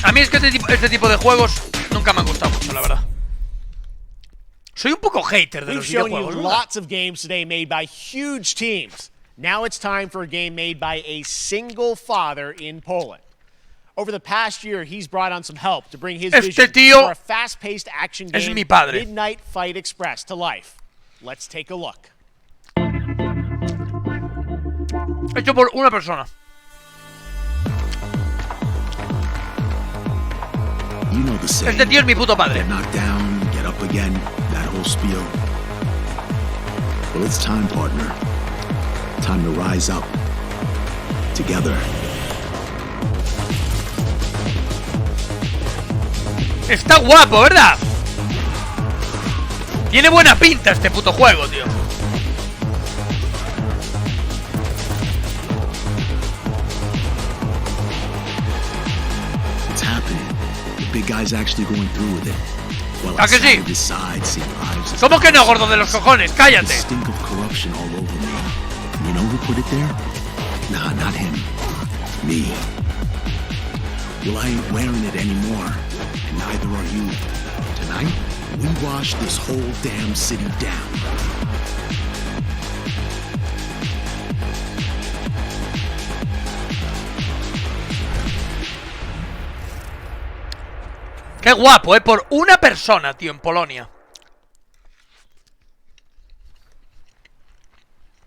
A mí es que este tipo de juegos nunca me han gustado mucho, la verdad. Soy un poco hater de We've los shown you videojuegos, ¿no? lots of games today made by huge teams. Now it's time for a game made by a single father in Poland. Over the past year, he's brought on some help to bring his vision tío for a fast-paced action es game, mi padre. Midnight Fight Express, to life. Let's take a look. Hecho por una persona. You know the saying. Este tío es mi puto padre. Get knocked down, get up again, that whole spiel. Well, it's time, partner. Time to rise up. Together. Está guapo, ¿verdad? Tiene buena pinta este puto juego, tío. It's happening. The big guy's actually going through with it. Well, ¿A que sí? outside of his side, see lives as ¿Cómo que no, gordo de los cojones? the Cállate. stink of corruption all over me. And you know who put it there? Nah, not him. Me. Well, I ain't wearing it anymore. And neither are you. Tonight, we wash this whole damn city down. Qué guapo, por una persona, tío, en Polonia.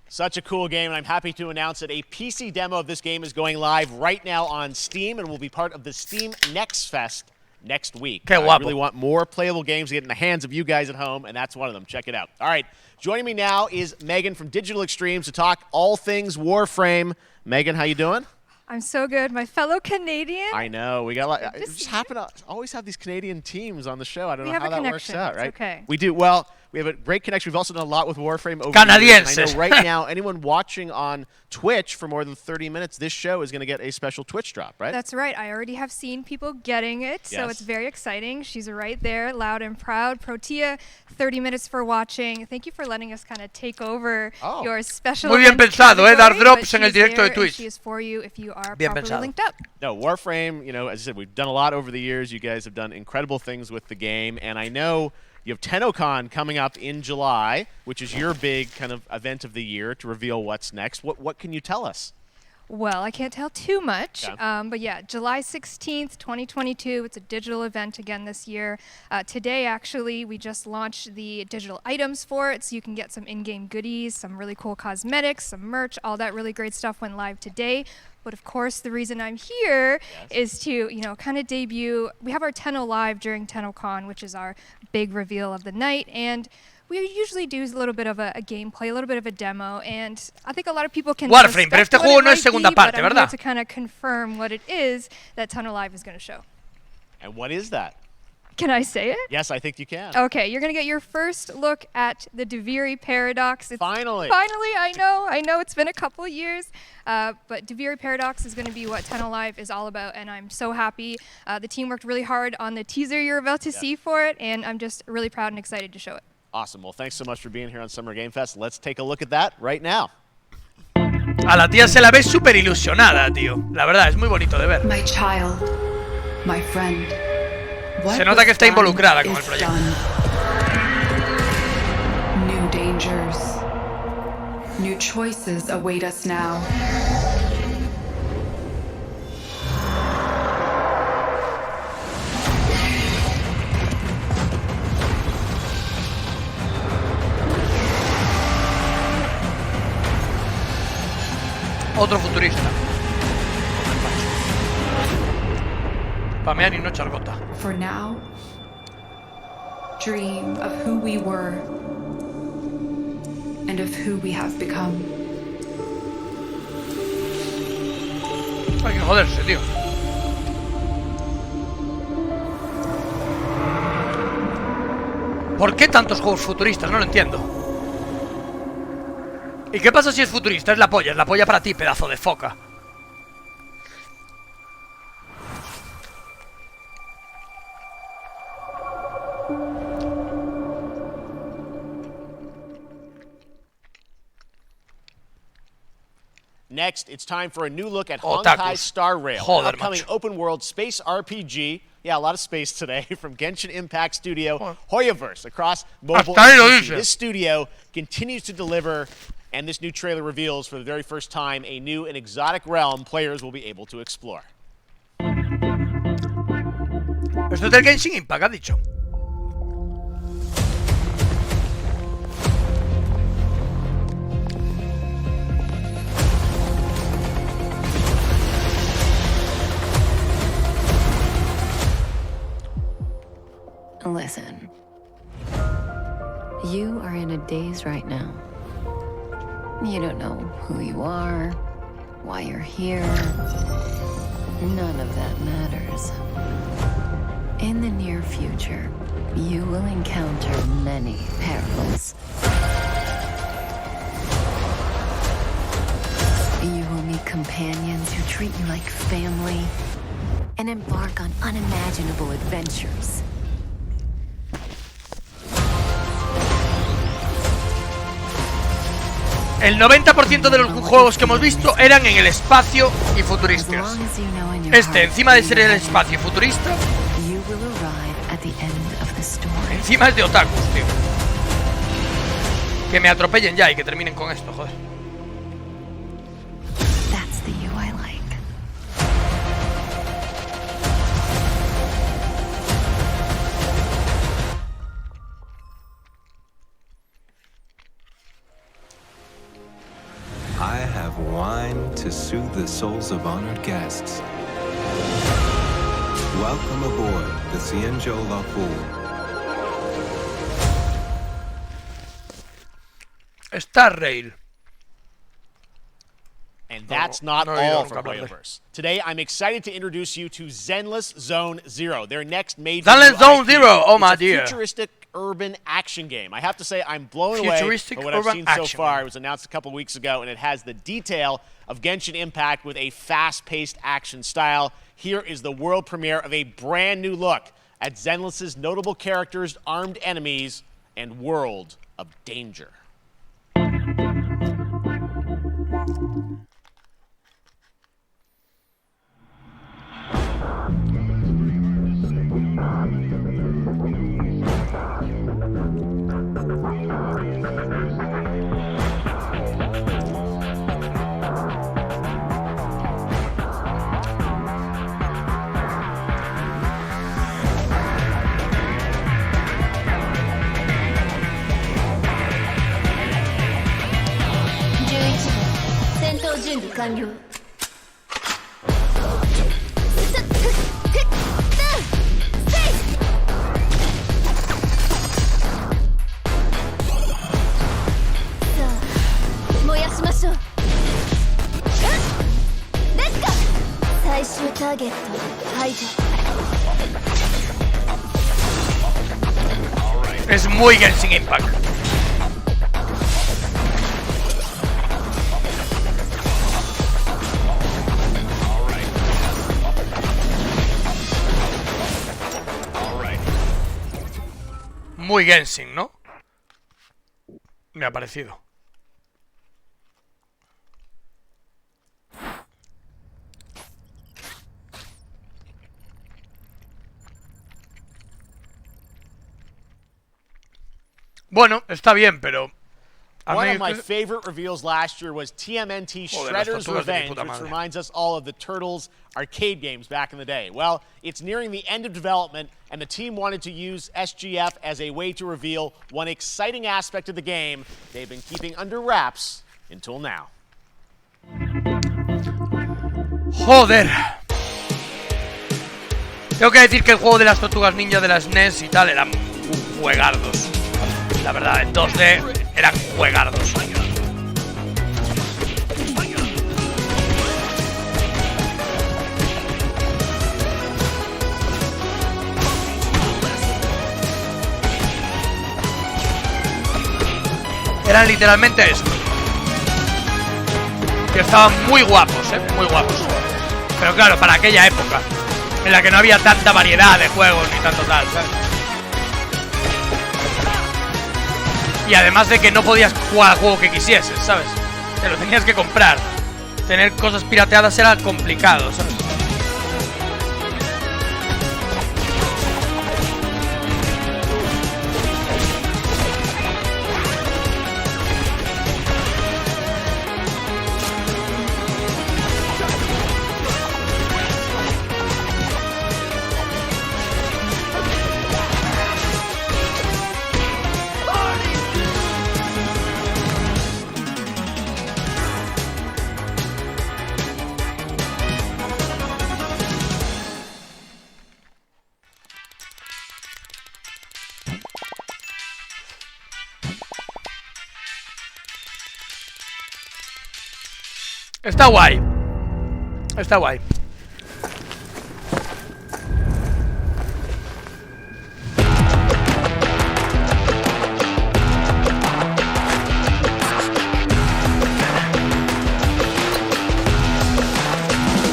Such a cool game, and I'm happy to announce that a PC demo of this game is going live right now on Steam and will be part of the Steam Next Fest next week. Qué I guapo. really want more playable games to get in the hands of you guys at home, and that's one of them. Check it out. All right, joining me now is Megan from Digital Extremes to talk all things Warframe. Megan, how you doing? I'm so good. My fellow Canadian. I know. We got a lot. We just happen to always have these Canadian teams on the show. I don't We know have how a that works connection. out, It's right? okay. We do. Well, we have a great connection. We've also done a lot with Warframe over the years. And I know right now, anyone watching on Twitch for more than 30 minutes, this show is going to get a special Twitch drop, right? That's right. I already have seen people getting it, so Yes. it's very exciting. She's right there, loud and proud. Protea, 30 minutes for watching. Thank you for letting us kind of take over your special Muy bien event pensado, dar category, drops but en el she's directo de there and Twitch. She is for you if you are Bien properly pensado. linked up. No, Warframe, you know, as I said, we've done a lot over the years. You guys have done incredible things with the game. And I know you have TennoCon coming up in July, which is your big kind of event of the year to reveal what's next. What can you tell us? Well, I can't tell too much, but yeah, July 16th, 2022. It's a digital event again this year. Today, actually, we just launched the digital items for it, so you can get some in-game goodies, some really cool cosmetics, some merch, all that really great stuff went live today. But of course, the reason I'm here is to, you know, kind of debut. We have our Tenno Live during TennoCon, which is our big reveal of the night, and we usually do a little bit of a gameplay, a little bit of a demo, and I think a lot of people can Warframe, pero este juego no es segunda parte, ¿verdad? To kind of confirm what it is that Tenno Live is going to show. And what is that? Can I say it? Yes, I think you can. Okay, you're going to get your first look at the Duviri Paradox. Finally! Finally, I know it's been a couple years, but Duviri Paradox is going to be what Tenno Live is all about, and I'm so happy. The team worked really hard on the teaser you're about to see for it, and I'm just really proud and excited to show it. Awesome. Well, thanks so much for being here on Summer Game Fest. Let's take a look at that right now. A la tía se la ve súper ilusionada, tío. La verdad, es muy bonito de ver. My child, my friend. Se nota que está involucrada con el proyecto. New dangers, new choices await us now. Otro futurista. Pamear y no echar gota. For now, dream of who we were and of who we have become. Hay que joderse, tío. ¿Por qué tantos juegos futuristas? No lo entiendo. ¿Y qué pasa si es futurista? Es la polla para ti, pedazo de foca. Next, it's time for a new look at Honkai Star Rail, an upcoming open-world space RPG. Yeah, a lot of space today from Genshin Impact studio Hoyoverse across mobile and PC. This studio continues to deliver, and this new trailer reveals for the very first time a new and exotic realm players will be able to explore. Esto es del Genshin Impact, ha dicho. Listen, you are in a daze right now. You don't know who you are, why you're here. None of that matters. In the near future, you will encounter many perils. You will meet companions who treat you like family and embark on unimaginable adventures. El 90% de los juegos que hemos visto eran en el espacio y futuristas. Este, encima de ser el espacio y futurista, encima es de otakus, tío. Que me atropellen ya y que terminen con esto, joder. I have wine to soothe the souls of honored guests. Welcome aboard the Cienjo Lafu. Star Rail. And that's not all from Hoyoverse. Today, I'm excited to introduce you to Zenless Zone Zero, their next major Zenless Zone Zero, oh my dear. Futuristic urban action game. I have to say, I'm blown away by what I've seen so far. It was announced a couple weeks ago, and it has the detail of Genshin Impact with a fast-paced action style. Here is the world premiere of a brand new look at Zenless's notable characters, armed enemies, and world of danger. Es muy Genshin Impact. Muy Genshin, ¿no? Me ha parecido. Bueno, está bien, pero... One of my favorite reveals last year was TMNT Shredder's Revenge, which reminds us all of the Turtles arcade games back in the day. Well, it's nearing the end of development, and the team wanted to use SGF as a way to reveal one exciting aspect of the game they've been keeping under wraps until now. Joder. Tengo que decir que el juego de las tortugas ninja de las NES y tal eran juegardos. La verdad, en 2D eran juegardos. Eran literalmente esto. Que estaban muy guapos, muy guapos. Pero claro, para aquella época en la que no había tanta variedad de juegos ni tanto tal, ¿sabes? Y además de que no podías jugar al juego que quisieses, ¿sabes? Te lo tenías que comprar. Tener cosas pirateadas era complicado, ¿sabes? Está guay. Está guay.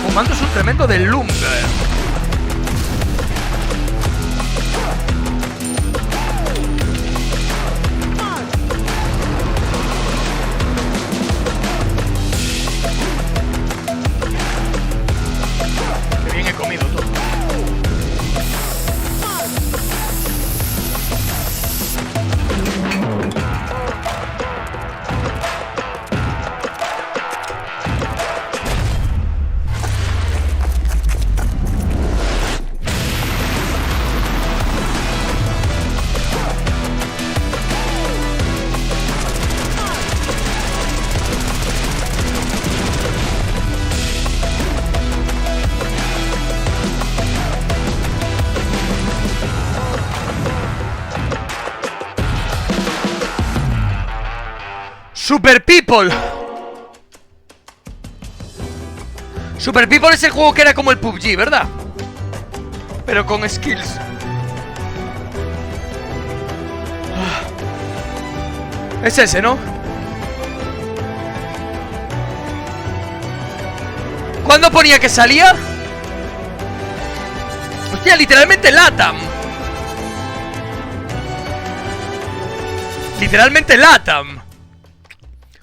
Fumando es un tremendo del lumbre. Super People. Super People es el juego que era como el PUBG, ¿verdad? Pero con skills. Es ese, ¿no? ¿Cuándo ponía que salía? Hostia, literalmente LATAM. Literalmente LATAM.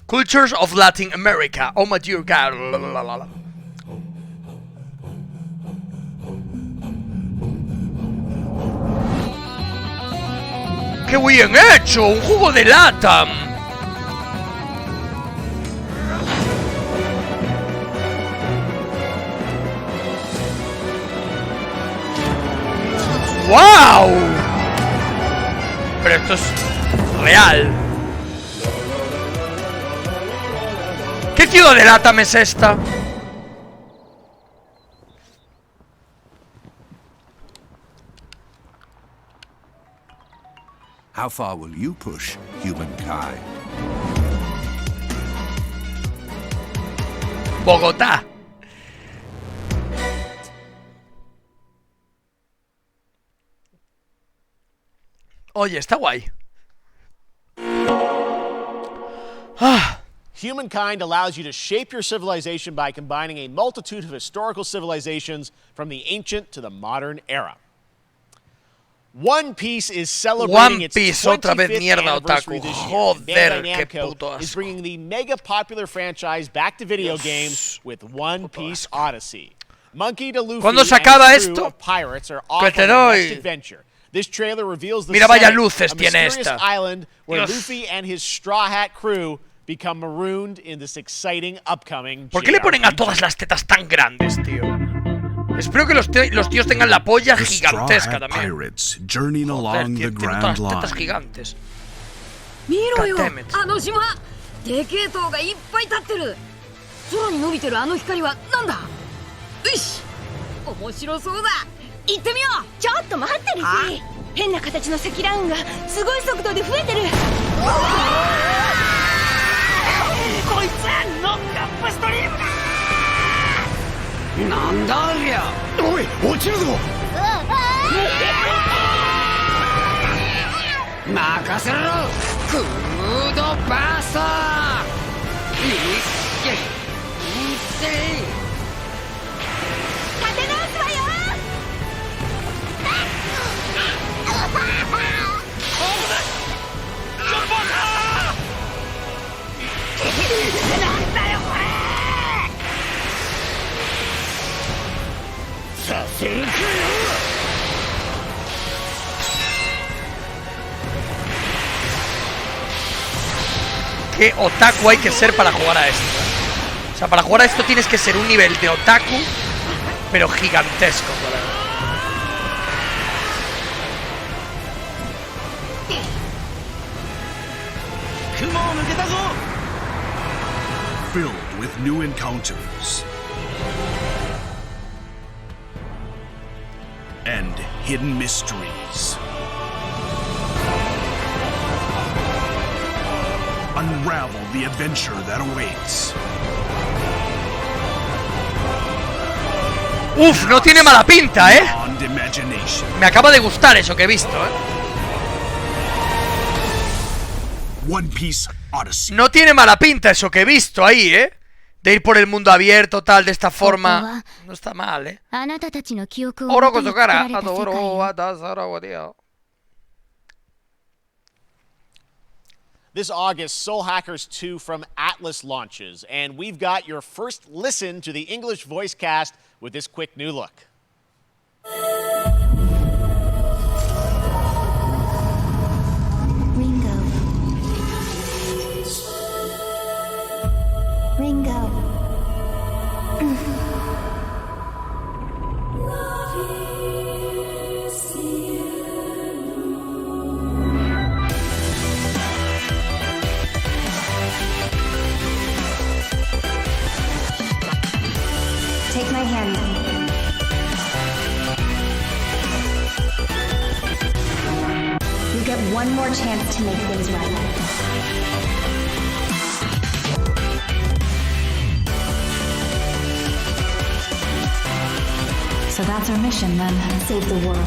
Cultures of Latin America. Oh my dear God. ¡Qué bien hecho! ¡Un juego de LATAM! ¡Wow! Pero esto es real. ¡Qué apellido de Latam es esta? How far will you push humankind? Bogotá. Oye, está guay. Humankind allows you to shape your civilization by combining a multitude of historical civilizations from the ancient to the modern era. One Piece is celebrating its 25th anniversary this year. Bandai Namco is bringing the mega popular franchise back to video games with One Piece Odyssey. Monkey D. Luffy and his crew of pirates are off on their next adventure. This trailer reveals the setting, a mysterious island where Luffy and his Straw Hat crew become marooned in this exciting upcoming ¿Por qué le ponen a todas las tetas tan grandes, tío? Espero que los tíos tengan la polla gigantesca también. Joder, tiene todas las tetas gigantes. ¿Qué otaku hay que ser para jugar a esto? O sea, para jugar a esto tienes que ser un nivel de otaku, pero gigantesco, colega. Filled with new encounters and hidden mysteries. Unravel the adventure that awaits. Uf, no tiene mala pinta, ¿eh? Me acaba de gustar eso que he visto, ¿eh? One Piece Odyssey. No tiene mala pinta eso que he visto ahí, ¿eh? De ir por el mundo abierto, tal, de esta forma. No está mal, ¿eh? Oro con su cara. This August, Soul Hackers 2 from Atlas launches, and we've got your first listen to the English voice cast with this quick new look. Ringo. Take my hand. You get one more chance to make things right. So that's our mission then, save the world.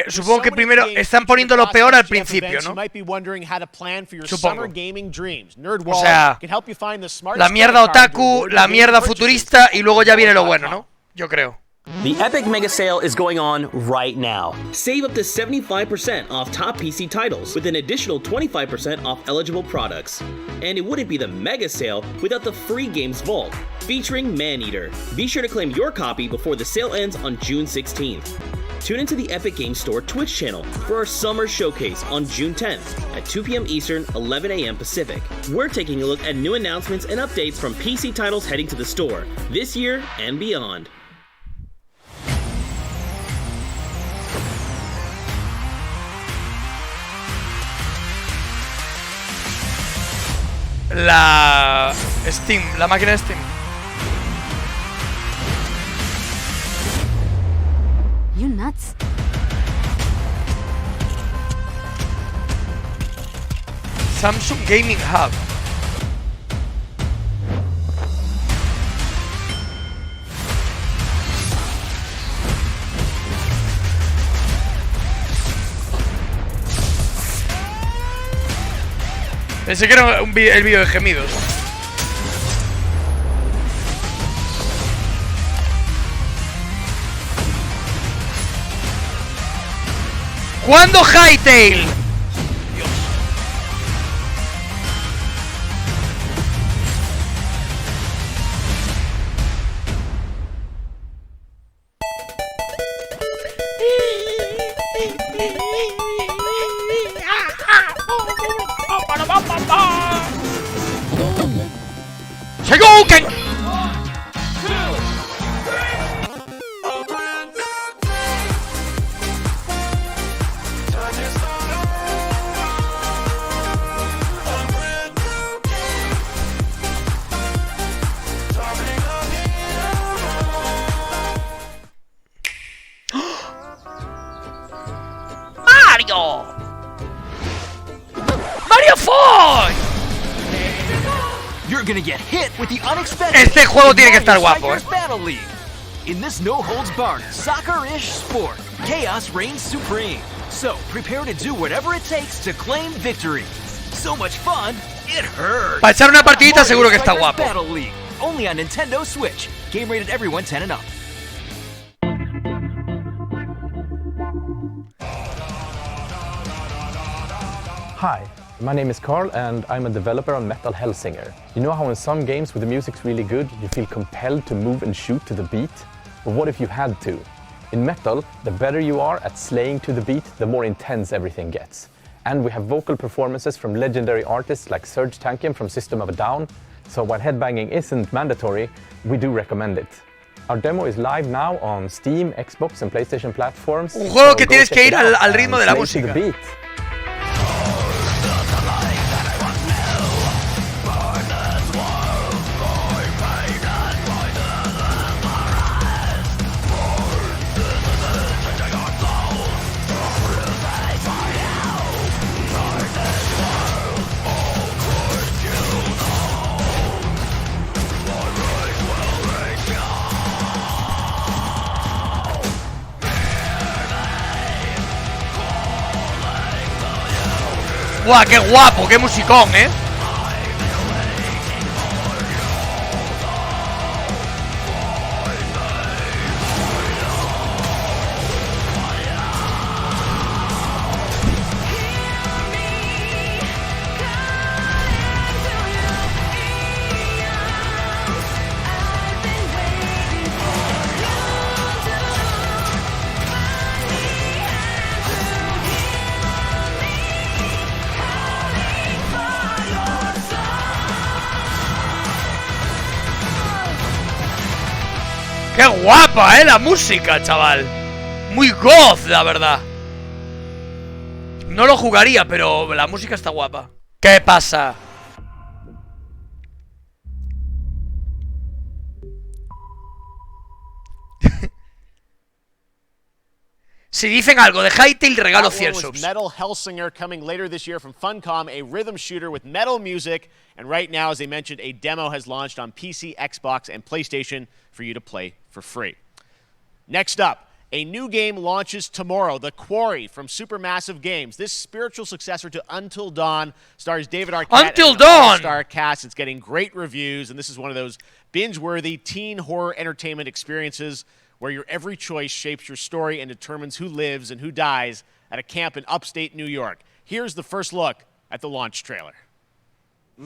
Supongo que primero están poniendo lo peor al principio, ¿no? Supongo. O sea, la mierda otaku, la mierda futurista y luego ya viene lo bueno, ¿no? Yo creo. The Epic Mega Sale is going on right now. Save up to 75% off top PC titles with an additional 25% off eligible products. And it wouldn't be the Mega Sale without the free games vault, featuring Maneater. Be sure to claim your copy before the sale ends on June 16th. Tune into the Epic Games Store Twitch channel for our summer showcase on June 10th at 2 p.m. Eastern, 11 a.m. Pacific. We're taking a look at new announcements and updates from PC titles heading to the store this year and beyond. la Steam, la máquina de Steam. You nuts? Samsung Gaming Hub. Pensé que era el vídeo de gemidos. ¿Cuándo Hightail? Dios. ¡Seguken! ¡Mario! ¡Mario Foy! You're gonna get hit with the unexpected. Este juego tiene que estar guapo, Battle League. In this no-holds-barred, soccer-ish sport, chaos reigns supreme. So prepare to do whatever it takes to claim victory. So much fun, it hurts. Para echar una partidita seguro que está guapo. Battle League, only on Nintendo Switch. Game rated everyone 10 and up. Hi, my name is Carl and I'm a developer on Metal Hellsinger. You know how in some games where the music's really good, you feel compelled to move and shoot to the beat? But what if you had to? In Metal, the better you are at slaying to the beat, the more intense everything gets. And we have vocal performances from legendary artists like Serge Tankian from System of a Down, so while headbanging isn't mandatory, we do recommend it. Our demo is live now on Steam, Xbox and PlayStation platforms. Un juego que tienes que ir al ritmo de la música. ¡Guau, qué guapo! ¡Qué musicón, eh! ¡Qué guapa, la música, chaval! Muy goth, la verdad. No lo jugaría, pero la música está guapa. ¿Qué pasa? Si dicen algo de Hightail, regalo 100 subs. Metal Hellsinger coming later this year from Funcom, a rhythm shooter with metal music. And right now, as I mentioned, a demo has launched on PC, Xbox, and PlayStation for you to play for free. Next up, a new game launches tomorrow, The Quarry from Supermassive Games. This spiritual successor to Until Dawn stars David Arquette Until and Dawn! an all-star cast. It's getting great reviews, and this is one of those binge-worthy teen horror entertainment experiences where your every choice shapes your story and determines who lives and who dies at a camp in upstate New York. Here's the first look at the launch trailer.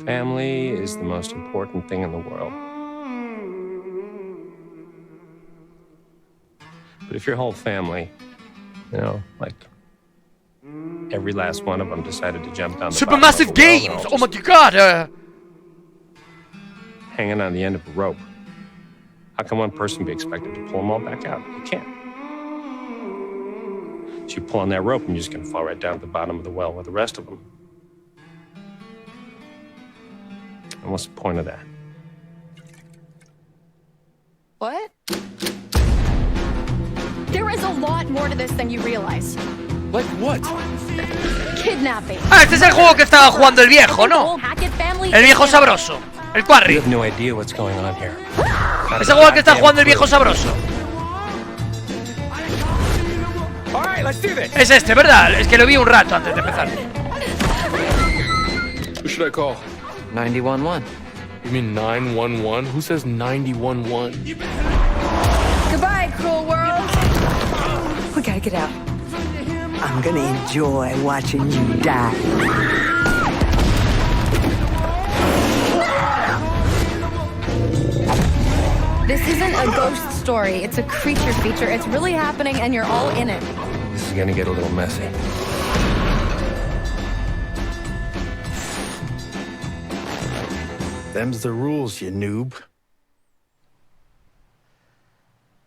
Family is the most important thing in the world. But if your whole family, you know, like every last one of them decided to jump down the Supermassive Games! Oh my god! Hanging on the end of a rope. How can one person be expected to pull them all back out? You can't. So you pull on that rope and you're just going to fall right down to the bottom of the well with the rest of them. What's the point of that? What? There is a lot more to this than you realize. Like what? Kidnapping. Ah, este es el juego que estaba jugando el viejo, ¿no? El viejo sabroso. El You Quarry. have no idea what's going on here. Ese juego que está jugando el viejo sabroso. All right, let's do this. Es este, ¿verdad? Es que lo vi un rato antes de empezar. Who should I call? 911. You mean 911? Who says 911? Goodbye, cruel world. We gotta get out. I'm gonna enjoy watching you die. This isn't a ghost story. It's a creature feature. It's really happening, and you're all in it. This is gonna get a little messy. Them's the rules, you noob.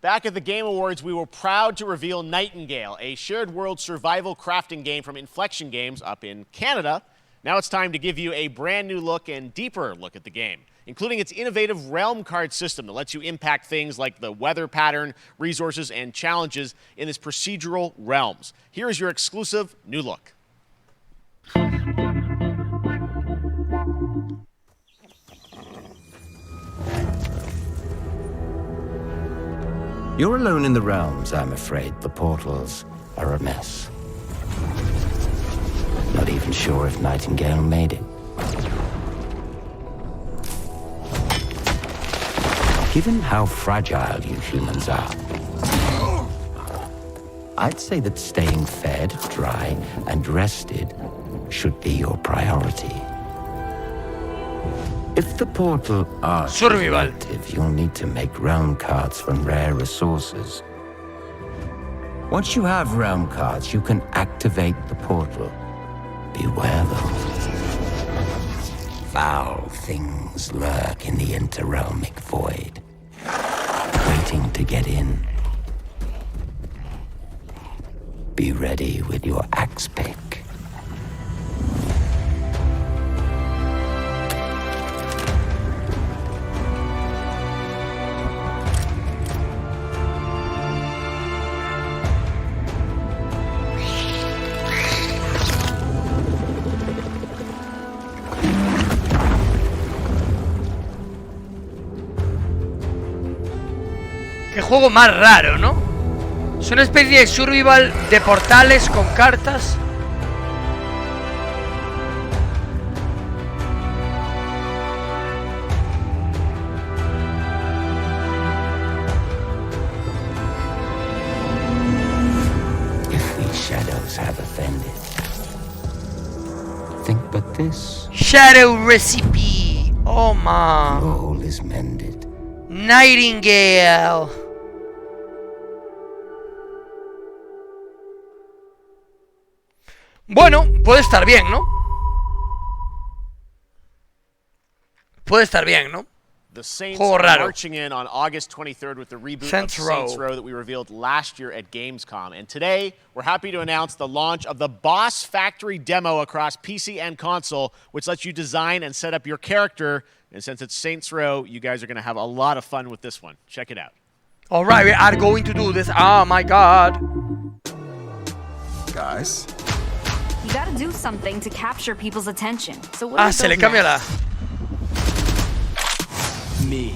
Back at the Game Awards, we were proud to reveal Nightingale, a shared world survival crafting game from Inflection Games up in Canada. Now it's time to give you a brand new look and deeper look at the game, including its innovative realm card system that lets you impact things like the weather pattern, resources, and challenges in this procedural realms. Here is your exclusive new look. You're alone in the realms, I'm afraid. The portals are a mess. Not even sure if Nightingale made it. Given how fragile you humans are, I'd say that staying fed, dry, and rested should be your priority. If the portal are active, you'll need to make realm cards from rare resources. Once you have realm cards, you can activate the portal. Beware though. Foul things lurk in the interrealmic void, waiting to get in. Be ready with your axe pick. Qué juego más raro, ¿no? Es una especie de survival de portales con cartas. If these shadows have offended, think but this. Shadow Recipe. Oh, man. All is mended. Nightingale. Bueno, puede estar bien, ¿no? Puede estar bien, ¿no? The Saints Juego are raro. marching in on August 23rd with the reboot Saints of Row. Saints Row that we revealed last year at Gamescom. And today, we're happy to announce the launch of the Boss Factory demo across PC and console, which lets you design and set up your character. And since it's Saints Row, you guys are going to have a lot of fun with this one. Check it out. All right, we are going to do this. Oh my god. Guys. You gotta do something to capture people's attention. So what Se le cambia la... Me.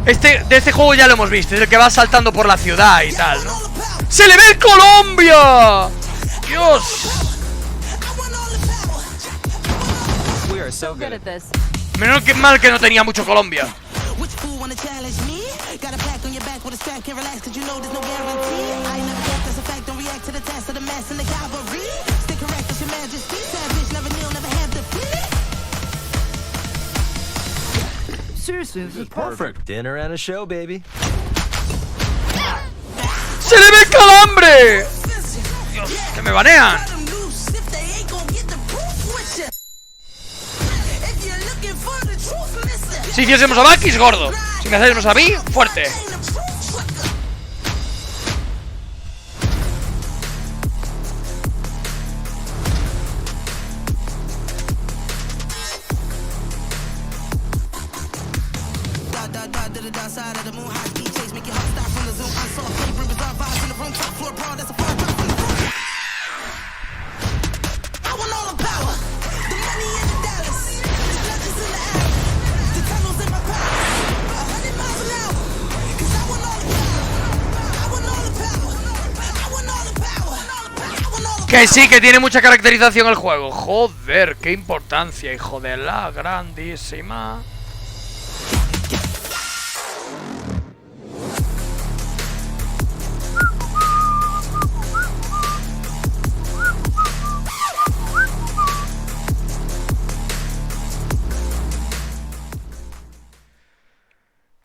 De este juego ya lo hemos visto. Es el que va saltando por la ciudad y tal, ¿no? ¡Se le ve el Colombia! ¡Dios! We are so good at this. Menos que mal que no tenía mucho Colombia. Seriously, this is perfect. Dinner and a show, baby. ¡Se le ve el calambre! Dios, que me banean. Si hiciésemos a Bakis, gordo. Si me hacemos a mí, fuerte. Que sí, que tiene mucha caracterización el juego. Joder, qué importancia, hijo de la grandísima.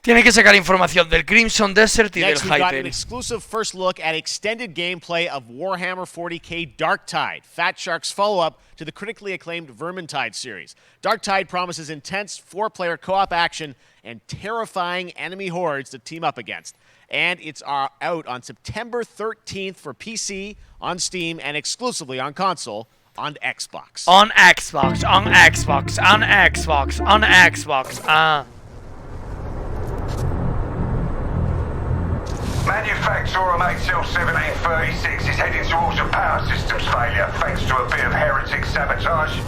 Tiene que sacar información del Crimson Desert y Next, del we've got an Hytale. exclusive first look at extended gameplay of Warhammer 40k Darktide, Fat Shark's follow-up to the critically acclaimed Vermintide series. Darktide promises intense 4-player co-op action and terrifying enemy hordes to team up against. And it's out on September 13th for PC, on Steam, and exclusively on console on Xbox. On Xbox, on Xbox, on Xbox, on Xbox. Manufacturer of HL1736 is heading towards a power systems failure thanks to a bit of heretic sabotage.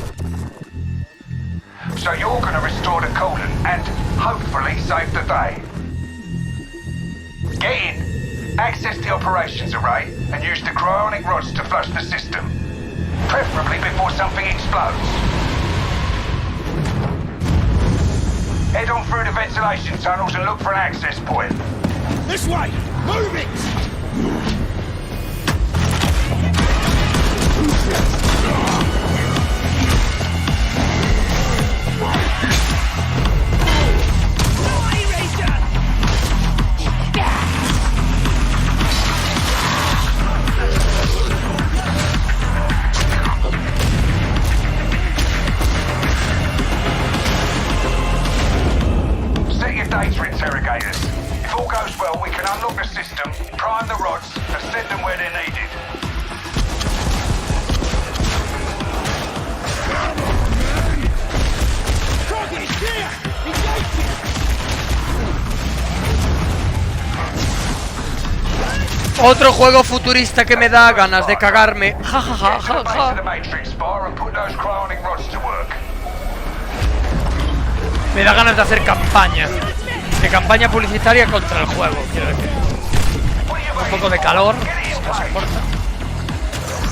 So you're going to restore the coolant and hopefully save the day. Get in, access the operations array and use the cryonic rods to flush the system. Preferably before something explodes. Head on through the ventilation tunnels and look for an access point. This way! Move it! Set your data interrogators. If all goes well, we can unlock the system, prime the rods, and send them where they're needed. Target is clear! Engage! Otro juego futurista que me da ganas de cagarme. Ja, ja, ja, ja, ja. Me da ganas de hacer campaña. De campaña publicitaria contra el juego, quiero decir. Un poco de calor, si no se importa.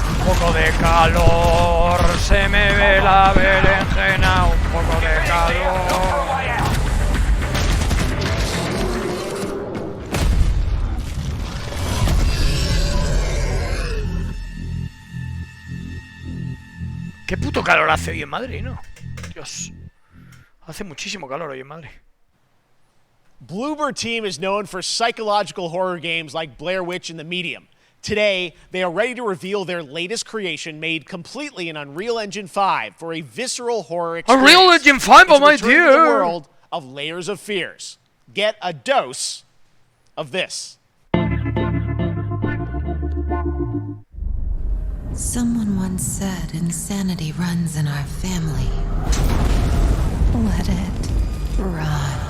Un poco de calor, se me ve la berenjena. Un poco de calor. Qué puto calor hace hoy en Madrid, ¿no? Dios. Hace muchísimo calor hoy en Madrid. Bloober Team is known for psychological horror games like Blair Witch and The Medium. Today, they are ready to reveal their latest creation made completely in Unreal Engine 5 for a visceral horror experience. Unreal Engine 5, oh my dear! dear! The world of Layers of Fears. Get a dose of this. Someone once said insanity runs in our family. Let it run.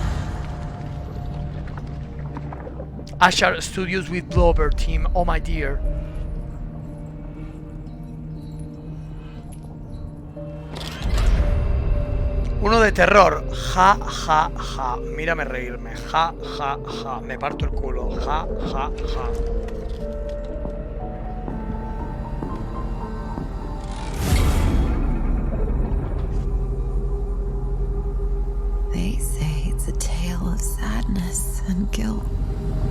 Ashar Studios with Bloober Team, oh my dear. Uno de terror, ja, ja, ja. Mírame reírme, ja, ja, ja. Me parto el culo, ja, ja, ja. They say it's a tale of sadness and guilt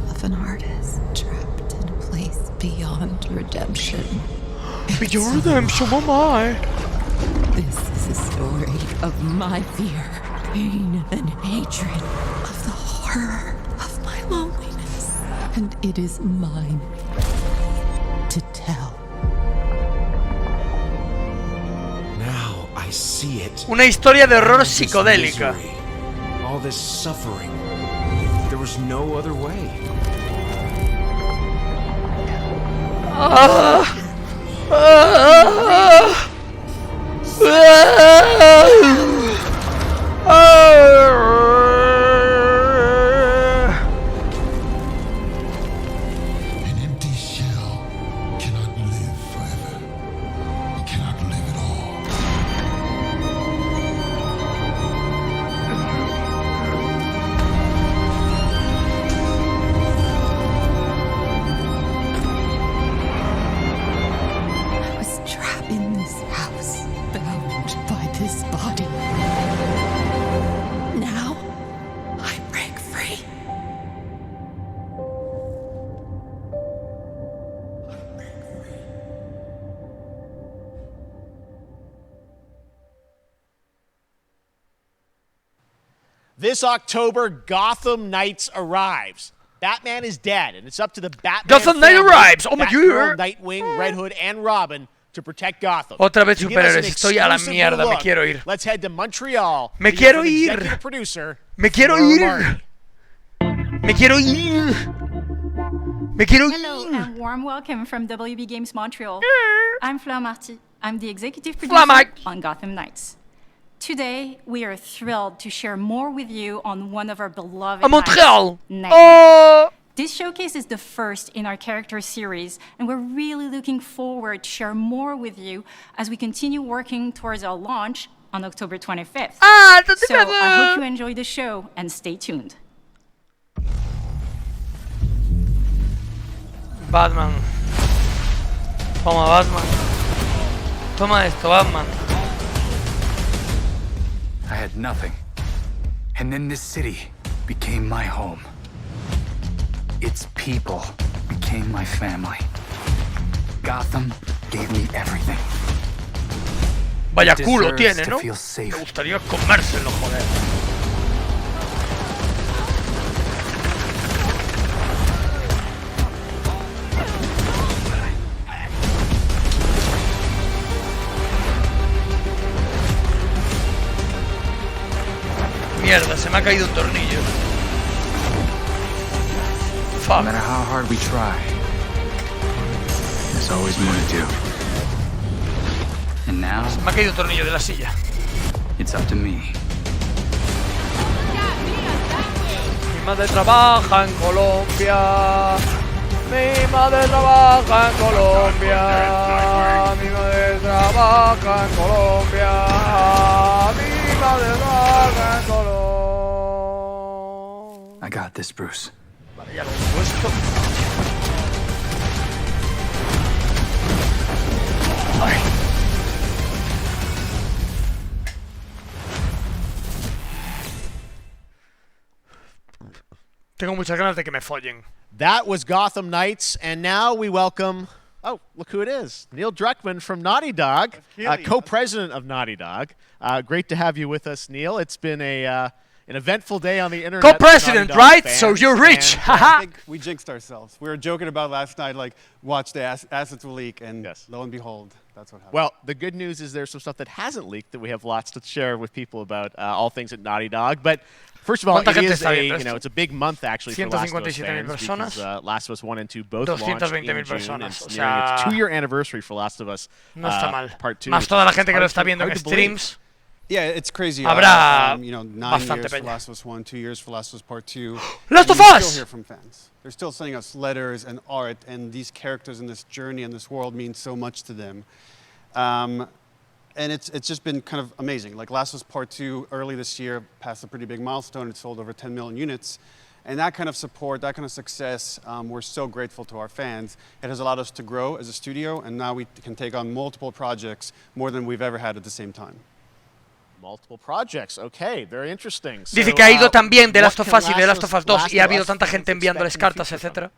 of an artist trapped in a place beyond redemption. Beyond redemption, oh my. This is a story of my fear, pain, and hatred, of the horror of my loneliness. And it is mine to tell. Now I see it. Una historia de horror psicodélica. All this suffering. There was no other way. This October, Gotham Knights arrives. Batman is dead, and it's up to the Batman Gotham Knight family, arrives. Oh my Batgirl, God. Nightwing, Red Hood, and Robin to protect Gotham. Otra vez To give us an superhéroes. Estoy a la exclusive mierda. Me look, quiero ir. Let's head to Montreal. Me to hear quiero from ir. executive producer, Me quiero Laura ir. Martin. Me quiero ir. Me quiero Hello ir. and warm welcome from WB Games Montreal. I'm Fleur Marty. I'm the executive Fleur producer Marty. on Gotham Knights. Today, we are thrilled to share more with you on one of our beloved A Montreal. Nightwing. Oh. This showcase is the first in our character series, and we're really looking forward to share more with you as we continue working towards our launch on October 25th. So I hope you enjoy the show and stay tuned. Batman. Toma, Batman. Toma esto, Batman. I had nothing. And then this city became my home. Its people became my family. Gotham gave me everything. Vaya It culo deserves tiene, to ¿no? feel safe. Me gustaría comérselo, joder. Mierda, se me ha caído un tornillo. No matter how hard we try, there's always more to do. And now, Se me ha caído un tornillo de la silla. it's up to me. Mi madre trabaja en Colombia. Mi madre trabaja en Colombia. Mi madre trabaja en Colombia. Mi madre trabaja en Colombia. I got this, Bruce. Vale, ya lo he puesto. Ay. Tengo muchas ganas de que me follen. That was Gotham Knights, and now we welcome, oh, look who it is. Neil Druckmann from Naughty Dog, co-president of Naughty Dog. Great to have you with us, Neil. It's been an eventful day on the internet. Co-president, right? So you're rich. I think we jinxed ourselves. We were joking about last night, like, watch the assets will leak, and lo and behold, that's what happened. Well, the good news is there's some stuff that hasn't leaked that we have lots to share with people about all things at Naughty Dog. But first of all, it is it's a big month actually for Last of Us fans because Last of Us 1 and 2 both launched in June. It's nearing its 2-year anniversary for Last of Us Part 2. Más toda la gente que lo está viendo en streams. Yeah, it's crazy. Habrá 9 years for Last of Us 1, 2 years for Last of Us Part 2. Last of Us! Us! We still hear from fans. They're still sending us letters and art, and these characters in this journey and this world mean so much to them. And it's just been kind of amazing. Like Last of Us Part 2 early this year passed a pretty big milestone. It sold over 10 million units. And that kind of support, that kind of success, we're so grateful to our fans. It has allowed us to grow as a studio, and now we can take on multiple projects, more than we've ever had at the same time. Multiple projects, okay, very interesting. Dice que ha ido también de Last of Us y de Last of Us 2 y ha habido tanta gente enviándoles cartas, etc.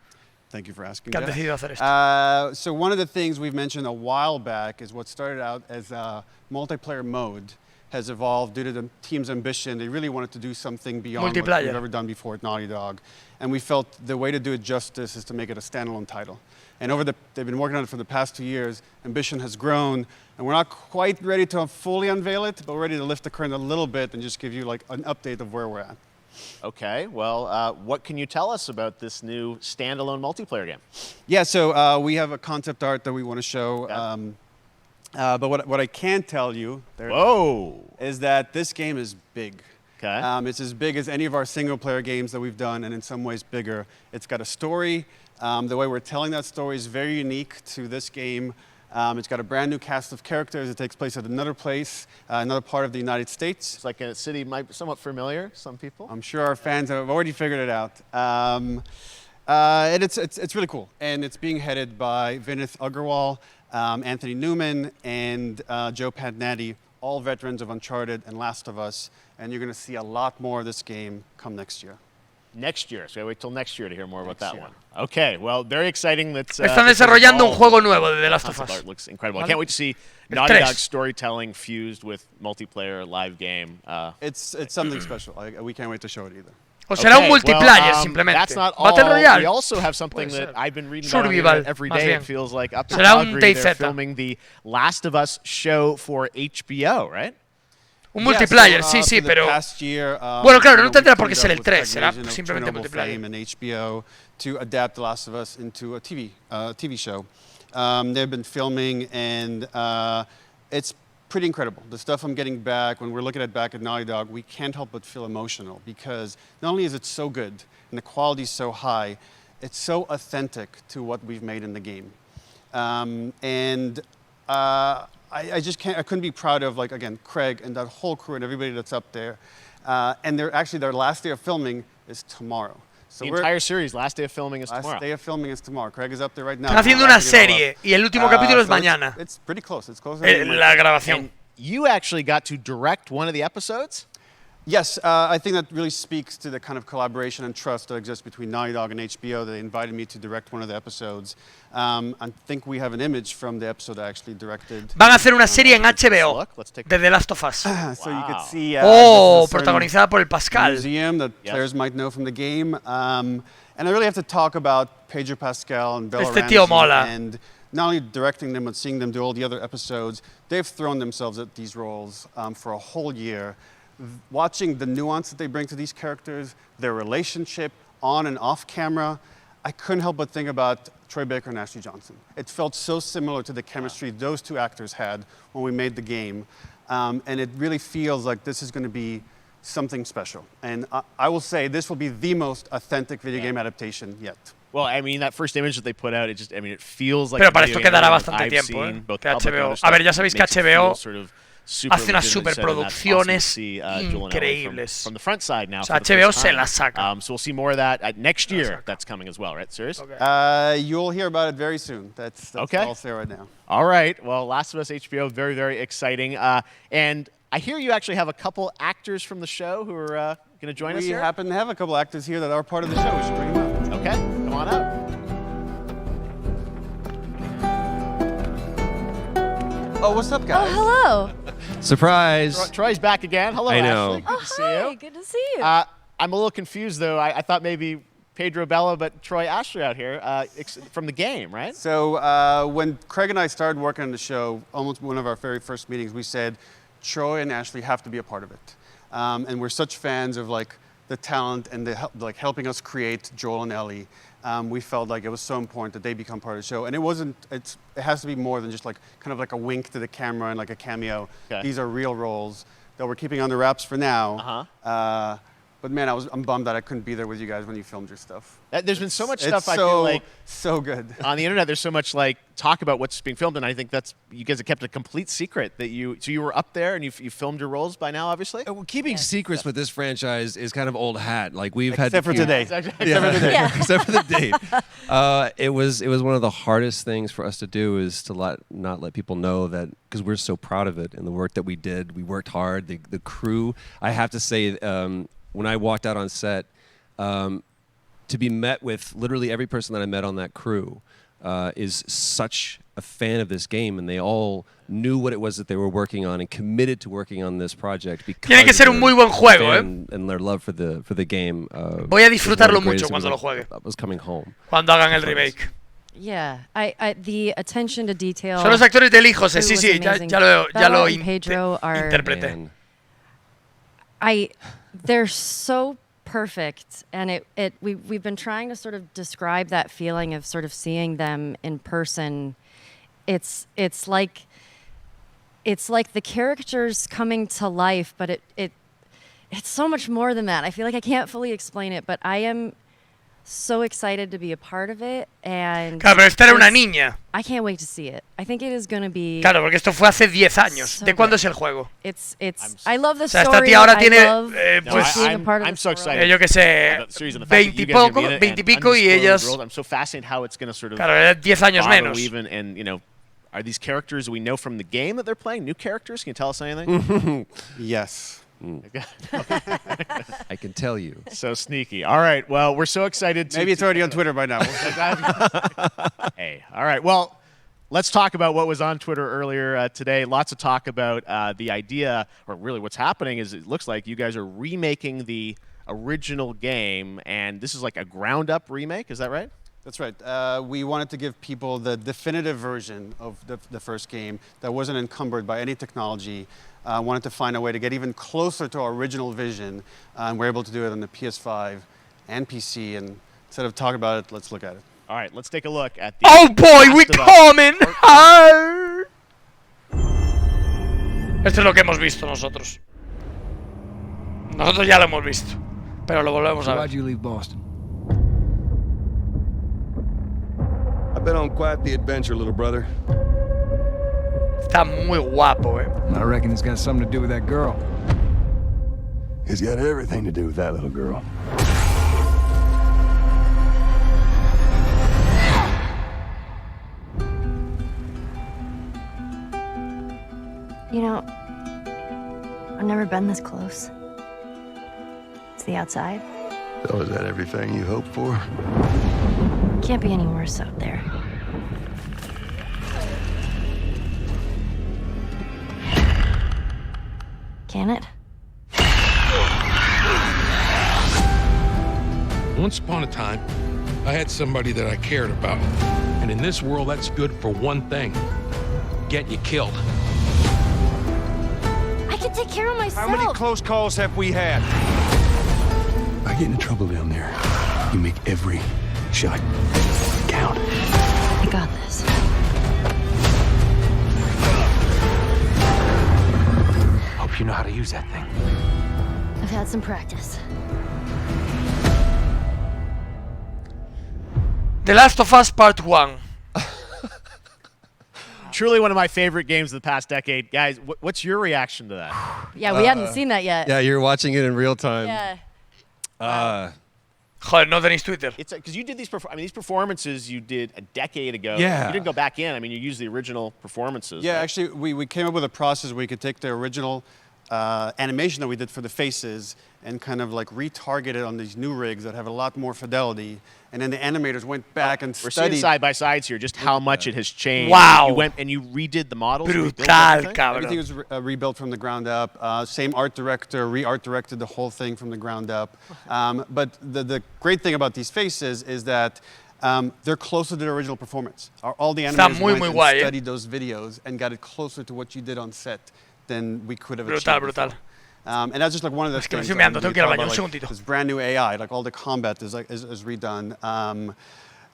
Thank you for asking. Que han decidido hacer esto. So one of the things we've mentioned a while back is what started out as a multiplayer mode has evolved due to the team's ambition. They really wanted to do something beyond what we've ever done before at Naughty Dog. And we felt the way to do it justice is to make it a standalone title. And they've been working on it for the past 2 years. Ambition has grown, and we're not quite ready to fully unveil it, but we're ready to lift the curtain a little bit and just give you like an update of where we're at. Okay, well, what can you tell us about this new standalone multiplayer game? Yeah, so we have a concept art that we want to show. But what I can tell you is that this game is big. Okay. It's as big as any of our single-player games that we've done, and in some ways bigger. It's got a story. The way we're telling that story is very unique to this game. It's got a brand new cast of characters. It takes place at another place, another part of the United States. It's like a city might be somewhat familiar, some people. I'm sure our fans have already figured it out. And it's really cool. And it's being headed by Vinith Agarwal, Anthony Newman, and Joe Padnatti, all veterans of Uncharted and Last of Us. And you're going to see a lot more of this game come next year. Next year. So I wait till next year to hear more about that one. Okay, well, very exciting. Están desarrollando un juego nuevo de The Last of Us. Art looks incredible. I can't wait to see Naughty Dog's storytelling fused with multiplayer live game. It's something special. We can't wait to show it either. O será un multiplayer, simplemente. That's not all. Battle Royale. We also have something that I've been reading about every day. It feels like up in será Calgary, they're filming the Last of Us show for HBO, right? Un multiplayer, sí, pero... bueno, claro, no tendrá por qué ser el 3, será simplemente multiplayer. And HBO to adapt The Last of Us into a TV show. They've been filming, and it's pretty incredible. The stuff I'm getting back, when we're looking at back at Naughty Dog, we can't help but feel emotional, because not only is it so good, and the quality is so high, it's so authentic to what we've made in the game. I just can't. I couldn't be proud of, like, again, Craig and that whole crew and everybody that's up there. And their last day of filming is tomorrow. So the entire series, last day of filming is tomorrow. Last day of filming is tomorrow. Craig is up there right now. Están haciendo una serie y el último capítulo es mañana. It's pretty close. It's close. La grabación. And you actually got to direct one of the episodes? Yes, I think that really speaks to the kind of collaboration and trust that exists between Naughty Dog and HBO. They invited me to direct one of the episodes. I think we have an image from the episode I actually directed. Van a hacer una serie en HBO de The Last of Us. So you could see. Protagonizada por el Pascal. Museum that players might know from the game. And I really have to talk about Pedro Pascal and Bella Ramsey. And not only directing them, but seeing them do all the other episodes. They've thrown themselves at these roles for a whole year. Watching the nuance that they bring to these characters, their relationship on and off camera, I couldn't help but think about Troy Baker and Ashley Johnson. It felt so similar to the chemistry those two actors had when we made the game. And it really feels like this is going to be something special. And I will say this will be the most authentic video game adaptation yet. Well, I mean, that first image that they put out, it feels like. Pero para esto quedará bastante tiempo, que HBO. A ver, ya sabéis que HBO hace unas superproducciones increíbles. From the front side now. O sea, HBO se las saca. So we'll see more of that next year. That's coming as well, right? Serious? You'll hear about it very soon. That's okay. All I'll say right now. All right. Well, Last of Us HBO, very, very exciting. And I hear you actually have a couple actors from the show who are going to join us here. We happen to have a couple actors here that are part of the show. We should bring them up. Okay. Come on up. Oh, what's up, guys? Oh, hello. Surprise. Troy's back again. Hello, I know. Ashley. Good to see you. Good to see you. I'm a little confused, though. I thought maybe Pedro Bella, but Troy Ashley out here from the game, right? So when Craig and I started working on the show, almost one of our very first meetings, we said, Troy and Ashley have to be a part of it. And we're such fans of like the talent and the helping us create Joel and Ellie. We felt like it was so important that they become part of the show. And it has to be more than just like kind of like a wink to the camera and like a cameo. Okay. These are real roles that we're keeping on the wraps for now. But man, I'm bummed that I couldn't be there with you guys when you filmed your stuff. There's been so much stuff I feel like so good on the internet. There's so much like talk about what's being filmed, and I think that's you guys have kept a complete secret that you were up there and you filmed your roles by now, obviously. Well, keeping secrets with this franchise is kind of old hat. Like we've except had for today. Except for the date. It was one of the hardest things for us to do is to not let people know that, because we're so proud of it and the work that we did. We worked hard. The crew. I have to say. When I walked out on set, to be met with literally every person that I met on that crew is such a fan of this game, and they all knew what it was that they were working on and committed to working on this project because tiene que ser un muy buen juego, and their love for the game. Voy a disfrutarlo mucho cuando lo juegue. I was coming home. Cuando hagan el remake. Yeah, the attention to detail. Son los actores del hijo, sí, ya lo Pedro interpreté. They're so perfect, and we've been trying to sort of describe that feeling of sort of seeing them in person. It's like the characters coming to life, but it's so much more than that. I feel like I can't fully explain it, but I am so excited to be a part of it, and claro, pero esta era una niña. I can't wait to see it. I think it is going to be. Claro, porque esto fue hace 10 años. So ¿De cuándo es el juego? It's. I love the o sea, story. Esta tía ahora tiene, I'm so excited. Yo que sé, 20 y pico y ellas. I'm so fascinated how it's going to sort of. Claro, 10 años menos. Even, and you know, are these characters we know from the game that they're playing? New characters? Can you tell us anything? Yes. I can tell you. So sneaky. All right. Well, we're so excited. Maybe it's already on Twitter by now. Hey. All right. Well, let's talk about what was on Twitter earlier today. Lots of talk about the idea, or really what's happening is it looks like you guys are remaking the original game, and this is like a ground-up remake. Is that right? That's right. We wanted to give people the definitive version of the first game that wasn't encumbered by any technology. Wanted to find a way to get even closer to our original vision. We're able to do it on the PS5 and PC. And instead of talking about it, let's look at it. All right, let's take a look at the. Oh boy, we coming hard. Esto es lo que hemos visto nosotros. Nosotros ya lo hemos visto, pero lo volvemos a ver. Why'd you leave Boston? I've been on quite the adventure, little brother. Está muy guapo, I reckon it's got something to do with that girl. It's got everything to do with that little girl. You know, I've never been this close. It's the outside. So is that everything you hoped for? Can't be any worse out there. Can it? Once upon a time, I had somebody that I cared about. And in this world, that's good for one thing. Get you killed. I can take care of myself. How many close calls have we had? If I get into trouble down there, you make every shot count. I got this. Hope you know how to use that thing. I've had some practice. The Last of Us Part 1. Truly one of my favorite games of the past decade. Guys, what's your reaction to that? Yeah, we hadn't seen that yet. Yeah, you're watching it in real time. Yeah. Joder, no tenéis Twitter. It's because you did these. These performances you did a decade ago. Yeah. You didn't go back in. I mean, you used the original performances. Yeah, right? actually, we came up with a process where we could take the original animation that we did for the faces and kind of like retarget it on these new rigs that have a lot more fidelity. And then the animators went back and We're studied. seeing side by sides here, just how much it has changed. Wow. You went and you redid the models. Brutal, Everything was rebuilt from the ground up. Same art director, re-art directed the whole thing from the ground up. But the great thing about these faces is that they're closer to the original performance. All the animators went and studied those videos and got it closer to what you did on set than we could have achieved. Brutal. And that's just like one of the things. This brand new AI, like all the combat is redone.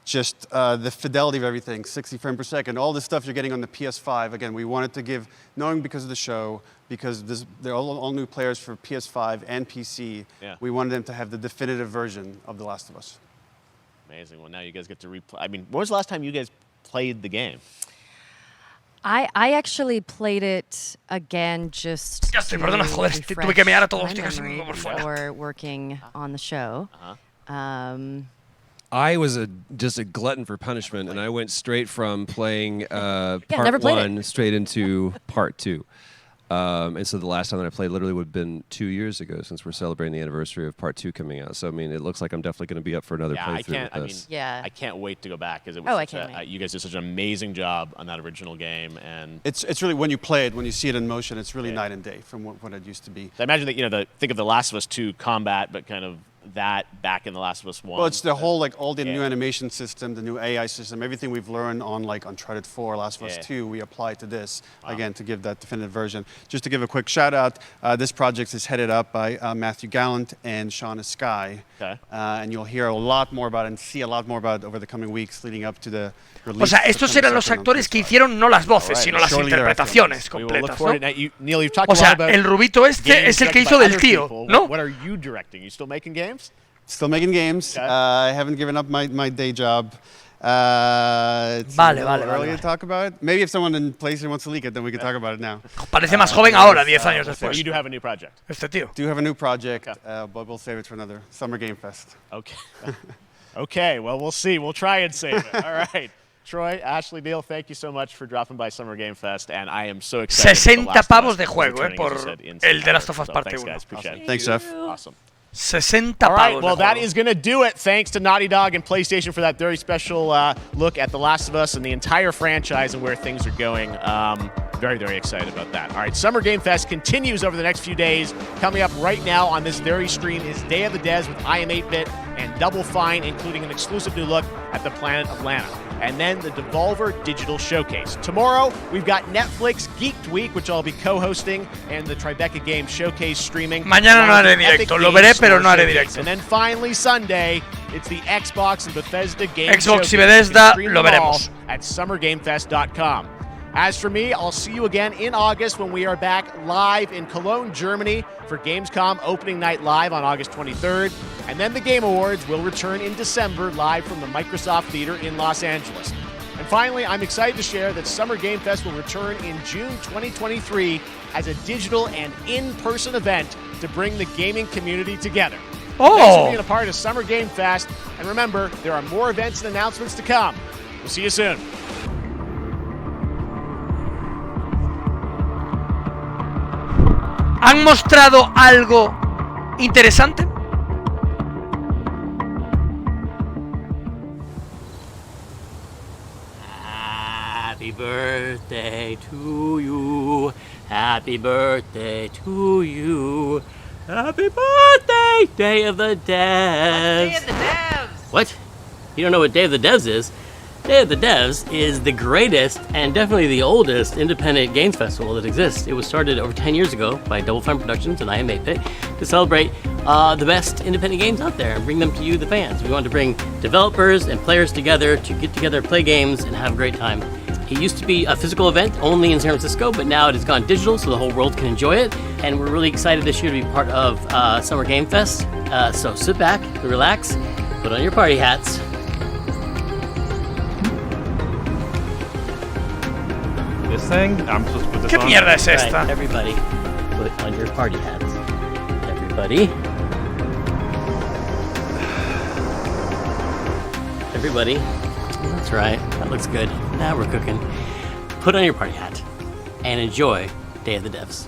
Just the fidelity of everything, 60 frames per second, all the stuff you're getting on the PS5. Again, we wanted to give, knowing because of the show, because they're all new players for PS5 and PC. Yeah. We wanted them to have the definitive version of The Last of Us. Amazing. Well, now you guys get to replay. I mean, when was the last time you guys played the game? I actually played it again just Ya estoy, perdona, joder, tuve que mear a todos los chicos por fuera. before working on the show. I was just a glutton for punishment, and I went straight from playing never part played 1 straight into part 2. And so the last time that I played literally would have been 2 years ago, since we're celebrating the anniversary of part 2 coming out. So I mean, it looks like I'm definitely going to be up for another playthrough with this. I can't wait to go back because it was. I can't wait. You guys did such an amazing job on that original game, and It's really, when you play it, when you see it in motion, it's really night and day from what it used to be. I imagine that think of The Last of Us 2 combat, but kind of that back in The Last of Us 1. Well, it's the whole, like, all the new animation system, the new AI system, everything we've learned on, like, Uncharted 4, Last of Us 2, we apply to this, again, to give that definitive version. Just to give a quick shout out, this project is headed up by Matthew Gallant and Shauna Skye. Okay. And you'll hear a lot more about it and see a lot more about it over the coming weeks leading up to the release. O sea, estos eran los actores que hicieron no las voces, sino las interpretaciones completas, ¿no? Neil, you've talked O a lot sea, about el rubito este es el que hizo del tío, ¿no? What are you directing? You still making games? Still making games. Okay. I haven't given up my day job. It's a little early to talk about it. Maybe if someone in PlayStation wants to leak it, then we can talk about it now. Parece más joven ahora, 10 años después. You do have a new project. Este tío. Do have a new project, but we'll save it for another Summer Game Fest. Okay. Okay, well, we'll see. We'll try and save it. All right. Troy, Ashley, Neil, thank you so much for dropping by Summer Game Fest, and I am so excited. 60 pavos de juego, por el de Last of Us Parte 1. Thanks, Jeff. Awesome. 60 All right, pavos. well, that is going to do it. Thanks to Naughty Dog and PlayStation for that very special look at The Last of Us and the entire franchise and where things are going. Very, very excited about that. All right, Summer Game Fest continues over the next few days. Coming up right now on this very stream is Day of the Devs with I Am 8-Bit and Double Fine, including an exclusive new look at the planet of Lana. And then the Devolver Digital Showcase. Tomorrow, we've got Netflix Geeked Week, which I'll be co-hosting, and the Tribeca Games Showcase streaming. Mañana no haré directo, lo veré, pero no haré directo. And then finally, Sunday, it's the Xbox and Bethesda Games Xbox y Showcase. Bethesda, lo veremos. At summergamefest.com. As for me, I'll see you again in August when we are back live in Cologne, Germany for Gamescom Opening Night Live on August 23rd. And then the Game Awards will return in December live from the Microsoft Theater in Los Angeles. And finally, I'm excited to share that Summer Game Fest will return in June 2023 as a digital and in-person event to bring the gaming community together. Thanks for being a part of Summer Game Fest. And remember, there are more events and announcements to come. We'll see you soon. ¿Han mostrado algo interesante? Happy birthday to you. Happy birthday to you. Happy birthday, Day of the Devs. Day of the Devs. What? You don't know what Day of the Devs is? Day of the Devs is the greatest and definitely the oldest independent games festival that exists. It was started over 10 years ago by Double Fine Productions and I Am 8-Bit to celebrate the best independent games out there and bring them to you, the fans. We wanted to bring developers and players together to get together, play games, and have a great time. It used to be a physical event only in San Francisco, but now it has gone digital so the whole world can enjoy it. And we're really excited this year to be part of Summer Game Fest. So sit back, relax, put on your party hats. This thing? I'm supposed to put this ¿Qué on? mierda es esta? Right, everybody, put on your party hats. Everybody. Everybody. That's right. That looks good. Now we're cooking. Put on your party hat and enjoy Day of the Devs.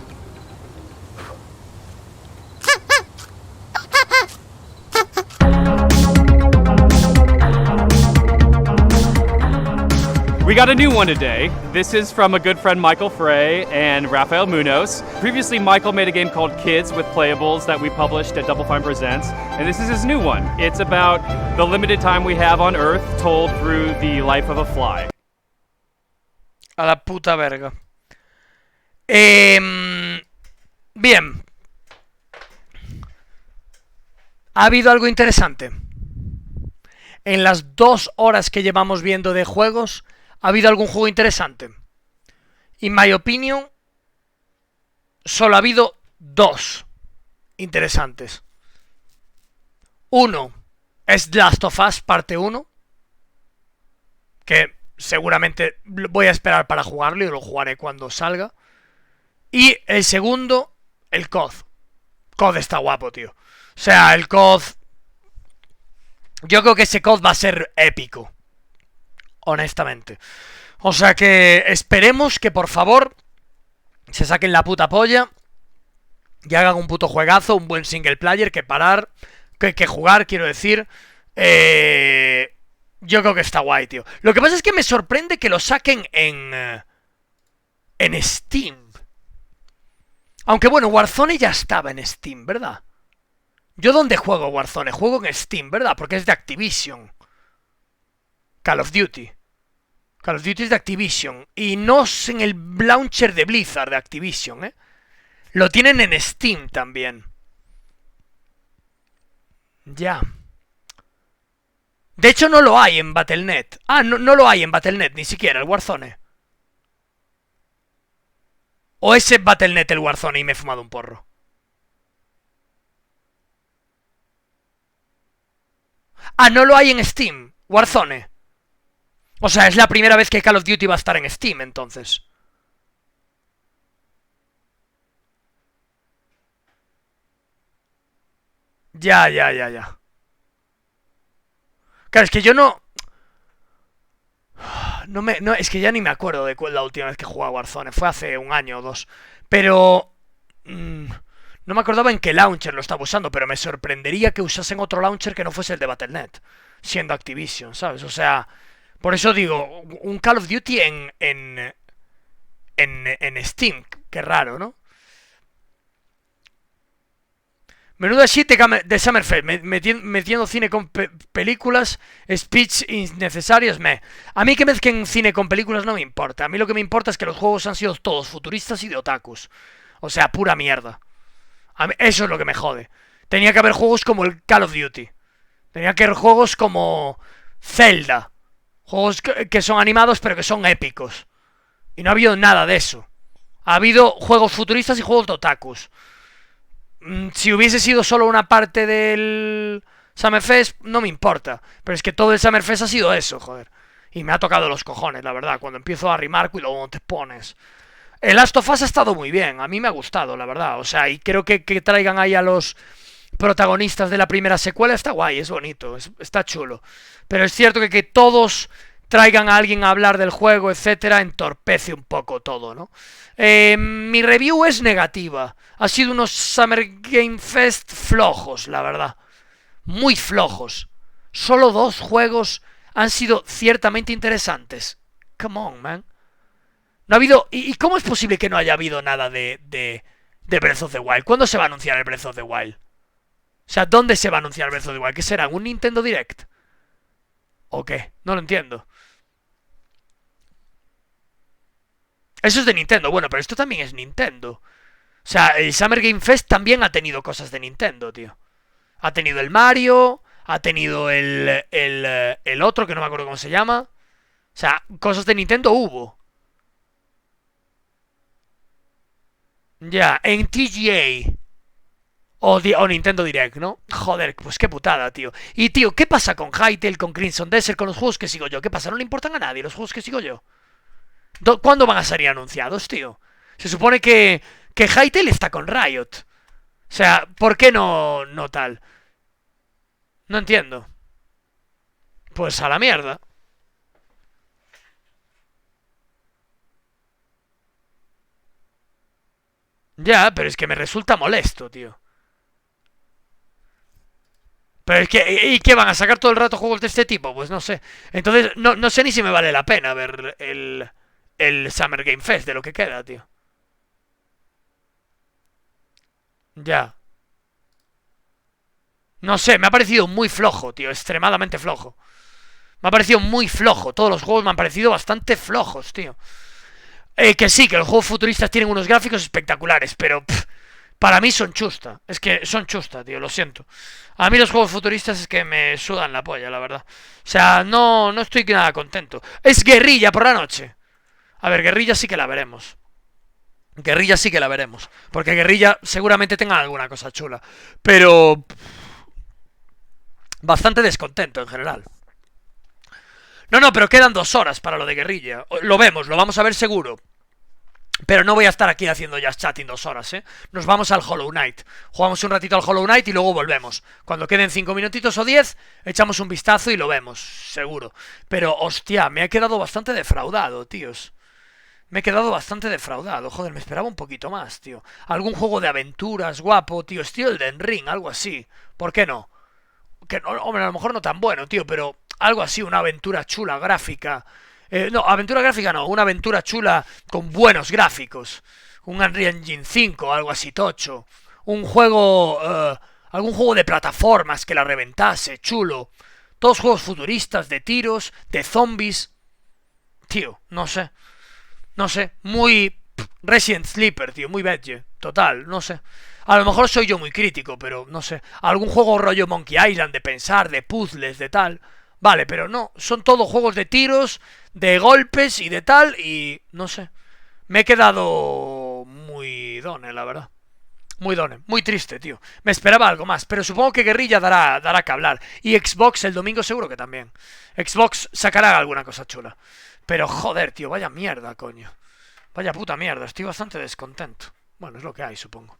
We got a new one today. This is from a good friend Michael Frey and Rafael Munoz. Previously, Michael made a game called Kids with Playables that we published at Double Fine Presents, and this is his new one. It's about the limited time we have on Earth told through the life of a fly. A la puta verga. Bien. ¿Ha habido algo interesante? En las 2 horas que llevamos viendo de juegos, ¿ha habido algún juego interesante? In my opinion, solo ha habido 2 interesantes. Uno es Last of Us Parte 1, que seguramente voy a esperar para jugarlo y lo jugaré cuando salga. Y el segundo, el COD. COD está guapo, tío. O sea, el COD... Yo creo que ese COD va a ser épico. Honestamente. O sea que esperemos que por favor se saquen la puta polla y hagan un puto juegazo, un buen single player que parar, que jugar, quiero decir. Yo creo que está guay, tío. Lo que pasa es que me sorprende que lo saquen en Steam. Aunque bueno, Warzone ya estaba en Steam, ¿verdad? ¿Yo dónde juego Warzone? Juego en Steam, ¿verdad? Porque es de Activision. Call of Duty. Call of Duty es de Activision. Y no es en el launcher de Blizzard de Activision, ¿eh? Lo tienen en Steam también. Ya. De hecho no lo hay en Battle.net. Ah, no lo hay en Battle.net, ni siquiera, el Warzone. ¿O es en Battle.net el Warzone y me he fumado un porro? Ah, no lo hay en Steam, Warzone. O sea, es la primera vez que Call of Duty va a estar en Steam, entonces. Ya. Claro, es que yo no... No, es que ya ni me acuerdo de la última vez que jugué a Warzone. Fue hace un año o dos. Pero... no me acordaba en qué launcher lo estaba usando, pero me sorprendería que usasen otro launcher que no fuese el de Battle.net, siendo Activision, ¿sabes? O sea, por eso digo, un Call of Duty en Steam, qué raro, ¿no? Menuda shit de Summerfest, metiendo cine con películas, speech innecesarios, A mí que mezclen cine con películas no me importa. A mí lo que me importa es que los juegos han sido todos futuristas y de otakus. O sea, pura mierda. A mí, eso es lo que me jode. Tenía que haber juegos como el Call of Duty. Tenía que haber juegos como Zelda. Juegos que son animados pero que son épicos. Y no ha habido nada de eso. Ha habido juegos futuristas y juegos de otakus. Si hubiese sido solo una parte del Summerfest, no me importa. Pero es que todo el Summerfest ha sido eso, joder. Y me ha tocado los cojones, la verdad. Cuando empiezo a rimar y luego te pones. El Last of Us ha estado muy bien. A mí me ha gustado, la verdad. O sea, y creo que traigan ahí a los protagonistas de la primera secuela está guay, es bonito, está chulo. Pero es cierto que todos traigan a alguien a hablar del juego, etcétera, entorpece un poco todo, ¿no? Mi review es negativa. Ha sido unos Summer Game Fest flojos, la verdad. Muy flojos. Solo 2 juegos han sido ciertamente interesantes. Come on, man. No ha habido... ¿Y cómo es posible que no haya habido nada de Breath of the Wild? ¿Cuándo se va a anunciar el Breath of the Wild? O sea, ¿dónde se va a anunciar el Breath of the Wild? ¿Qué será? ¿Un Nintendo Direct? ¿O qué? No lo entiendo. Eso es de Nintendo. Bueno, pero esto también es Nintendo. O sea, el Summer Game Fest también ha tenido cosas de Nintendo, tío. Ha tenido el Mario, ha tenido el otro que no me acuerdo cómo se llama. O sea, cosas de Nintendo hubo. Ya, en TGA o Nintendo Direct, ¿no? Joder, pues qué putada, tío. Y, tío, ¿qué pasa con Hytale, con Crimson Desert, con los juegos que sigo yo? ¿Qué pasa? ¿No le importan a nadie los juegos que sigo yo? ¿Cuándo van a salir anunciados, tío? Se supone que Hytale está con Riot. O sea, ¿por qué no tal? No entiendo. Pues a la mierda. Ya, pero es que me resulta molesto, tío. Pero es que... ¿Y qué van a sacar todo el rato juegos de este tipo? Pues no sé. Entonces, no sé ni si me vale la pena ver el Summer Game Fest de lo que queda, tío. Ya. No sé, me ha parecido muy flojo, tío. Extremadamente flojo. Me ha parecido muy flojo. Todos los juegos me han parecido bastante flojos, tío. Que sí, que los juegos futuristas tienen unos gráficos espectaculares, pero para mí son chusta. Es que son chusta, tío, lo siento. A mí los juegos futuristas es que me sudan la polla, la verdad. O sea, no estoy nada contento. Es Guerrilla por la noche. A ver, Guerrilla sí que la veremos. Guerrilla sí que la veremos. Porque Guerrilla seguramente tenga alguna cosa chula. Pero... bastante descontento en general. No, pero quedan 2 horas para lo de Guerrilla. Lo vemos, lo vamos a ver seguro. Pero no voy a estar aquí haciendo just chatting 2 horas, ¿eh? Nos vamos al Hollow Knight. Jugamos un ratito al Hollow Knight y luego volvemos. Cuando queden 5 minutitos o 10, echamos un vistazo y lo vemos, seguro. Pero, hostia, me he quedado bastante defraudado, tíos. Me he quedado bastante defraudado. Joder, me esperaba un poquito más, tío. Algún juego de aventuras guapo, tío. Estilo Elden Ring, algo así. ¿Por qué no? Que no, hombre, a lo mejor no tan bueno, tío, pero algo así, una aventura chula, gráfica. No, aventura gráfica no, una aventura chula con buenos gráficos. Un Unreal Engine 5, algo así tocho. Un juego... algún juego de plataformas que la reventase, chulo. Todos juegos futuristas, de tiros, de zombies. Tío, no sé. No sé, muy... Resident Sleeper, tío, muy veggie. Total, no sé. A lo mejor soy yo muy crítico, pero no sé. Algún juego rollo Monkey Island, de pensar, de puzzles, de tal... Vale, pero no, son todos juegos de tiros, de golpes y de tal, y no sé. Me he quedado muy done, la verdad. Muy done, muy triste, tío. Me esperaba algo más, pero supongo que Guerrilla dará que hablar. Y Xbox el domingo seguro que también. Xbox sacará alguna cosa chula. Pero joder, tío, vaya mierda, coño. Vaya puta mierda, estoy bastante descontento. Bueno, es lo que hay, supongo.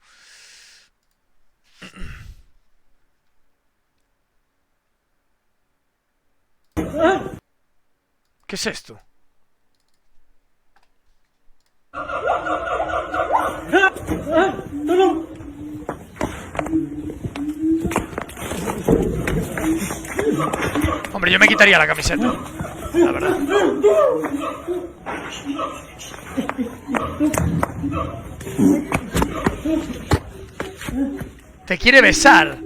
¿Qué es esto? Hombre, yo me quitaría la camiseta, la verdad. Te quiere besar.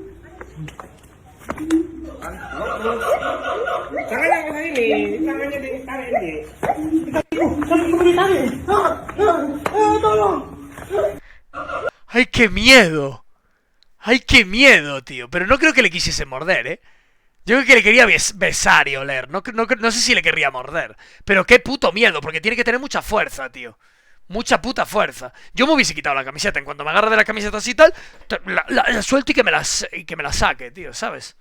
¡Ay, qué miedo! ¡Ay, qué miedo, tío! Pero no creo que le quisiese morder, ¿eh? Yo creo que le quería besar y oler. No sé si le querría morder. Pero qué puto miedo, porque tiene que tener mucha fuerza, tío. Mucha puta fuerza. Yo me hubiese quitado la camiseta. En cuanto me agarre de la camiseta así y tal, la suelto y que me la saque, tío, ¿sabes?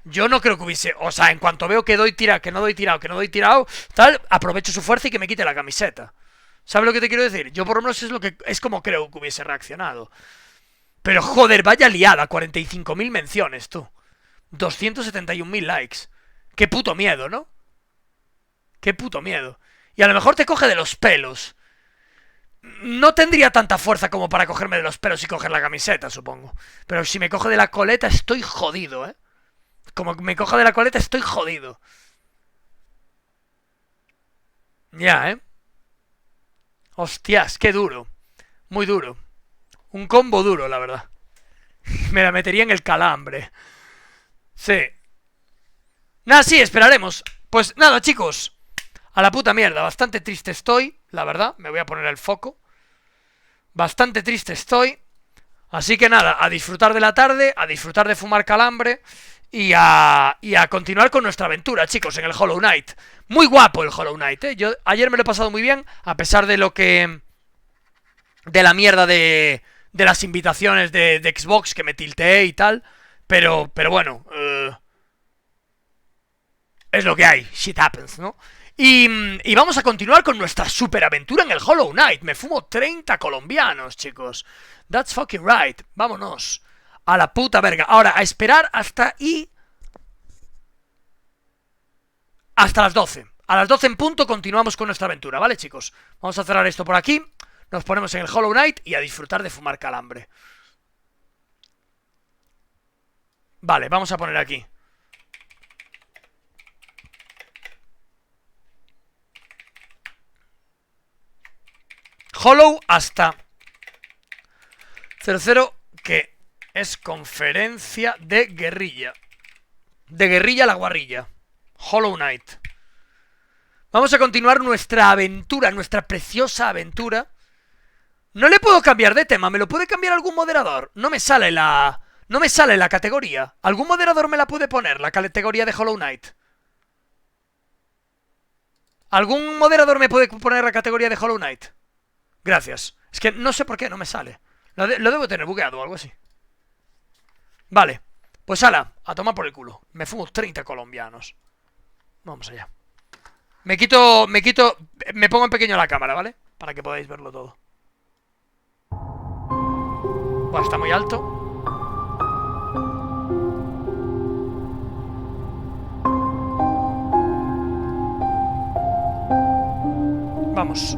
Yo no creo que hubiese... O sea, en cuanto veo que doy tirado, que no doy tirado, tal, aprovecho su fuerza y que me quite la camiseta. ¿Sabes lo que te quiero decir? Yo por lo menos es como creo que hubiese reaccionado. Pero joder, vaya liada. 45.000 menciones, tú. 271.000 likes. Qué puto miedo, ¿no? Qué puto miedo. Y a lo mejor te coge de los pelos. No tendría tanta fuerza como para cogerme de los pelos y coger la camiseta, supongo. Pero si me coge de la coleta estoy jodido, ¿eh? Como me coja de la coleta estoy jodido. Ya, ¿eh? Hostias, qué duro. Muy duro. Un combo duro, la verdad. Me la metería en el calambre. Sí. Nada, sí, esperaremos. Pues nada, chicos. A la puta mierda. Bastante triste estoy, la verdad. Me voy a poner el foco. Bastante triste estoy. Así que nada, a disfrutar de la tarde, a disfrutar de fumar calambre y a continuar con nuestra aventura, chicos, en el Hollow Knight. Muy guapo el Hollow Knight, ¿eh? Yo ayer me lo he pasado muy bien, a pesar de lo que... de la mierda de las invitaciones de Xbox, que me tilteé y tal. Pero bueno, es lo que hay, shit happens, ¿no? Y vamos a continuar con nuestra superaventura en el Hollow Knight. Me fumo 30 colombianos, chicos. That's fucking right. Vámonos. A la puta verga. Ahora, a esperar hasta las 12. A las 12 en punto continuamos con nuestra aventura, ¿vale, chicos? Vamos a cerrar esto por aquí. Nos ponemos en el Hollow Knight y a disfrutar de fumar calambre. Vale, vamos a poner aquí. Hollow hasta 00, que es conferencia de guerrilla. De guerrilla a la guarrilla. Hollow Knight. Vamos a continuar nuestra aventura, nuestra preciosa aventura. No le puedo cambiar de tema, ¿me lo puede cambiar algún moderador? No me sale la categoría. ¿Algún moderador me la puede poner, la categoría de Hollow Knight? ¿Algún moderador me puede poner la categoría de Hollow Knight? Gracias. Es que no sé por qué no me sale. Lo debo tener bugueado o algo así. Vale. Pues ala, a tomar por el culo. Me fumo 30 colombianos. Vamos allá. Me pongo en pequeño la cámara, ¿vale? Para que podáis verlo todo. Bueno, está muy alto. Vamos.